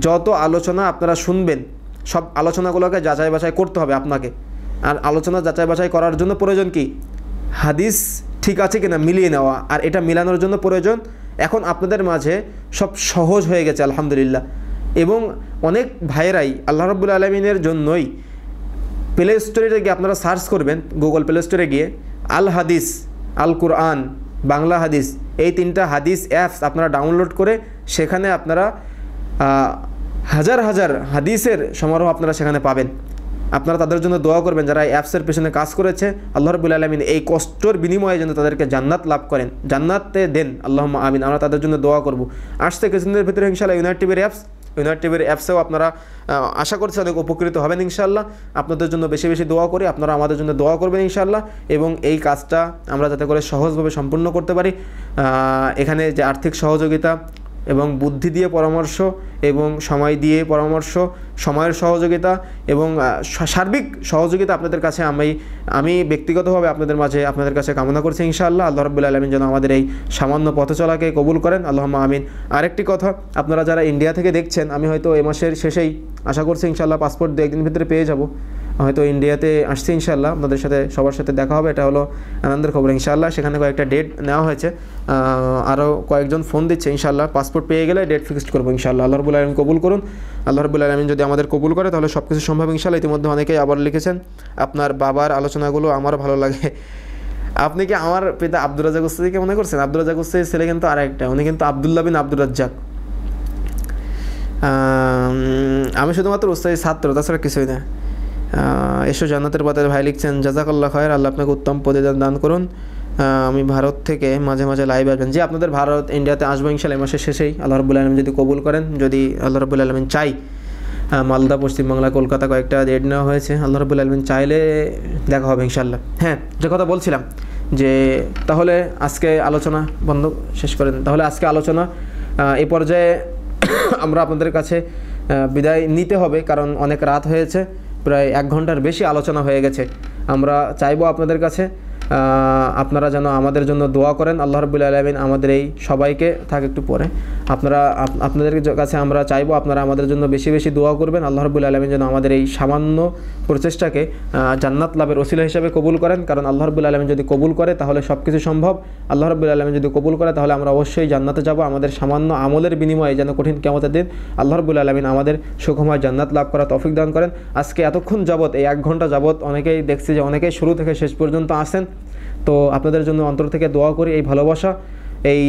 যত আলোচনা আপনারা শুনবেন, সব আলোচনাগুলোকে যাচাই বাছাই করতে হবে আপনাকে। আর আলোচনা যাচাই বাছাই করার জন্য প্রয়োজন কি? হাদিস ঠিক আছে কিনা মিলিয়ে নেওয়া। আর এটা মিলানোর জন্য প্রয়োজন, এখন আপনাদের মাঝে সব সহজ হয়ে গেছে আলহামদুলিল্লাহ। এবং অনেক ভাইয়েরাই আল্লাহ রাব্বুল আলামিনের জন্যই প্লে স্টোরে গিয়ে আপনারা সার্চ করবেন, গুগল প্লে স্টোরে গিয়ে আল হাদিস, আল কোরআন, বাংলা হাদিস, এই তিনটা হাদিস অ্যাপস আপনারা ডাউনলোড করে সেখানে আপনারা হাজার হাজার হাদিসের সমারোহ আপনারা সেখানে পাবেন। আপনারা তাদের জন্য দোয়া করবেন যারা এই অ্যাপসের পেছনে কাজ করেছে। আল্লাহ রাব্বুল আলামিন এই কষ্টর বিনিময়ে যেন তাদেরকে জান্নাত লাভ করেন, জান্নাতে দেন, আল্লাহুম্মা আমিন। আমরা তাদের জন্য দোয়া করব। আসছে কিছুদিনের ভিতরে ইনশাআল্লাহ ইউনাইট টিভির অ্যাপসেও আপনারা আশা করছি অনেক উপকৃত হবেন ইনশাআল্লাহ। আপনাদের জন্য বেশি বেশি দোয়া করি, আপনারা আমাদের জন্য দোয়া করবেন ইনশাআল্লাহ। এবং এই কাজটা আমরা যাতে করে সহজভাবে সম্পূর্ণ করতে পারি, এখানে যে আর্থিক সহযোগিতা এবং বুদ্ধি দিয়ে পরামর্শ এবং সময় দিয়ে পরামর্শ, সময়ের সহযোগিতা এবং সার্বিক সহযোগিতা আপনাদের কাছে আমি ব্যক্তিগতভাবে আপনাদের কাছে কামনা করছি ইনশাআল্লাহ। আল্লাহ রাব্বুল আলামিন যেন আমাদের এই সামান্য পথ চলাকে কবুল করেন, আল্লাহুম্মা আমিন। আরেকটি কথা, আপনারা যারা ইন্ডিয়া থেকে দেখছেন, আমি হয়তো এই মাসের শেষেই আশা করছি ইনশাআল্লাহ পাসপোর্ট 2-1 দিনের ভিতরে পেয়ে যাব, হয়তো ইন্ডিয়াতে আসছি ইনশাআল্লাহ। আপনাদের সাথে সবার সাথে দেখা হবে, এটা হলো আনন্দের খবর ইনশাআল্লাহ। সেখানে কয়েকটা ডেট নেওয়া হয়েছে, আরও কয়েকজন ফোন দিচ্ছে ইনশাআল্লাহ। পাসপোর্ট পেয়ে গেলে ডেট ফিক্সড করবো ইনশাআল্লাহ। আল্লাহ রাব্বুল আলামিন কবুল করুন। আল্লাহ রাব্বুল আলামিন যদি আমাদের কবুল করে তাহলে সব কিছু সম্ভব ইনশাআল্লাহ। ইতিমধ্যে অনেকেই আবার লিখেছেন, আপনার বাবার আলোচনাগুলো আমারও ভালো লাগে। আপনি কি আমার পিতা আব্দুর রাজ্জাক উস্তাদিকে মনে করছেন? আব্দুর রাজ্জাক উস্তাদির ছেলে কিন্তু আরেকটা, উনি কিন্তু আব্দুল্লাহ বিন আব্দুর রাজ্জাক। আমি শুধুমাত্র উস্তাদির ছাত্র, তাছাড়া কিছুই না। এসো জান্নাতের পথে ভাই লিখছেন, জাযাকাল্লাহ খায়র, আল্লাহ আপনাকে উত্তম প্রতিদান দান করুন। আমি ভারত থেকে মাঝে মাঝে লাইভ আসবেন। জি, আপনাদের ভারত ইন্ডিয়াতে আসবো ইনশাআল্লাহ এই মাসের শেষেই, আল্লাহ রাব্বুল আলামিন যদি কবুল করেন, যদি আল্লাহ রাব্বুল আলামিন চাই। মালদা, পশ্চিমবাংলা, কলকাতা কয়েকটা ডেট নেওয়া হয়েছে, আল্লাহ রাব্বুল আলামিন চাইলে দেখা হবে ইনশাআল্লাহ। হ্যাঁ, যে কথা বলছিলাম যে তাহলে আজকে আলোচনা বন্ধ শেষ করেন। তাহলে আজকে আলোচনা এই পর্যায়ে আমরা আপনাদের কাছে বিদায় নিতে হবে, কারণ অনেক রাত হয়েছে, প্রায় 1 ঘন্টার বেশি আলোচনা হয়ে গেছে। আমরা চাইবো আপনাদের কাছে আপনারা যেন আমাদের জন্য দোয়া করেন। আল্লাহ রাব্বুল আলামিন আমাদের এই সবাইকে একটু পরে আপনাদের কাছে আমরা চাইবো আপনারা আমাদের জন্য বেশি বেশি দোয়া করবেন। আল্লাহ রাব্বুল আলামিন যেন আমাদের এই সামান্য প্রচেষ্টাকে জান্নাত লাভের ওসিলা হিসেবে কবুল করেন। কারণ আল্লাহ রাব্বুল আলামিন যদি কবুল করে তাহলে সব কিছু সম্ভব। আল্লাহ রাব্বুল আলামিন যদি কবুল করে তাহলে আমরা অবশ্যই জান্নাতে যাব। আমাদের সামান্য আমলের বিনিময়ে যেন কঠিন কিয়ামতের দিন আল্লাহ রাব্বুল আলামিন আমাদের সুখময় জান্নাত লাভ করা তৌফিক দান করেন। আজকে এতক্ষণ যাবত, এই 1 ঘন্টা যাবত অনেকেই দেখছি যে অনেকেই শুরু থেকে শেষ পর্যন্ত আসেন। তো আপনাদের জন্য অন্তর থেকে দোয়া করি, এই ভালোবাসা এই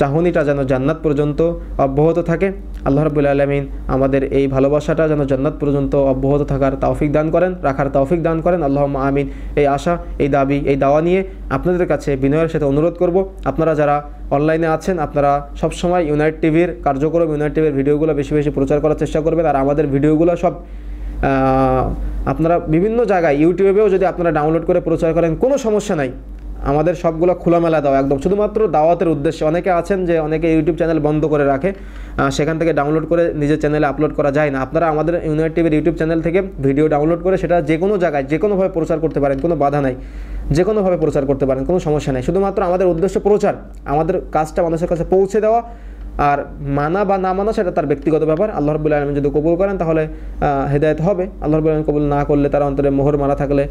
চাহনিটা যেন জান্নাত পর্যন্ত অব্যাহত থাকে। আল্লাহ রাব্বুল আলামিন আমাদের এই ভালোবাসাটা যেন জান্নাত পর্যন্ত অব্যাহত থাকার তৌফিক দান করেন, রাখার তৌফিক দান করেন। আল্লাহুম্মা আমিন। এই আশা, এই দাবি, এই দাওয়া নিয়ে আপনাদের কাছে বিনয়ের সাথে অনুরোধ করব, আপনারা যারা অনলাইনে আছেন আপনারা সবসময় ইউনাইট টিভির কার্যক্রম, ইউনাইট টিভির ভিডিওগুলো বেশি বেশি প্রচার করার চেষ্টা করবেন। আর আমাদের ভিডিওগুলো সব আপনারা বিভিন্ন জায়গায় ইউটিউবেও যদি আপনারা ডাউনলোড করে প্রচার করেন কোনো সমস্যা নাই, আমাদের সবগুলো খোলামেলা দেওয়া একদম শুধুমাত্র দাওয়াতের উদ্দেশ্যে। অনেকে আছেন যে অনেকে ইউটিউব চ্যানেল বন্ধ করে রাখে, সেখান থেকে ডাউনলোড করে নিজের চ্যানেলে আপলোড করা যায় না। আপনারা আমাদের ইউনাইট টিভির ইউটিউব চ্যানেল থেকে ভিডিও ডাউনলোড করে সেটা যে কোনো জায়গায় যে কোনোভাবে প্রচার করতে পারেন, কোনো বাধা নাই, যে কোনোভাবে প্রচার করতে পারেন, কোনো সমস্যা নেই। শুধুমাত্র আমাদের উদ্দেশ্য প্রচার, আমাদের কাজটা মানুষের কাছে পৌঁছে দেওয়া। আর মানা বা না মানা সেটা তার ব্যক্তিগত ব্যাপার। আল্লাহ রাব্বুল আলামিন যদি কবুল করেন তাহলে হেদায়েত হবে, আল্লাহ রাব্বুল আলামিন কবুল না করলে, তার অন্তরে মোহর মারা থাকলে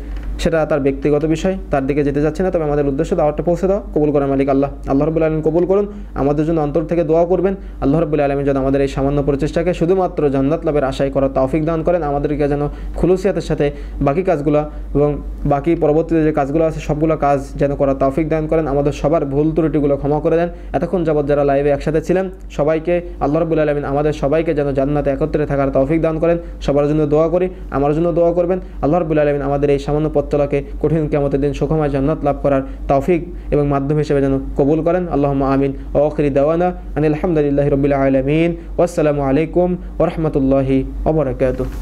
সেটা তার ব্যক্তিগত বিষয়, তার দিকে যেতে যাচ্ছে না। তবে আমাদের উদ্দেশ্য দাওয়াতটা পৌঁছে দেওয়া। কবুল করেন মালিক আল্লাহ। আল্লাহ রাব্বুল আলামিন কবুল করুন, আমাদের জন্য অন্তর থেকে দোয়া করবেন। আল্লাহ রাব্বুল আলামিন যেন আমাদের এই সামান্য প্রচেষ্টাকে শুধুমাত্র জান্নাত লাভের আশায় করার তৌফিক দান করেন, আমাদেরকে যেন খুলুসিয়াতের সাথে বাকি কাজগুলো এবং বাকি পরবর্তীতে যে কাজগুলো আছে সবগুলো কাজ যেন করার তৌফিক দান করেন। আমাদের সবার ভুল ত্রুটিগুলো ক্ষমা করে দেন। এতক্ষণ যাবত যারা লাইভে একসাথে ছিলেন সবাইকে আল্লাহ রাব্বুল আলামিন আমাদের সবাইকে যেন জান্নাতে একত্রে থাকার তৌফিক দান করেন। সবার জন্য দোয়া করি, আমার জন্য দোয়া করবেন। আল্লাহ রাব্বুল আলামিন আমাদের এই সামান্য পথ চলাকে কঠিন কিয়ামতের দিন সুখময় জান্নাত লাভ করার তৌফিক এবং মাধ্যম হিসেবে যেন কবুল করেন। আল্লাহুম্মা আমিন। ওয়া আখিরি দাওয়ানা আনিল হামদুলিল্লাহি রাব্বিল আলামিন। ওয়াসসালামু আলাইকুম ওয়া রাহমাতুল্লাহি ওয়া বারাকাতুহু।